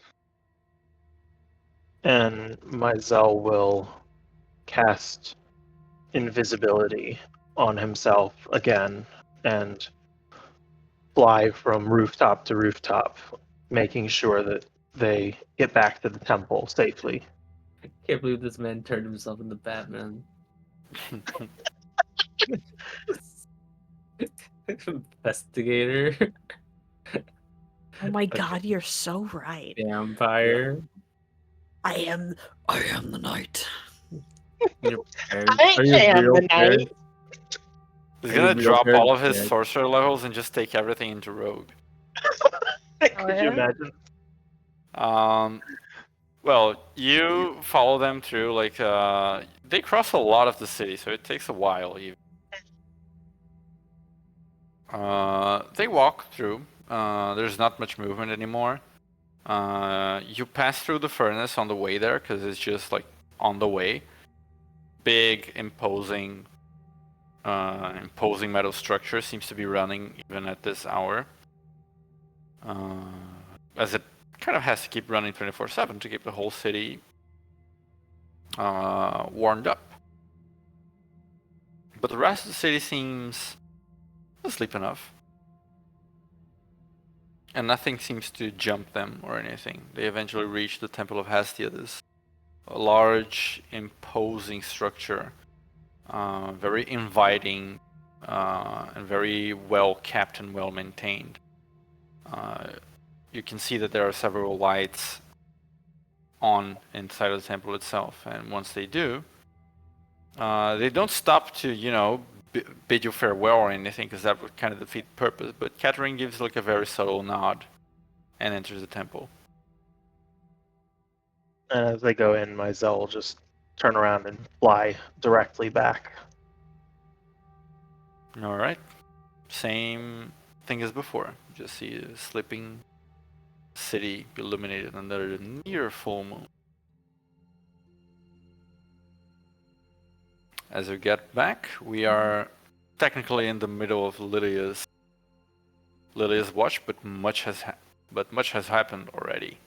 And Myzel will cast invisibility on himself again and fly from rooftop to rooftop, making sure that they get back to the temple safely. I can't believe this man turned himself into Batman. Investigator. Oh my god, you're so right. Vampire. I am the knight. You're prepared. I Are you am real the prepared? knight. He's Are gonna you real drop prepared? all of his Yeah. sorcerer levels and just take everything into rogue. Could yeah? you imagine? Well, you follow them through, like, they cross a lot of the city, so it takes a while even. They walk through, there's not much movement anymore. You pass through the furnace on the way there, because it's just, like, on the way. Big, imposing metal structure seems to be running even at this hour. As it kind of has to keep running 24/7 to keep the whole city warmed up. But the rest of the city seems asleep enough. And nothing seems to jump them or anything. They eventually reach the Temple of Hestia, this large, imposing structure. Very inviting and very well kept and well maintained. You can see that there are several lights on inside of the temple itself, and once they do, they don't stop to, bid you farewell or anything, because that would kind of defeat the purpose. But Catherine gives like a very subtle nod and enters the temple. And as they go in, my Zell will just turn around and fly directly back. All right, same thing as before. Just see a sleeping city illuminated under the near full moon. As we get back, we are technically in the middle of Lydia's watch, but much has happened already,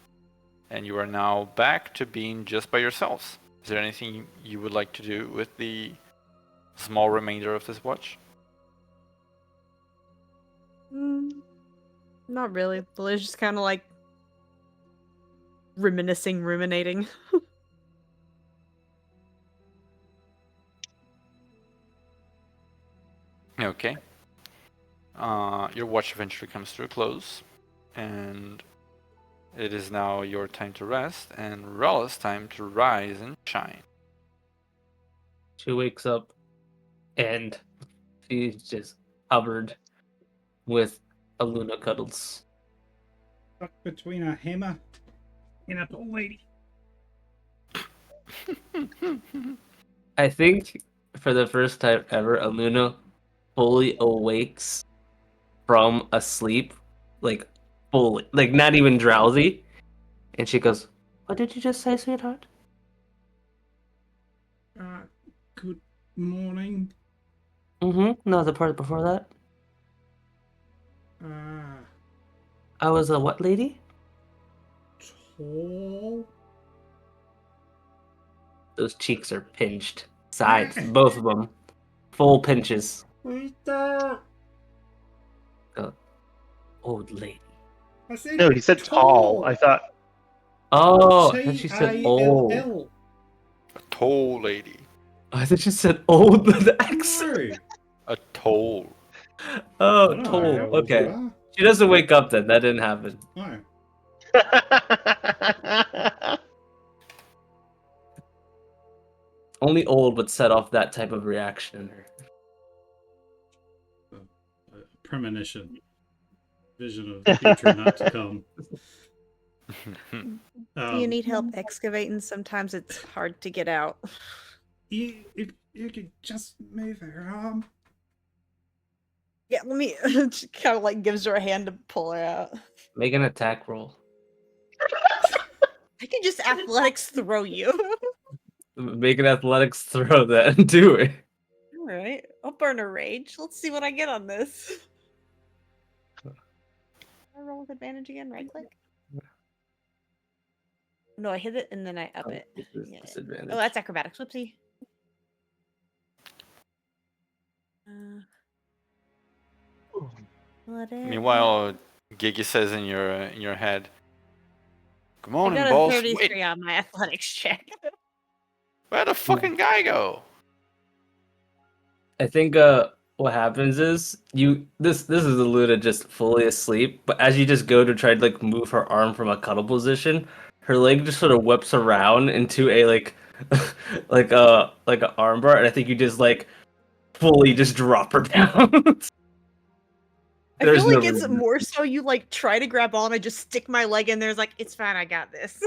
and you are now back to being just by yourselves. Is there anything you would like to do with the small remainder of this watch? Not really. Lily's just kind of like ruminating. Okay. Your watch eventually comes to a close, and it is now your time to rest, and Rella's time to rise and shine. She wakes up and she's just covered with Aluna cuddles. Stuck between a hammer and an old lady. I think for the first time ever, Aluna fully awakes from a sleep, like fully, like not even drowsy, and she goes, "What did you just say, sweetheart?" Good morning. No, the part before that. I was a what lady? Tall. Those cheeks are pinched. Sides, both of them. Full pinches. Old lady. I said No, he said tall. I thought. Oh, I thought she said old. T-A-L-L. A tall lady. I thought she said old with the accent. No. A toll. Oh, I don't know tall. how old you Okay. are. She doesn't wake up then. That didn't happen. No. Only old would set off that type of reaction in her. A premonition. Vision of the future not to come. Do you need help excavating? Sometimes it's hard to get out. You could just move her arm. Yeah, let me. She kind of like gives her a hand to pull her out. Make an attack roll. I can just athletics throw you. Make an athletics throw that and do it. All right, I'll burn a rage. Let's see what I get on this. I roll with advantage again. Right click. No, I hit it and then I up it. This is Yeah. disadvantage. Oh, that's acrobatics. Whoopsie. Meanwhile, Gigi says in your head, "Come I on, got a boss. 33 Wait, on my athletics check. where'd the fucking guy go?" I think what happens is this is Aluna just fully asleep, but as you just go to try to like move her arm from a cuddle position, her leg just sort of whips around into a like like an armbar, and I think you just like fully just drop her down. I There's feel like no it's reason. more so you like try to grab on, I just stick my leg in there. It's like, it's fine, I got this.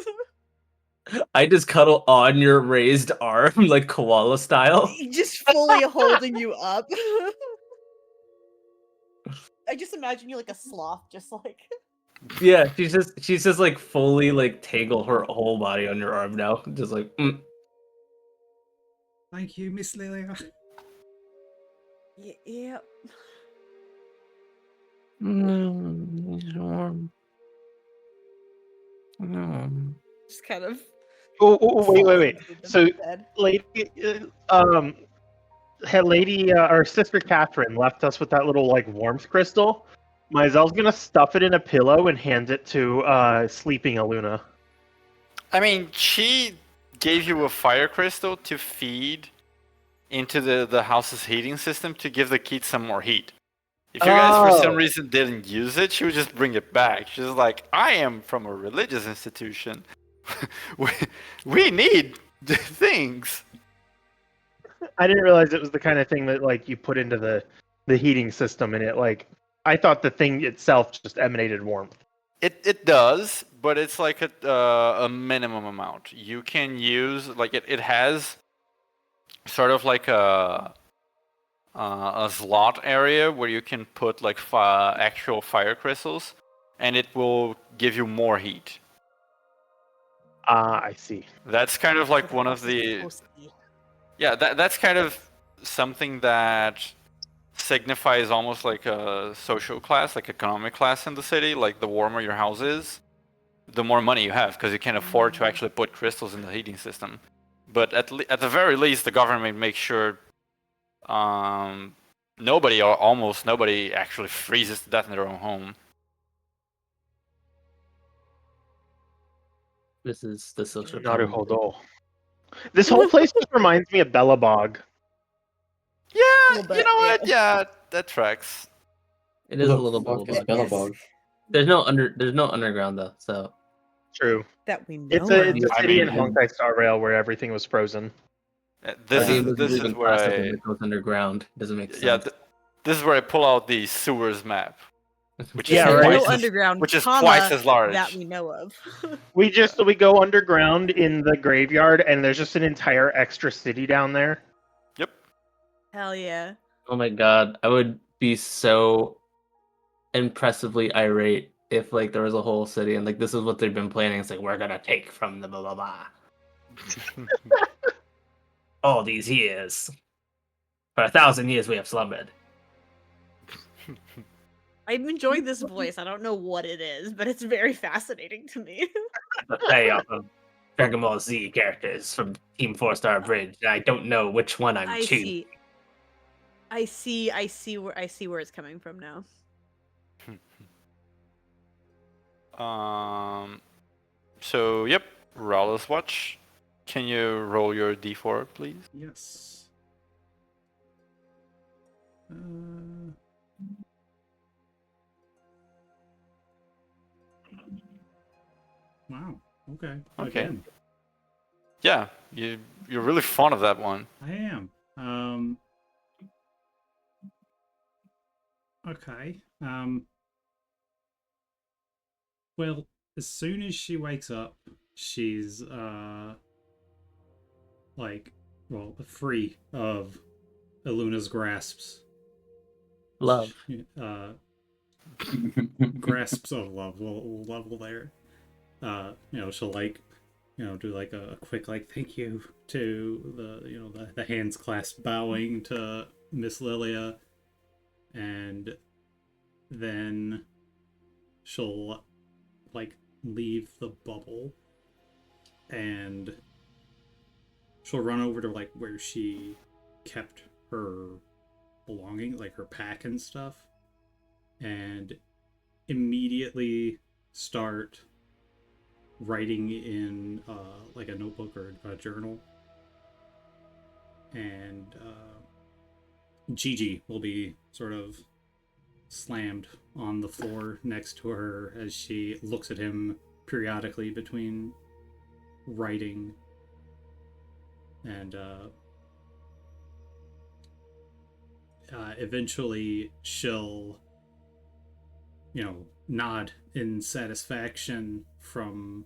I just cuddle on your raised arm like koala style. Just fully holding you up. I just imagine you like a sloth, just like. Yeah, she's just like fully like tangle her whole body on your arm now, just like. Thank you, Miss Lilia. Yeah. Just kind of. Wait. So, lady, Lady, our sister Catherine left us with that little like warmth crystal. Myzel's gonna stuff it in a pillow and hand it to sleeping Aluna. I mean, she gave you a fire crystal to feed into the house's heating system to give the key some more heat. If you guys for some Oh. reason didn't use it, she would just bring it back. She's like, I am from a religious institution. we need things. I didn't realize it was the kind of thing that like you put into the heating system, and it like I thought the thing itself just emanated warmth. It does, but it's like a minimum amount. You can use like it has sort of like a slot area where you can put like actual fire crystals, and it will give you more heat. Ah, I see. That's kind of like The one of house is the supposed to be. yeah. That's kind of something that signifies almost like a social class, like economic class in the city. Like the warmer your house is, the more money you have because you can afford to actually put crystals in the heating system. But at the very least, the government makes sure nobody or almost nobody actually freezes to death in their own home. This is the social. Naruhodo. This whole place just reminds me of Bellabog. Yeah, Little you bit, know what? yeah. Yeah, that tracks. It is a Look, little fuck is bit. Bellabog? There's no underground though, so True. That we know. It's a I city in mean- Honkai Star Rail where everything was frozen. This the is moving where class of I thing that goes underground doesn't make sense. yeah this is where I pull out the sewers map, which Yeah, is right. twice No as, underground, which is comma, twice as large. that we know of. We go underground in the graveyard, and there's just an entire extra city down there. Yep. Hell yeah. Oh my god, I would be so impressively irate if like there was a whole city and like this is what they've been planning. It's like we're gonna take from the blah blah blah. All these years. For 1,000 years we have slumbered. I'm enjoying this voice. I don't know what it is, but it's very fascinating to me. The payoff of Dragon Ball Z characters from Team 4-Star Bridge. And I don't know which one I'm I choosing. see. I see where it's coming from now. So yep, Rallis watch. Can you roll your d4, please? Yes. Wow. Okay. Okay. Again, Yeah, you're really fond of that one. I am. Okay. Well, as soon as she wakes up, she's free of Iluna's grasps. Love. Grasps of love. We'll level there. She'll do like a quick thank you to the hands clasped bowing to Miss Lilia, and then she'll leave the bubble, and she'll run over to where she kept her belongings, her pack and stuff, and immediately start writing in a notebook or a journal. And Gigi will be sort of slammed on the floor next to her as she looks at him periodically between writing, and eventually she'll nod in satisfaction from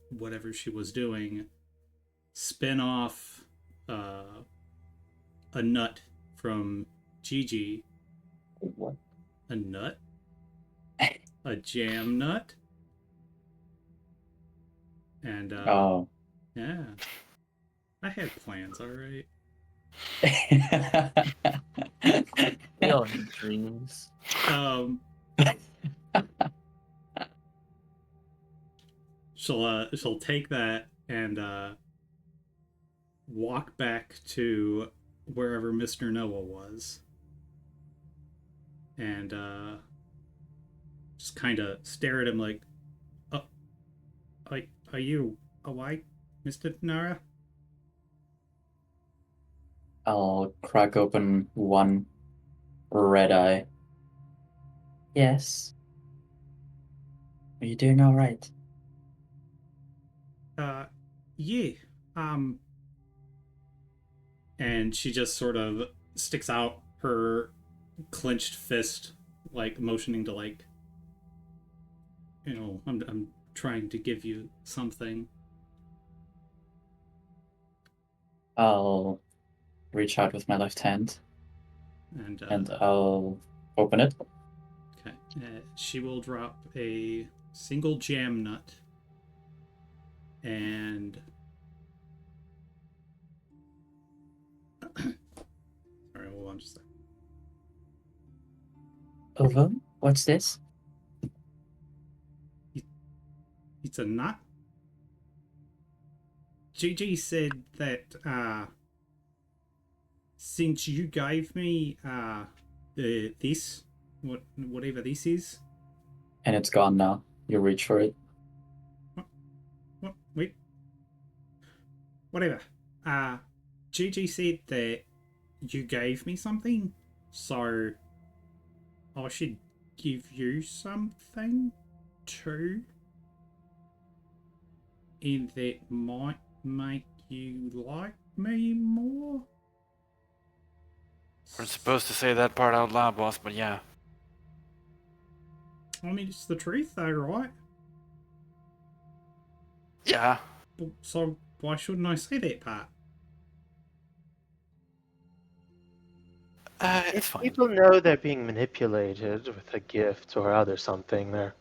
whatever she was doing, spin off a nut from Gigi. What? A nut? A jam nut? And Oh. yeah, I had plans, all right. We all have dreams. She'll take that and walk back to wherever Mr. Noah was. And just kind of stare at him like, are you awake, Mr. Nara? I'll crack open one red eye. Yes. Are you doing all right? Yeah. And she just sort of sticks out her clenched fist, like motioning to like, I'm trying to give you something. I'll reach out with my left hand And I'll open it. okay. She will drop a single jam nut and sorry, hold on just a second. Ovo, what's this? It's a nut. Gigi said that since you gave me this, whatever this is. And it's gone now. You reach for it. What? Wait. Whatever. Gigi said that you gave me something, so I should give you something too. And that might make you like me more. We're supposed to say that part out loud, boss, but yeah. I mean, it's the truth though, right? Yeah. So why shouldn't I say that part? It's If fine. people know they're being manipulated with a gift or other something, they're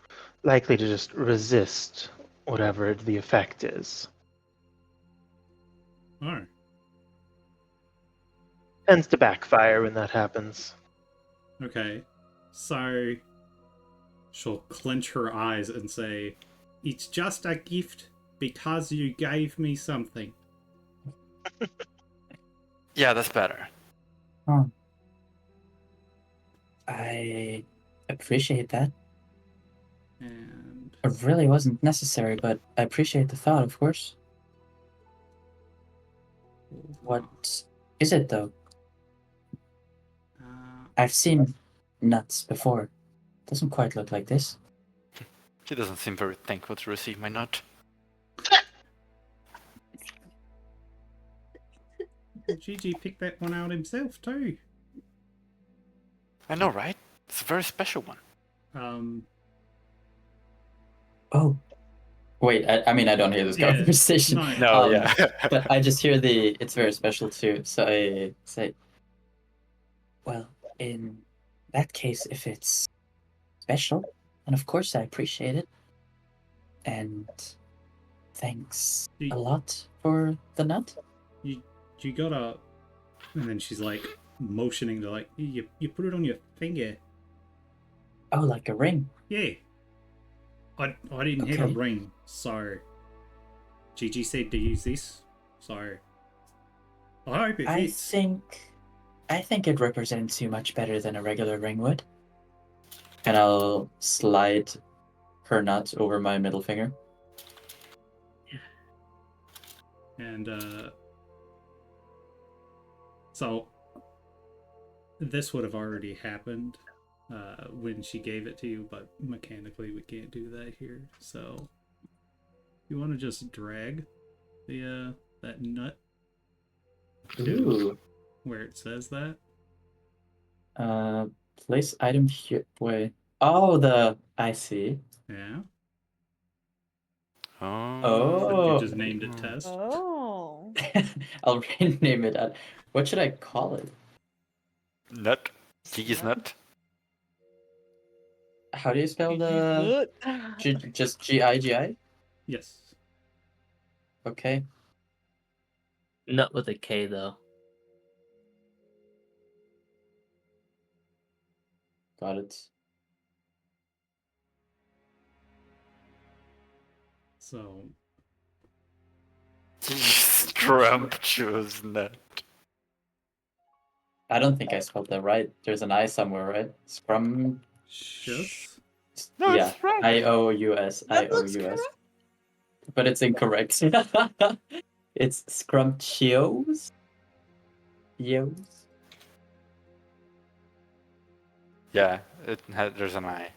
likely to just resist whatever the effect is. Oh. Tends to backfire when that happens. Okay. So she'll clench her eyes and say, "It's just a gift because you gave me something." Yeah, that's better. Huh. I appreciate that. And It really wasn't necessary, but I appreciate the thought, of course. What is it, though? I've seen nuts before. Doesn't quite look like this. He doesn't seem very thankful to receive my nut. Gigi picked that one out himself too. I know, right? It's a very special one. Oh. Wait, I mean, I don't hear this Yeah, conversation. no. Yeah. But I just hear it's very special too. So I say, well, in that case, if it's special, then of course I appreciate it. And thanks a lot for the nut. You gotta, and then she's like motioning to like you put it on your finger. Oh, like a ring. Yeah. I didn't have a Okay. ring, so Gigi said to use this. So I hope it I fits. think it represents you much better than a regular ring would. And I'll slide her nut over my middle finger. And so this would have already happened when she gave it to you, but mechanically we can't do that here. So you want to just drag the that nut Ooh. where it says that. Place item here. Wait. Oh, I see. Yeah. Oh. You just named it test. Oh. I'll rename it. What should I call it? Nut. Gigi's nut. How do you spell the... just G-I-G-I? Yes. Okay. Nut with a K though. Got it. So Scrumptious nut. I don't think I spelled that right. There's an I somewhere, right? Scrum. Just No, Yeah. it's right. IOUS. That looks IOUS. But it's incorrect. It's scrumptious. Yos. Yeah, there's an I.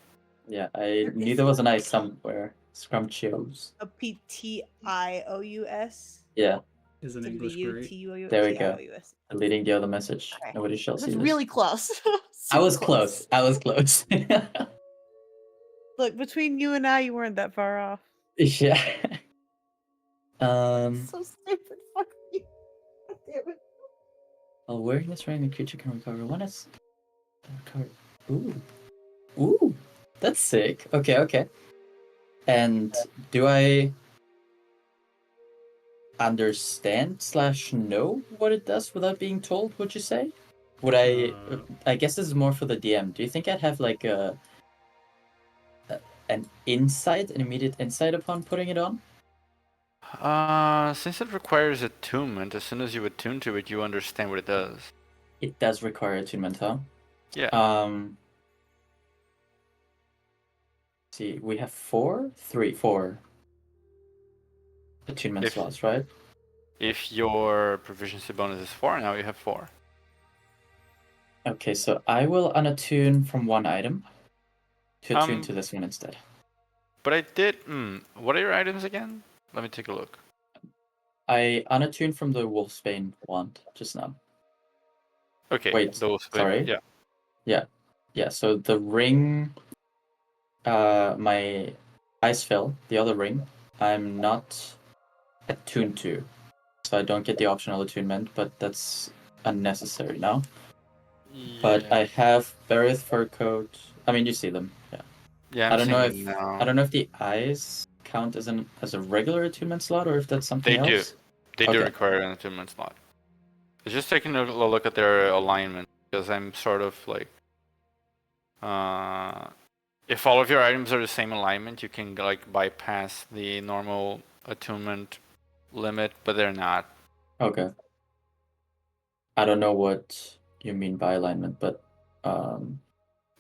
Yeah, I knew there was an I somewhere. Scrumptious. A PTIOUS. is Yeah, an It's like English great. VUTUOU. there we go. TIOUS. Deleting the other message. Okay. Nobody shall It see was this. really close. I was Super close. I was close. Look, between you and I, you weren't that far off. Yeah. So stupid. Fuck you. God damn it. Awareness rank, the creature can recover one is recover. Ooh. Ooh. That's sick. Okay, okay. And do I understand / know what it does without being told, would you say? Would I guess this is more for the DM. Do you think I'd have like an immediate insight upon putting it on? Since it requires attunement, as soon as you attune to it, you understand what it does. It does require attunement, huh? Yeah. See, we have four attunement slots, right? If your proficiency bonus is 4, now you have 4. Okay, so I will unattune from one item to attune to this one instead. But I did. What are your items again? Let me take a look. I unattuned from the Wolfsbane wand just now. Okay. Wait, sorry. Yeah. Yeah. So the ring, my Icefell, the other ring, I'm not attuned to, so I don't get the optional attunement, but that's unnecessary now. But I have Berith fur coat. I mean, you see them. Yeah. Yeah. I don't know if the eyes count as a regular attunement slot or if that's something else. They do require an attunement slot. It's just taking a look at their alignment, because I'm sort of like, if all of your items are the same alignment, you can like bypass the normal attunement limit, but they're not. Okay. I don't know what you mean by alignment, but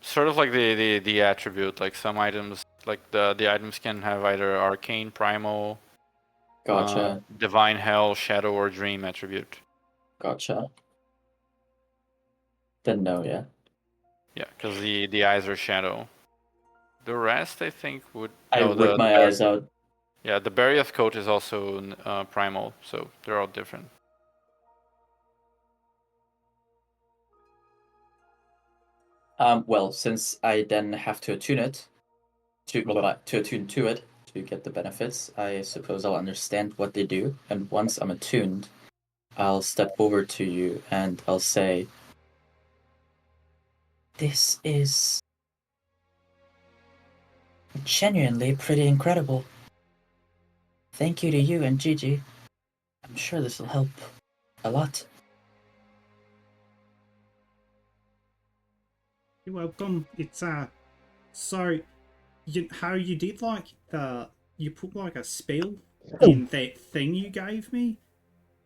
sort of like the attribute, like some items, like the items can have either arcane, primal, gotcha. Divine hell, shadow, or dream attribute. Gotcha. Then no, yeah. Yeah, because the eyes are shadow. The rest, I think, would. I rip my eyes out. Yeah, the Berryeth coat is also primal, so they're all different. Well, since I then have to attune it, to attune to it to get the benefits, I suppose I'll understand what they do, and once I'm attuned, I'll step over to you and I'll say, "This is genuinely pretty incredible. Thank you to you and Gigi. I'm sure this will help a lot." You're welcome. It's so how you did like you put like a spell in that thing you gave me.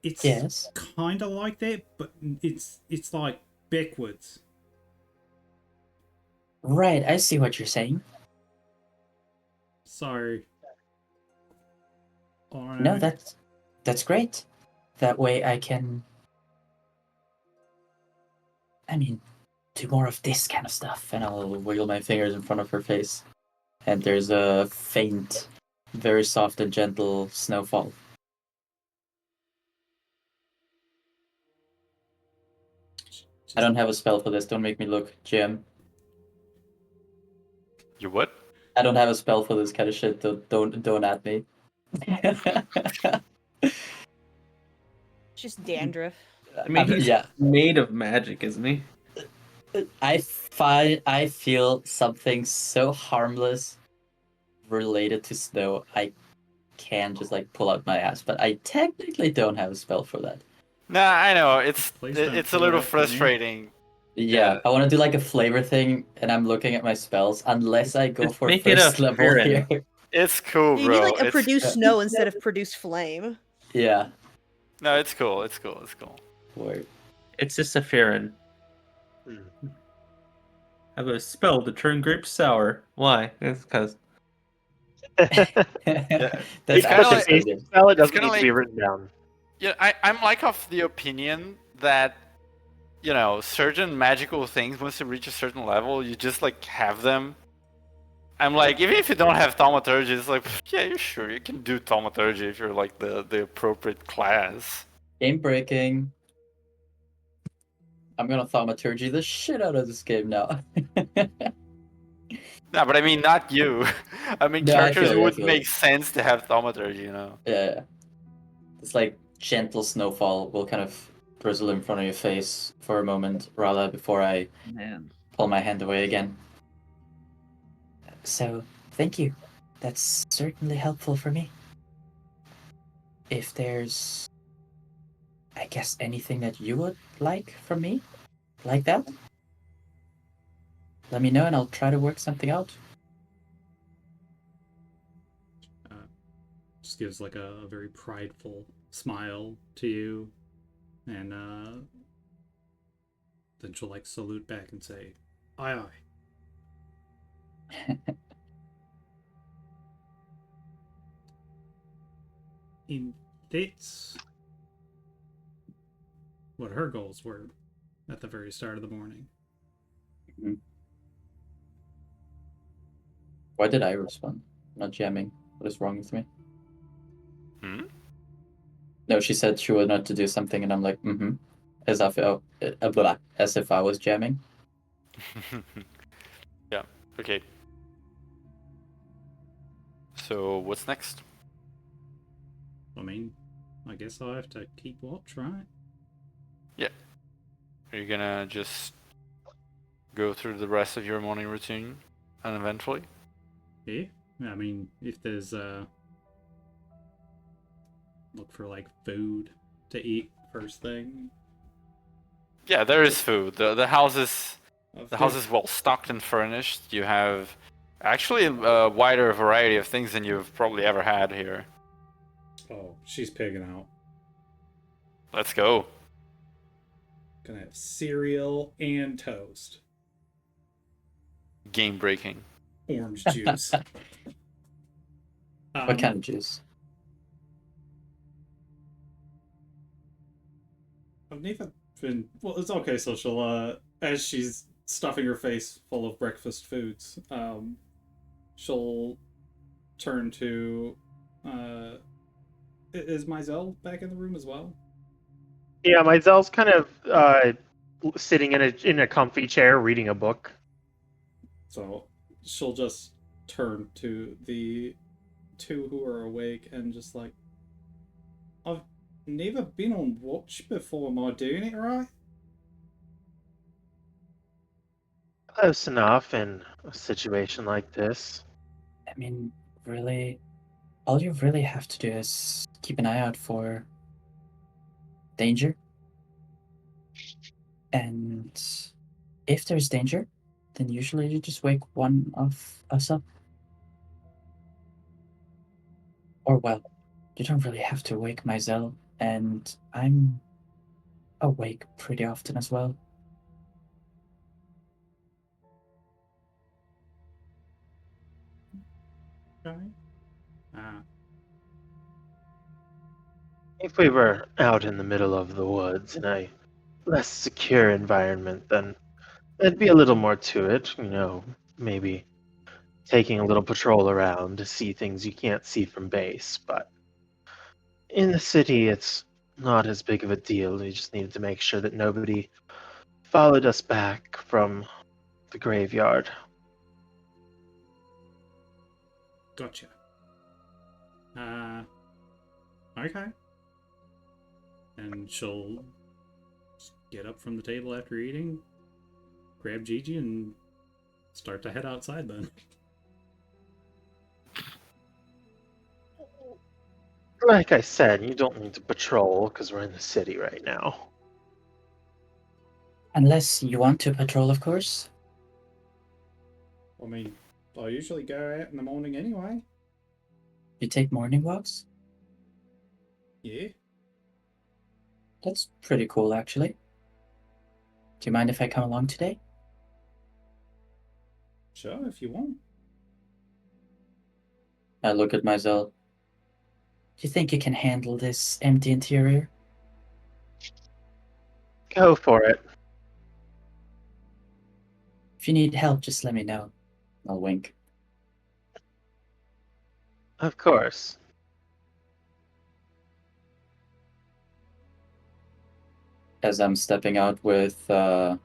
It's kind of like that, but it's like backwards. Right, I see what you're saying. So, no, that's great. That way I can, do more of this kind of stuff. And I'll wiggle my fingers in front of her face. And there's a faint, very soft and gentle snowfall. I don't have a spell for this. Don't make me look, Jim. You what? I don't have a spell for this kind of shit. Don't at me. Just dandruff. I mean, he's made of magic, isn't he? I feel something so harmless related to snow. I can just like pull out my ass, but I technically don't have a spell for that. Nah, I know it's Please don't a pull little it up for me. frustrating. Yeah, I want to do like a flavor thing, and I'm looking at my spells. Unless I go Just for make it first a level Farron. here. It's cool, You bro. need like a It's- produce snow instead of produce flame. Yeah. No, it's cool. It's cool. Word. It's just a Farron. I have a spell to turn grapes sour. Why? It's because That's It's Such kinda a like- basic spell, it it's doesn't kinda need to be like- written down. Yeah, I'm like of the opinion that, you know, certain magical things, once you reach a certain level, you just like have them. I'm like, even if you don't have thaumaturgy, it's like, yeah, you're sure you can do thaumaturgy if you're like the appropriate class. Game breaking. I'm gonna thaumaturgy the shit out of this game now. No, but I mean, not you. I mean, No, I characters feel who you, I would feel make you. sense to have thaumaturgy, you know. Yeah. It's like gentle snowfall will kind of drizzle in front of your face for a moment, rather before I Man. pull my hand away again. So, thank you. That's certainly helpful for me. If there's, I guess, anything that you would like from me, like that, let me know and I'll try to work something out. Just gives like a very prideful smile to you, and then she'll like salute back and say, "Aye, aye." And that's what her goals were at the very start of the morning. Why did I respond? Not jamming. What is wrong with me? Hmm? No, she said she wanted to do something, and I'm like, mm-hmm. As if I was jamming. Yeah. Okay. So what's next? I mean, I guess I'll have to keep watch, right? Are you gonna just go through the rest of your morning routine uneventfully? Yeah. I mean, if there's look for like food to eat first thing. Yeah, there is food. The house is Of the house course. is well stocked and furnished. You have actually a wider variety of things than you've probably ever had here. Oh, she's pigging out. Let's go. Gonna have cereal and toast. Game breaking. Orange juice. What kind of juice? I've never been. Well, it's okay. So she'll, as she's stuffing her face full of breakfast foods, she'll turn to. Is Mizell back in the room as well? Yeah, Myzel's kind of sitting in a comfy chair reading a book. So she'll just turn to the two who are awake and just like, I've never been on watch before. Am I doing it right? Close enough in a situation like this. I mean, really, all you really have to do is keep an eye out for danger. And if there's danger, then usually you just wake one of us up. Or, well, you don't really have to wake Mizell, and I'm awake pretty often as well. Okay. Ah, If we were out in the middle of the woods in a less secure environment, then there'd be a little more to it. You know, maybe taking a little patrol around to see things you can't see from base. But in the city, it's not as big of a deal. We just needed to make sure that nobody followed us back from the graveyard. gotcha. Okay. And she'll just get up from the table after eating, grab Gigi, and start to head outside then. Like I said, you don't need to patrol because we're in the city right now. Unless you want to patrol, of course. I mean, I usually go out in the morning anyway. You take morning walks? Yeah. That's pretty cool, actually. Do you mind if I come along today? Sure, if you want. I look at myself. Do you think you can handle this empty interior? Go for it. If you need help, just let me know. I'll wink. Of course. As I'm stepping out with Rala,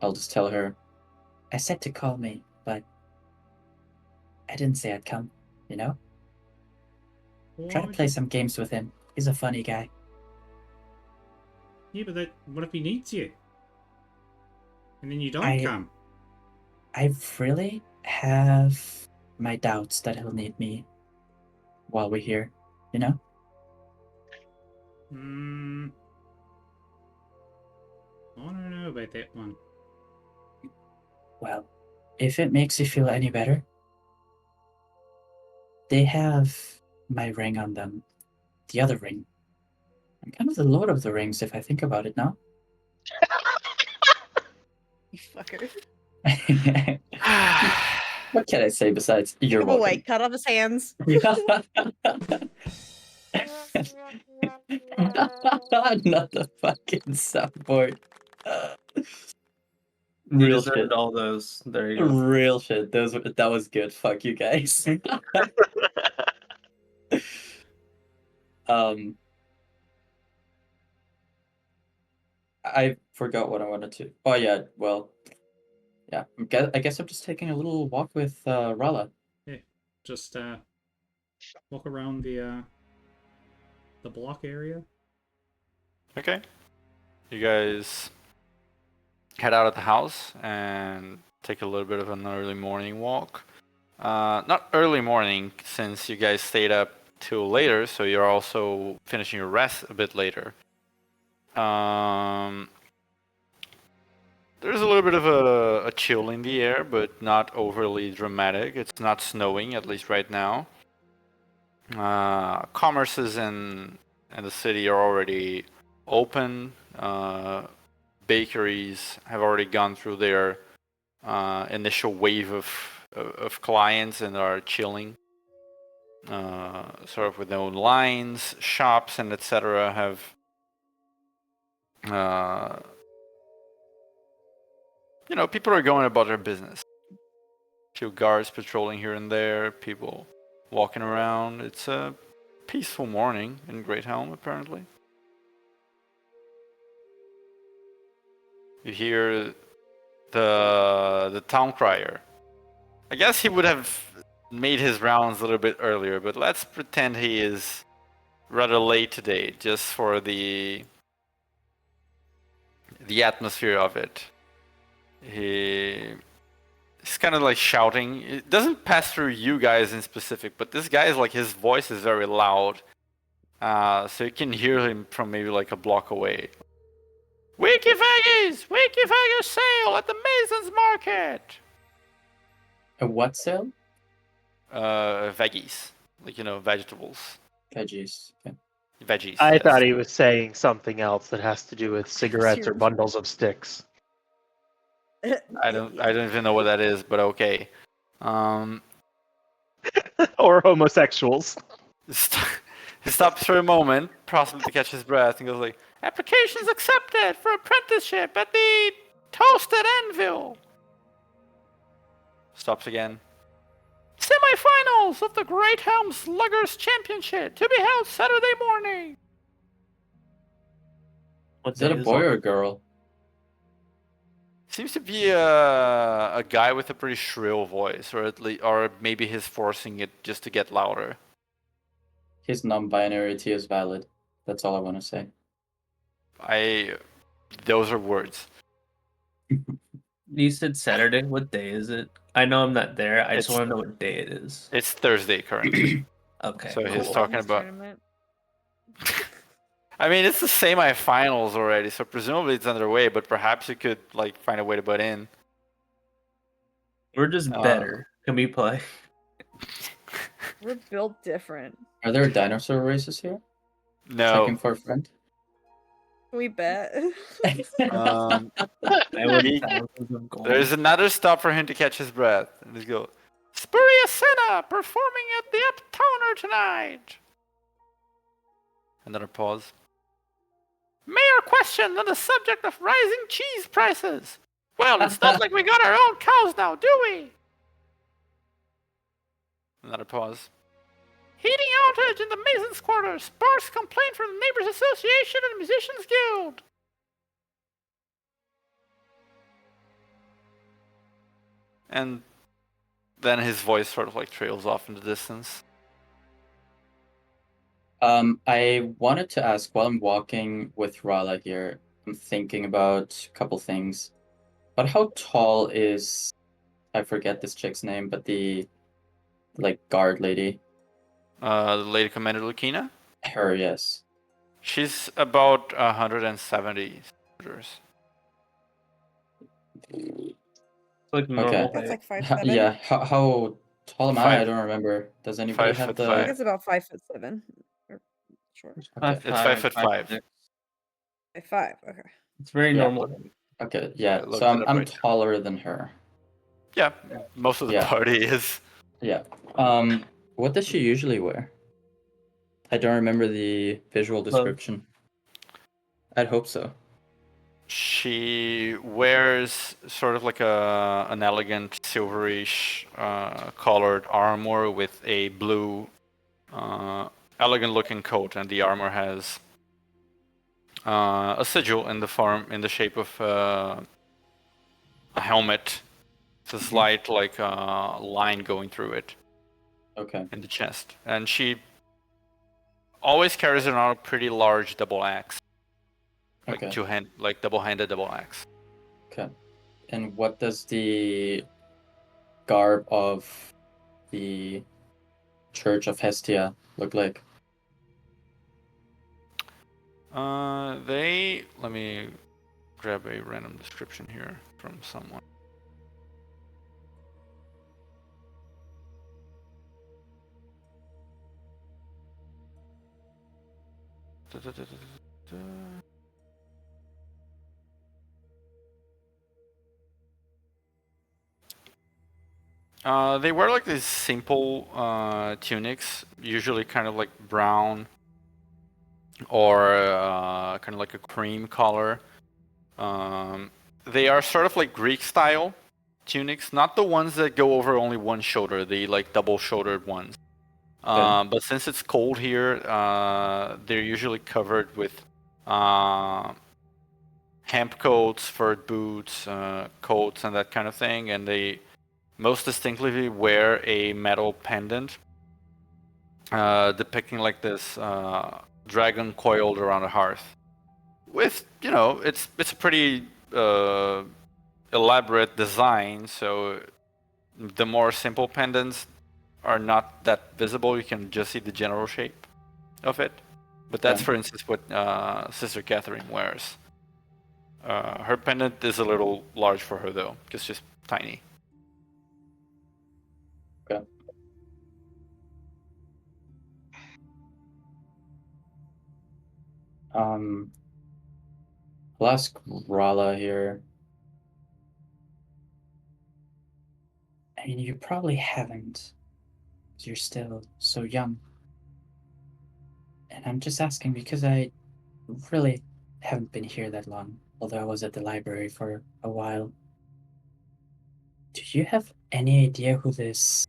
I'll just tell her, I said to call me, but I didn't say I'd come, you know? Try to play some games with him. He's a funny guy. Yeah, but what if he needs you? And then you don't I- come? I really have my doubts that he'll need me while we're here, you know? I don't know about that one. Well, if it makes you feel any better, they have my ring on them. The other ring. I'm kind of the Lord of the Rings if I think about it now. You fucker. What can I say besides you're Come away, welcome? cut off his hands. Not the fucking soundboard. You Real deserved shit. all those. There you go. Real shit. That was good. Fuck you guys. I forgot what I wanted to. Oh yeah, well, yeah. I guess I'm just taking a little walk with Rala. Just walk around the block area. Okay. You guys head out of the house and take a little bit of an early morning walk. Not early morning, since you guys stayed up till later, so you're also finishing your rest a bit later. There's a little bit of a chill in the air, but not overly dramatic. It's not snowing, at least right now. Commerces in the city are already open. Bakeries have already gone through their initial wave of clients and are chilling. Sort of with their own lines, shops, and etc. have people are going about their business. A few guards patrolling here and there, people walking around. It's a peaceful morning in Great Helm, apparently. You hear the town crier. I guess he would have made his rounds a little bit earlier, but let's pretend he is rather late today, just for the atmosphere of it. He's kind of like shouting. It doesn't pass through you guys in specific, but this guy is like, his voice is very loud, so you can hear him from maybe like a block away. Wiki Vegas sale at the Masons Market. A what sale? Veggies, like vegetables. Veggies. Okay. Veggies. I yes. thought he was saying something else that has to do with cigarettes or bundles of sticks. I don't even know what that is, but okay. Or homosexuals. He stops for a moment, possibly to catch his breath, and goes like, "Applications accepted for apprenticeship at the Toasted Anvil." Stops again. Semi-finals of the Great Helm Sluggers Championship to be held Saturday morning. What Is that a day is boy it? or a girl? Seems to be a guy with a pretty shrill voice, or maybe he's forcing it just to get louder. His non-binarity is valid. That's all I want to say. Those are words. You said Saturday. What day is it? I know I'm not there. I just It's- want to know what day it is. It's Thursday currently. Okay. So he's cool. talking about. I mean, it's the semi-finals already, so presumably it's underway. But perhaps you could find a way to butt in. We're just better. Can we play? We're built different. Are there dinosaur races here? No, Checking for a friend. We bet. Um, I would He- thousands of gold. there's another stop for him to catch his breath. And let's go. Spurious Senna performing at the Uptowner tonight. Another pause. Mayor question on the subject of rising cheese prices. Well, it's not like we got our own cows now, do we? Another pause. Heating outage in the Masons' quarters. Sparks complaint from the Neighbors Association and Musicians Guild. And then his voice sort of like trails off in the distance. I wanted to ask, while I'm walking with Rala here, I'm thinking about a couple things. But how tall is, I forget this chick's name, but the like guard lady? Lady Commander Lucina? Her, yes. She's about 170 centimeters. Like normal Okay. That's height. like 5'7". Yeah, how tall am I? I Five- don't remember. Does anybody have 5'5". the... I think it's about 5'7". Or short. Okay. It's 5'5". 5'5". Okay. It's very Yeah. normal. Okay, yeah. looked So it I'm up I'm right now. taller than her. Yeah, most of the Yeah. party is. Yeah. What does she usually wear? I don't remember the visual description. I'd hope so. She wears sort of like an elegant silverish colored armor with a blue elegant looking coat, and the armor has a sigil in the shape of a helmet. It's a slight like line going through it Okay. in the chest, and she always carries around a pretty large double axe. Like Okay. double-handed double axe. Okay. And what does the garb of the Church of Hestia look like? Let me grab a random description here from someone. They wear like these simple tunics, usually kind of like brown or kind of like a cream color. They are sort of like Greek style tunics, not the ones that go over only one shoulder, the like double shouldered ones. But since it's cold here, they're usually covered with hemp coats, fur boots, coats, and that kind of thing. And they most distinctively wear a metal pendant depicting like this dragon coiled around a hearth. With, it's a pretty elaborate design, so the more simple pendants are not that visible. You can just see the general shape of it. But that's, for instance, what Sister Catherine wears. Her pendant is a little large for her, though, because she's tiny. Okay. I'll ask Rala here. I mean, you probably haven't. You're still so young. And I'm just asking because I really haven't been here that long, although I was at the library for a while. Do you have any idea who this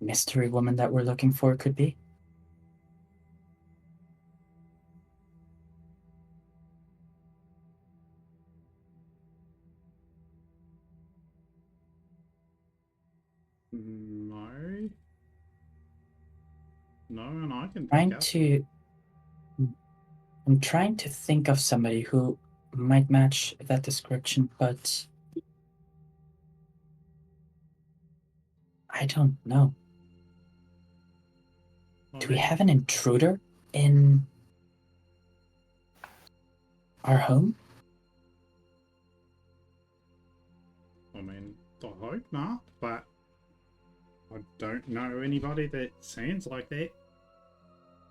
mystery woman that we're looking for could be? No. No, and I can I'm trying to think of somebody who might match that description, but I don't know. Do we have an intruder in our home? I mean, I hope not, but I don't know anybody that sounds like that.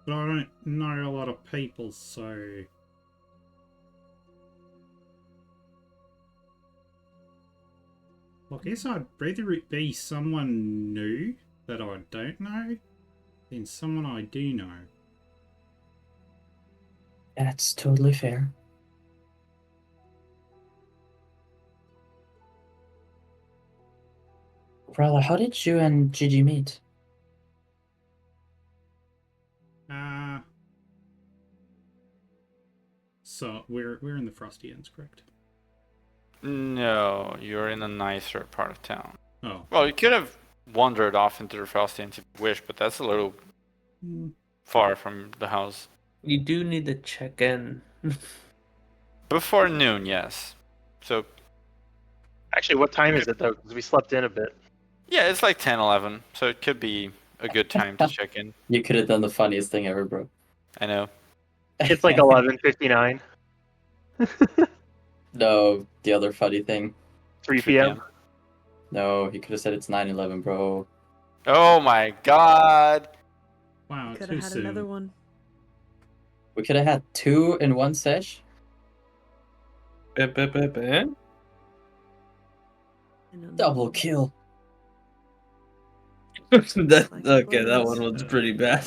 But I don't know a lot of people, so I guess I'd rather it be someone new that I don't know than someone I do know. That's totally fair. Rala, how did you and Gigi meet? So we're in the Frosty Ends, correct? No, you're in a nicer part of town. Oh. Well, you could have wandered off into the Frosty if you wish, but that's a little far from the house. You do need to check in. Before noon, yes. So, Actually, what time is it though? Because we slept in a bit. yeah, it's like 10, 11, so it could be a good time to check in. You could have done the funniest thing ever, bro. I know. It's like 11:59. No, the other funny thing. 3 3 p.m. No, he could have said it's 9/11, bro. Oh my god! Wow, Could too have had soon. another one. We could have had 2 in one sesh. Double kill. That, Like okay, that bullets. one was pretty bad.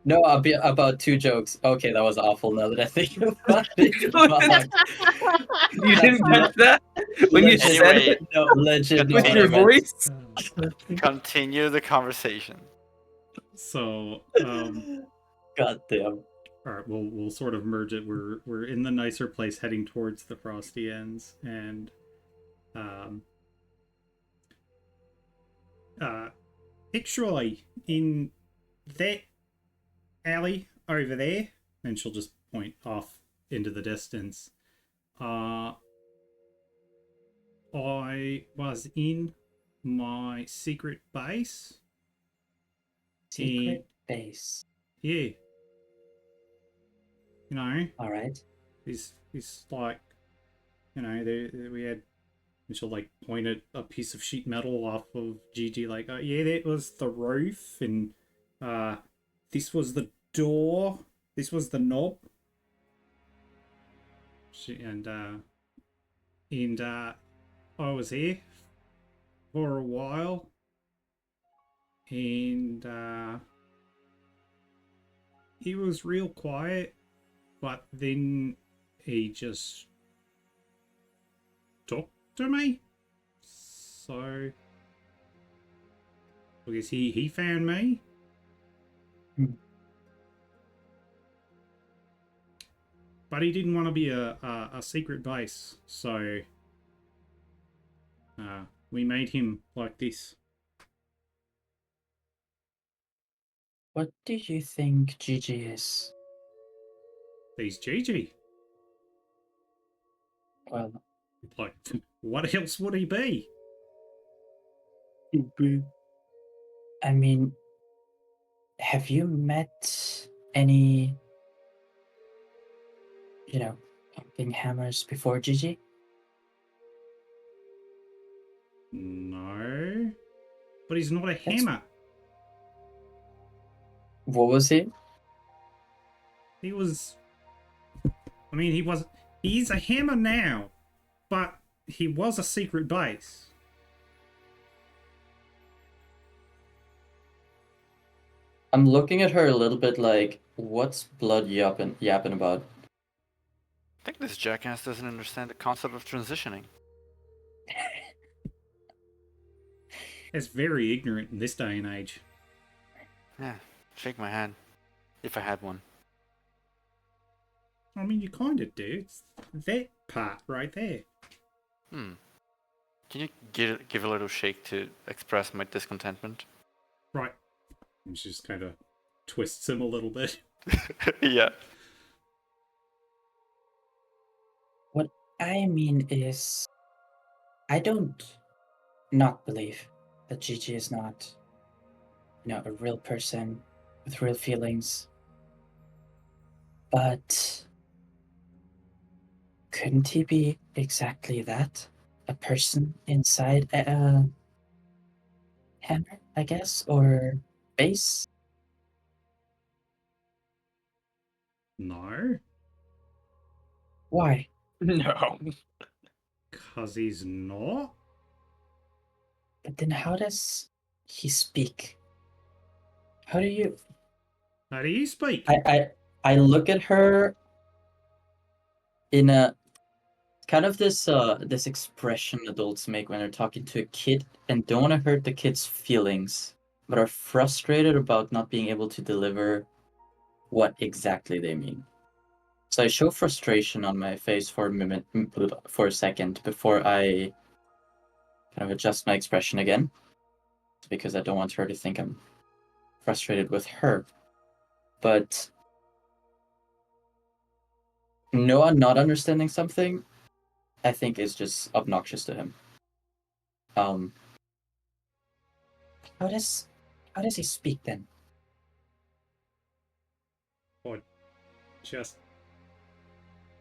No, about 2 jokes. Okay, that was awful now that I think about it. Fuck. You didn't catch that when you said Anyway, it No, legend. with not your meant- voice. Continue the conversation. So, God damn. all right, we'll sort of merge it. We're in the nicer place, heading towards the Frosty Ends, and actually in that alley over there, and she'll just point off into the distance. I was in my secret base. Secret base. Yeah. You know, Alright. it's like, you know, we had, and she'll like point at a piece of sheet metal off of Gigi, like, oh yeah, that was the roof, and this was the door, this was the knob. And I was here for a while, and he was real quiet, but then he just talked to me. So I guess he found me. But he didn't want to be a secret base, so we made him like this. What do you think Gigi is? He's Gigi. Well, Like, what else would he be? I mean, have you met any, you know, pumping hammers before, Gigi? No. But he's not a hammer. What was he? He was... I mean, he's a hammer now, but he was a secret base. I'm looking at her a little bit like, what's blood yapping about? I think this jackass doesn't understand the concept of transitioning. It's very ignorant in this day and age. Yeah, shake my hand. If I had one. I mean, you kind of do. It's that part right there. Can you give a little shake to express my discontentment? Right. And she just kind of twists him a little bit. Yeah. What I mean is, I don't not believe that Gigi is not, you know, a real person with real feelings. But couldn't he be exactly that? A person inside a hammer, I guess, or base? No, Why? No. because he's not. But then how does he speak? How do you... How do you speak? I look at her in a kind of this expression adults make when they're talking to a kid and don't want to hurt the kid's feelings, but are frustrated about not being able to deliver what exactly they mean. So I show frustration on my face for a second before I kind of adjust my expression again, because I don't want her to think I'm frustrated with her. But Noah not understanding something, I think, is just obnoxious to him. How does he speak then? Or just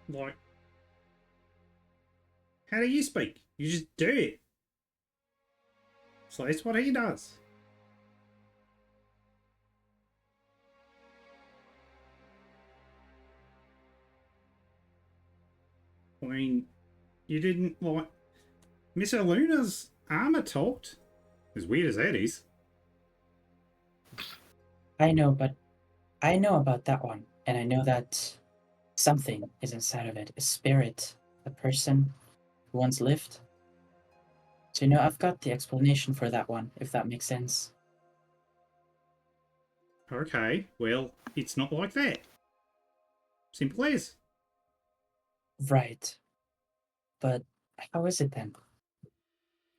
like, how do you speak? You just do it. So that's what he does. I mean, you didn't like Miss Luna's armor talked. As weird as that is. I know, but I know about that one, and I know that something is inside of it, a spirit, a person who once lived. So, I've got the explanation for that one, if that makes sense. Okay, well, it's not like that. Simple as. Right. But how is it then?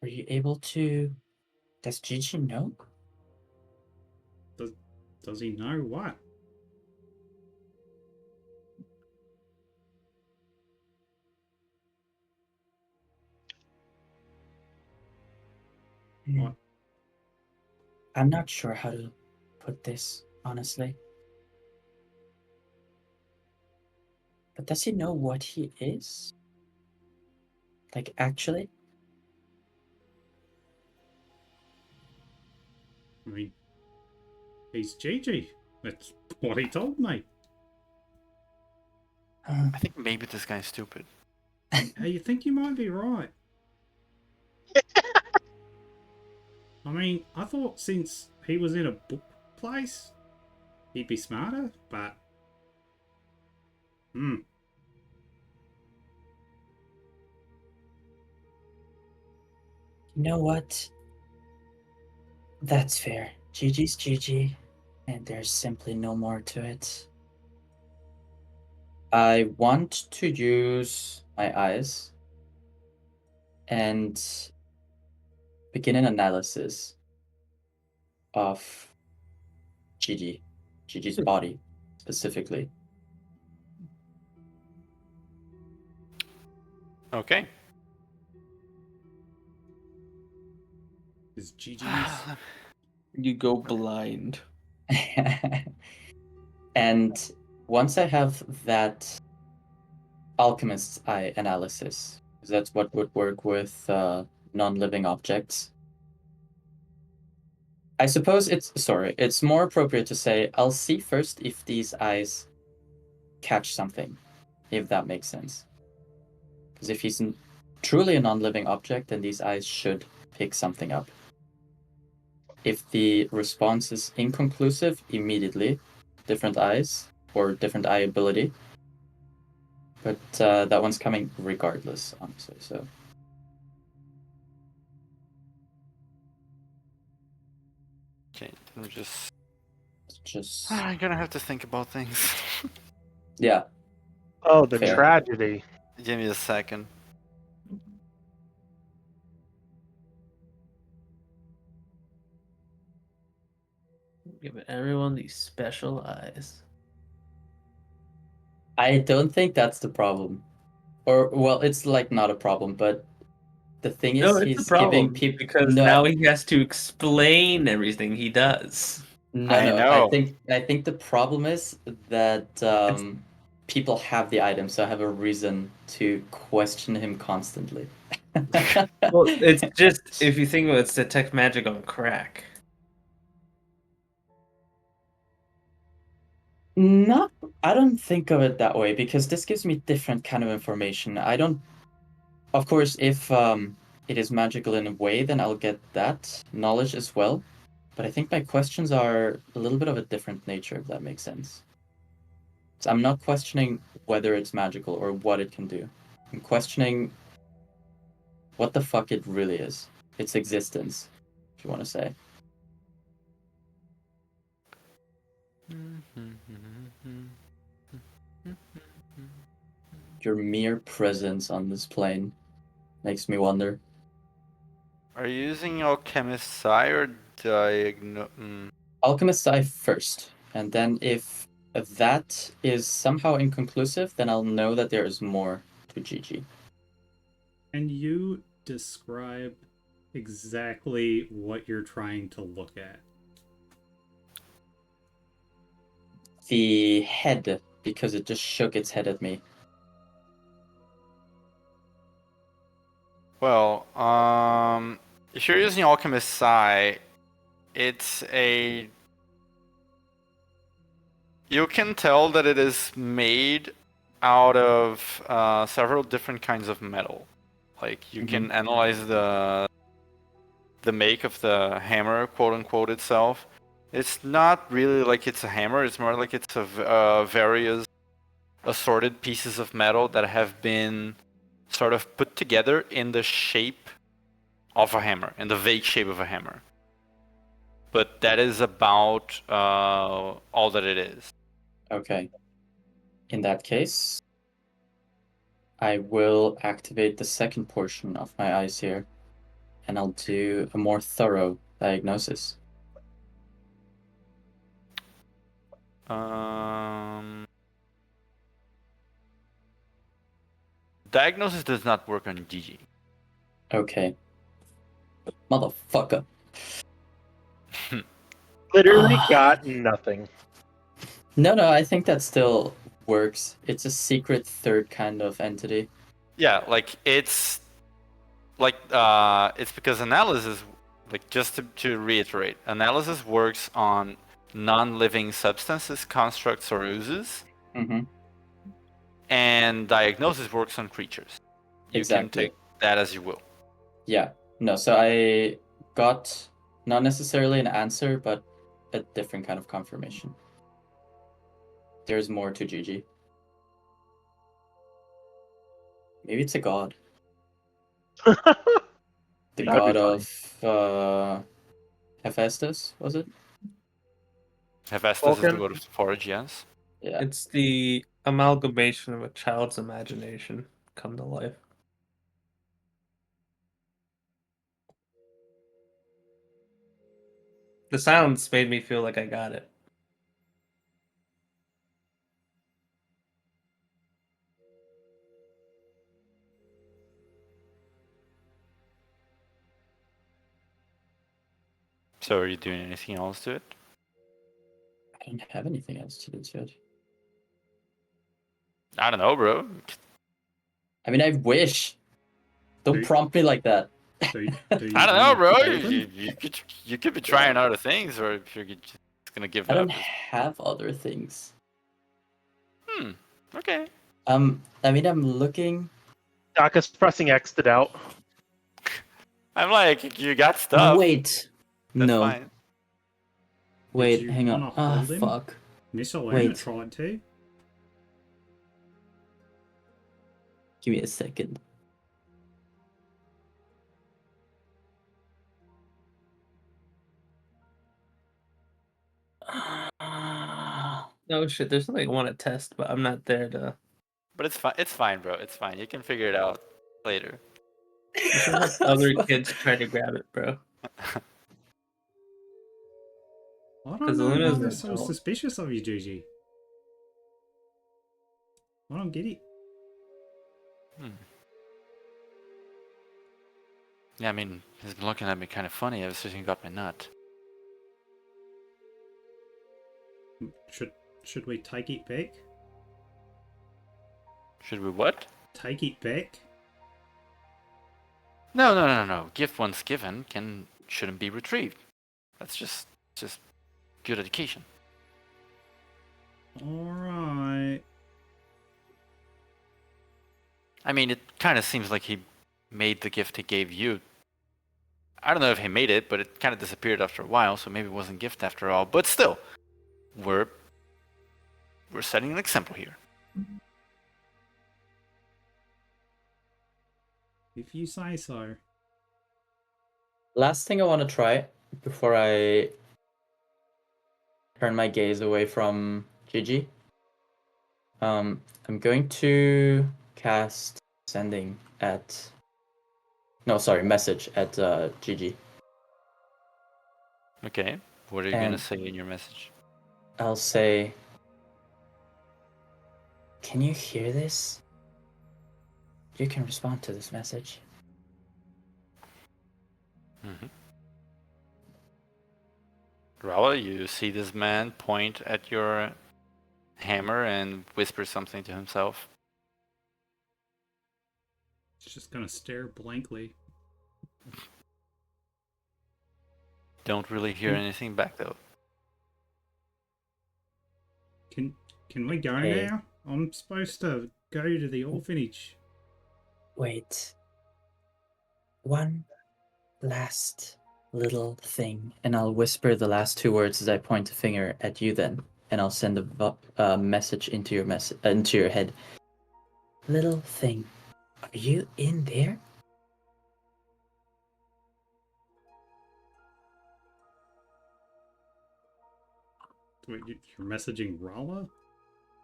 Were you able to... Does Gigi know? Does he know what? What? I'm not sure how to put this, honestly. But does he know what he is? Like, actually? I mean, he's Gigi. That's what he told me. I think maybe this guy's stupid. Hey, you think you might be right? I mean, I thought since he was in a book place, he'd be smarter, but... You know what? That's fair. Gigi's Gigi, and there's simply no more to it. I want to use my eyes and begin an analysis of Gigi's body, specifically. Okay. Is Gigi's... You go blind. And once I have that alchemist's eye analysis, because that's what would work with non-living objects, I suppose it's more appropriate to say I'll see first if these eyes catch something, if that makes sense. Because if he's truly a non-living object, then these eyes should pick something up. If the response is inconclusive, immediately different eyes or different eye ability. But that one's coming regardless, honestly. So Okay, I'm just... just I'm gonna have to think about things. yeah. Oh, the Fair. tragedy. Give me a second. Giving everyone these special eyes. I don't think that's the problem. Or well, it's like not a problem, but the thing is No, it's a he's problem giving people because now he has to explain everything he does. I No. know. I think the problem is that people have the item, so I have a reason to question him constantly. Well, it's just if you think of it, it's detect magic on crack. I don't think of it that way because this gives me different kind of information. I don't, of course, if it is magical in a way, then I'll get that knowledge as well. But I think my questions are a little bit of a different nature, if that makes sense. So I'm not questioning whether it's magical or what it can do. I'm questioning what the fuck it really is. Its existence, if you want to say. Your mere presence on this plane makes me wonder. Are you using Alchemist's Eye or Alchemist's Eye first, and then if that is somehow inconclusive, then I'll know that there is more to GG. Can you describe exactly what you're trying to look at? The head, because it just shook its head at me. Well, if you're using Alchemist's Eye, it's a... You can tell that it is made out of several different kinds of metal. Like, you can analyze the make of the hammer, quote unquote, itself. It's not really like it's a hammer, it's more like it's a various assorted pieces of metal that have been sort of put together in the shape of a hammer, in the vague shape of a hammer. But that is about all that it is. Okay. In that case, I will activate the second portion of my eyes here, and I'll do a more thorough diagnosis. Diagnosis does not work on GG. Okay. Motherfucker. Literally got nothing. No, I think that still works. It's a secret third kind of entity. Yeah, like it's because analysis, like, just to reiterate, analysis works on non-living substances, constructs, or oozes. Mm-hmm. And diagnosis works on creatures. You can Exactly. take that as you will. Yeah. No, so I got not necessarily an answer, but a different kind of confirmation. There's more to GG. Maybe it's a god. The That'd god be funny. of Hephaestus, was it? Hephaestus is the Vulcan? god of the forge, yes. Yeah. It's the amalgamation of a child's imagination come to life. The sounds made me feel like I got it. So are you doing anything else to it? I don't have anything else to do to it. I don't know, bro. I mean, I wish. Don't Do- prompt me like that. Do you I don't know, wanna bro. hold him? You could be trying other things, or if you're just gonna give I up. don't have other things. Okay. I mean, I'm looking. Daka's pressing X it out. I'm like, you got stuff. Wait. That's No. fine. Wait, you hang on. wanna Ah, hold him? fuck. Miscelana Wait. tried to. Give me a second. No shit, there's something I want to test, but I'm not there to. But it's fine. It's fine, bro. It's fine. You can figure it out later. You should have other kids try to grab it, bro. I 'Cause don't know why Luna's they're an so adult. suspicious of you, GG. I don't get it. Yeah, I mean, he's been looking at me kind of funny ever since he got my nut. Should we take it back? Should we what? Take it back? No. Gift once given shouldn't be retrieved. That's just good education. Alright. I mean, it kind of seems like he made the gift he gave you. I don't know if he made it, but it kind of disappeared after a while, so maybe it wasn't a gift after all. But still, we're setting an example here. If you say so. Last thing I want to try before I turn my gaze away from Gigi. I'm going to cast sending at. No, sorry, message at Gigi. Okay. What are you gonna say in your message? I'll say, can you hear this? You can respond to this message. Mm-hmm. Rala, you see this man point at your hammer and whisper something to himself. He's just gonna stare blankly. Don't really hear anything back though. Can we go Hey. now? I'm supposed to go to the orphanage. Wait. One last little thing, and I'll whisper the last two words as I point a finger at you then, and I'll send a message into your head. Little thing, are you in there? Wait, you're messaging Rala?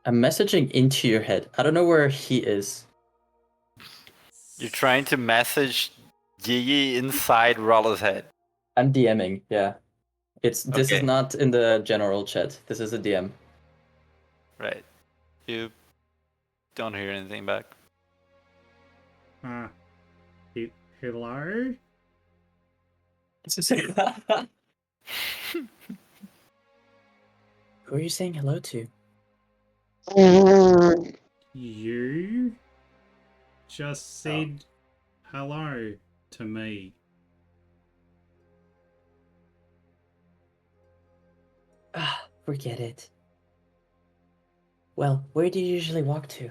I'm messaging into your head. I don't know where he is. You're trying to message Gigi inside Rala's head. I'm DMing, yeah. This is Okay. not in the general chat. This is a DM. Right. You don't hear anything back. Hello? Who are you saying hello to? You just said hello to me. Forget it. Well, where do you usually walk to?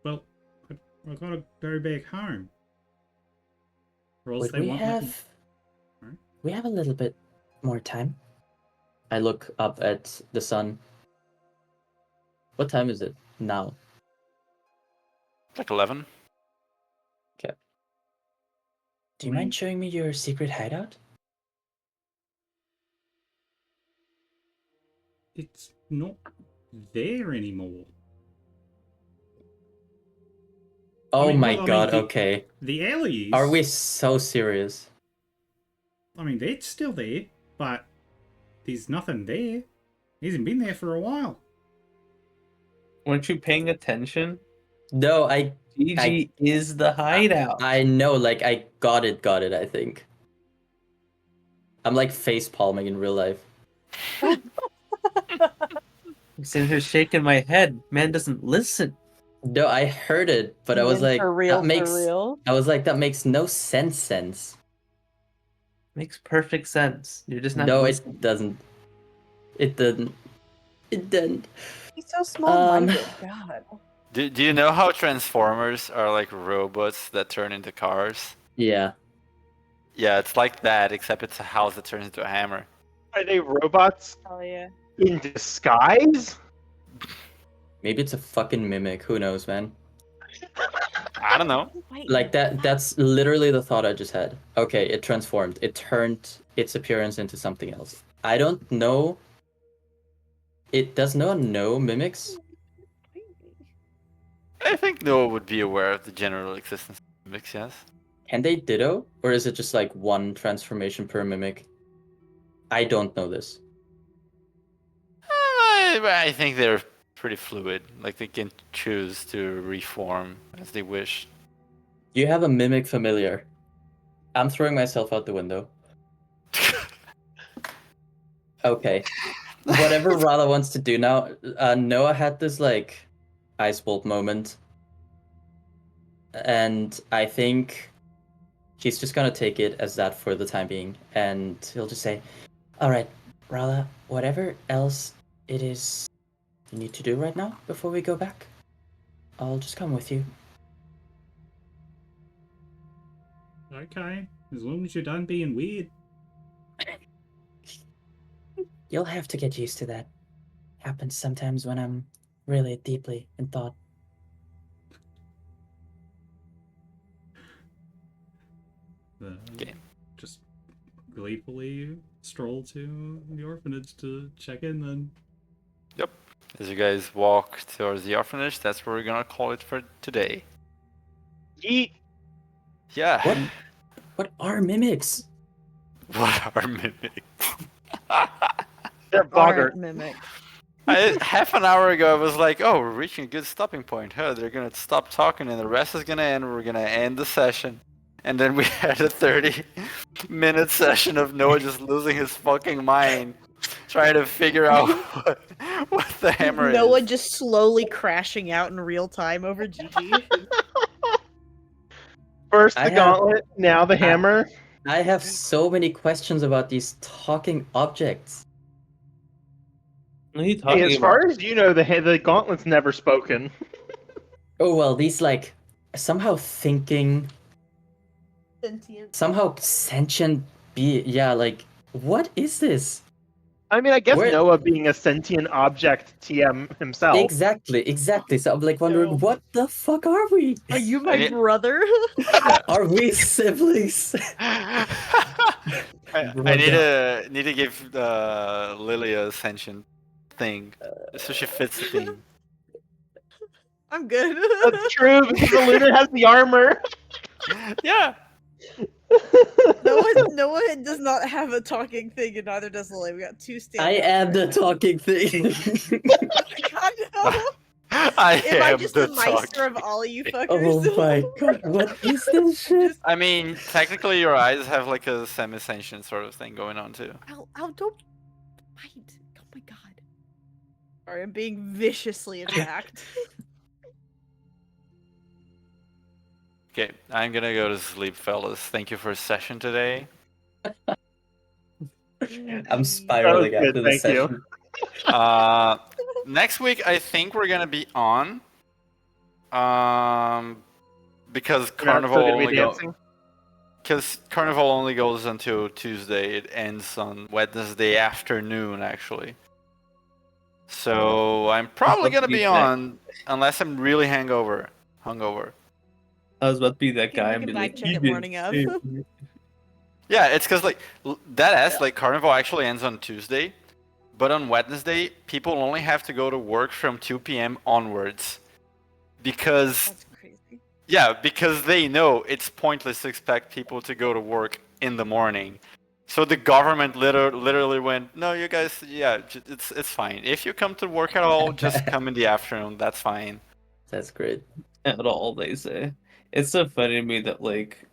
Well, I gotta go back home. Or else Would they we won't let me- have... Huh? We have a little bit more time. I look up at the sun. What time is it now? Like 11? Okay. Do you mind showing me your secret hideout? It's not there anymore. Oh mean, my well, I god, mean, okay. The alley is... Are we so serious? I mean, it's still there, but there's nothing there. He hasn't been there for a while. Weren't you paying attention? No, Gigi is the hideout. I know, like, I got it, I think. I'm like face palming in real life. I'm sitting here shaking my head. Man doesn't listen. No, I heard it, but I was like, for real, that makes... for real. I was like, that makes no sense. Makes perfect sense. You're just not No, listening. it doesn't. It didn't. It didn't. He's so small-minded. God. Do you know how Transformers are like robots that turn into cars? Yeah. Yeah, it's like that, except it's a house that turns into a hammer. Are they robots Hell yeah. in disguise? Maybe it's a fucking mimic. Who knows, man? I don't know. Wait, Like that's literally the thought I just had. Okay, it transformed. It turned its appearance into something else. I don't know. Does no one know mimics? I think Noah would be aware of the general existence of mimics, yes. Can they ditto? Or is it just like one transformation per mimic? I don't know this. I think they're pretty fluid. Like they can choose to reform as they wish. You have a mimic familiar. I'm throwing myself out the window. Okay. Whatever Rala wants to do now, Noah had this like ice bolt moment. And I think he's just gonna take it as that for the time being. And he'll just say, alright, Rala, whatever else it is you need to do right now before we go back, I'll just come with you. Okay, as long as you're done being weird. You'll have to get used to that. Happens sometimes when I'm really deeply in thought. Okay. Just gleefully stroll to the orphanage to check in then. Yep. As you guys walk towards the orphanage, that's where we're gonna call it for today. Yeet. Yeah. What are mimics? What are mimics? They're boggart. Aren't mimic. Half an hour ago, I was like, "Oh, we're reaching a good stopping point. Huh? They're gonna stop talking, and the rest is gonna end. We're gonna end the session." And then we had a 30-minute session of Noah just losing his fucking mind, trying to figure out what the hammer Noah is. just slowly crashing out in real time over GG. First I the have- gauntlet, now the hammer. I have so many questions about these talking objects. What are you Hey, talking as about? far as you know, the gauntlet's never spoken. Oh well, these like somehow thinking, Sentient. somehow sentient yeah, like what is this? I mean, I guess Where- Noah being a sentient object TM himself. Exactly. So I'm like wondering, No. what the fuck are we? Are you I my need- brother? Are we siblings? I need to give Lily a sentient thing, so she fits the theme. I'm good. That's true, because the looter has the armor. Yeah. Noah does not have a talking thing, and neither does Lily. We got two standouts. I am the right now. talking thing. God, no. I Am I am just the the Meister of talking. all you fuckers? Oh my god, what is this shit? I mean, technically, your eyes have like a semi-sentient sort of thing going on too. Ow, don't bite. Oh my god. Sorry, I'm being viciously attacked. Okay, I'm gonna go to sleep, fellas. Thank you for a session today. I'm spiraling That was after good, this thank you. session. Next week, I think we're gonna be on. Because Carnival only goes until Tuesday. It ends on Wednesday afternoon, actually. So I'm probably gonna be on unless I'm really hungover. I was about to be that Can guy we and be come like, back check "You it didn't morning of?" say it." Yeah, it's because like like Carnival actually ends on Tuesday, but on Wednesday people only have to go to work from 2 p.m. onwards, because That's crazy. because they know it's pointless to expect people to go to work in the morning. So the government literally went, no, you guys, it's fine. If you come to work at all, just come in the afternoon. That's fine. That's great. At all, they say. It's so funny to me that like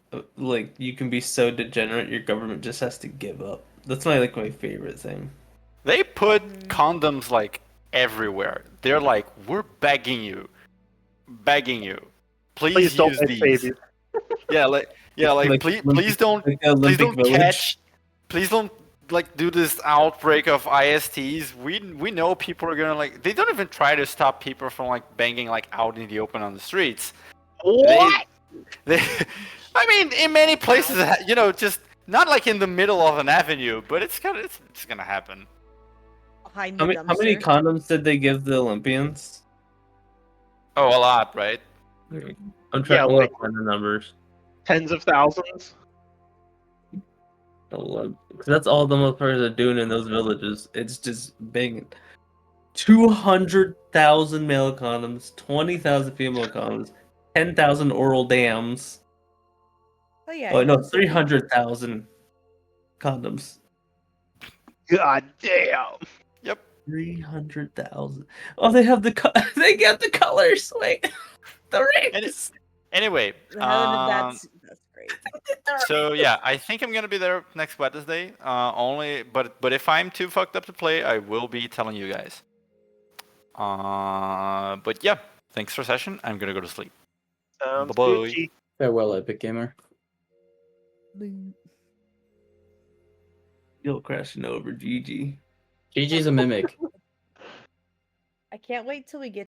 you can be so degenerate, your government just has to give up. That's my favorite thing. They put condoms like everywhere. They're like, we're begging you, please don't use make these. babies. Please don't do this outbreak of ISTs. We know people are gonna they don't even try to stop people from banging out in the open on the streets. What? They I mean, in many places, just not in the middle of an avenue, but it's gonna happen. Behind How the many dumpster. condoms did they give the Olympians? Oh, a lot, right? I'm trying Yeah, to find the numbers. Tens of thousands. Because that's all the motherfuckers are doing in those villages. It's just big. 200,000 male condoms, 20,000 female condoms, 10,000 oral dams. Oh yeah. Oh no, it's- 300,000 condoms. God damn. 300,000. Oh, they have they get the colors. Wait, the rings. Anyway, That's great. so yeah, I think I'm gonna be there next Wednesday. But if I'm too fucked up to play, I will be telling you guys. But yeah, thanks for session. I'm gonna go to sleep. Sounds Bye-bye. Gucci. Farewell, Epic Gamer. You'll crashing over, GG. GG's a mimic. I can't wait till we get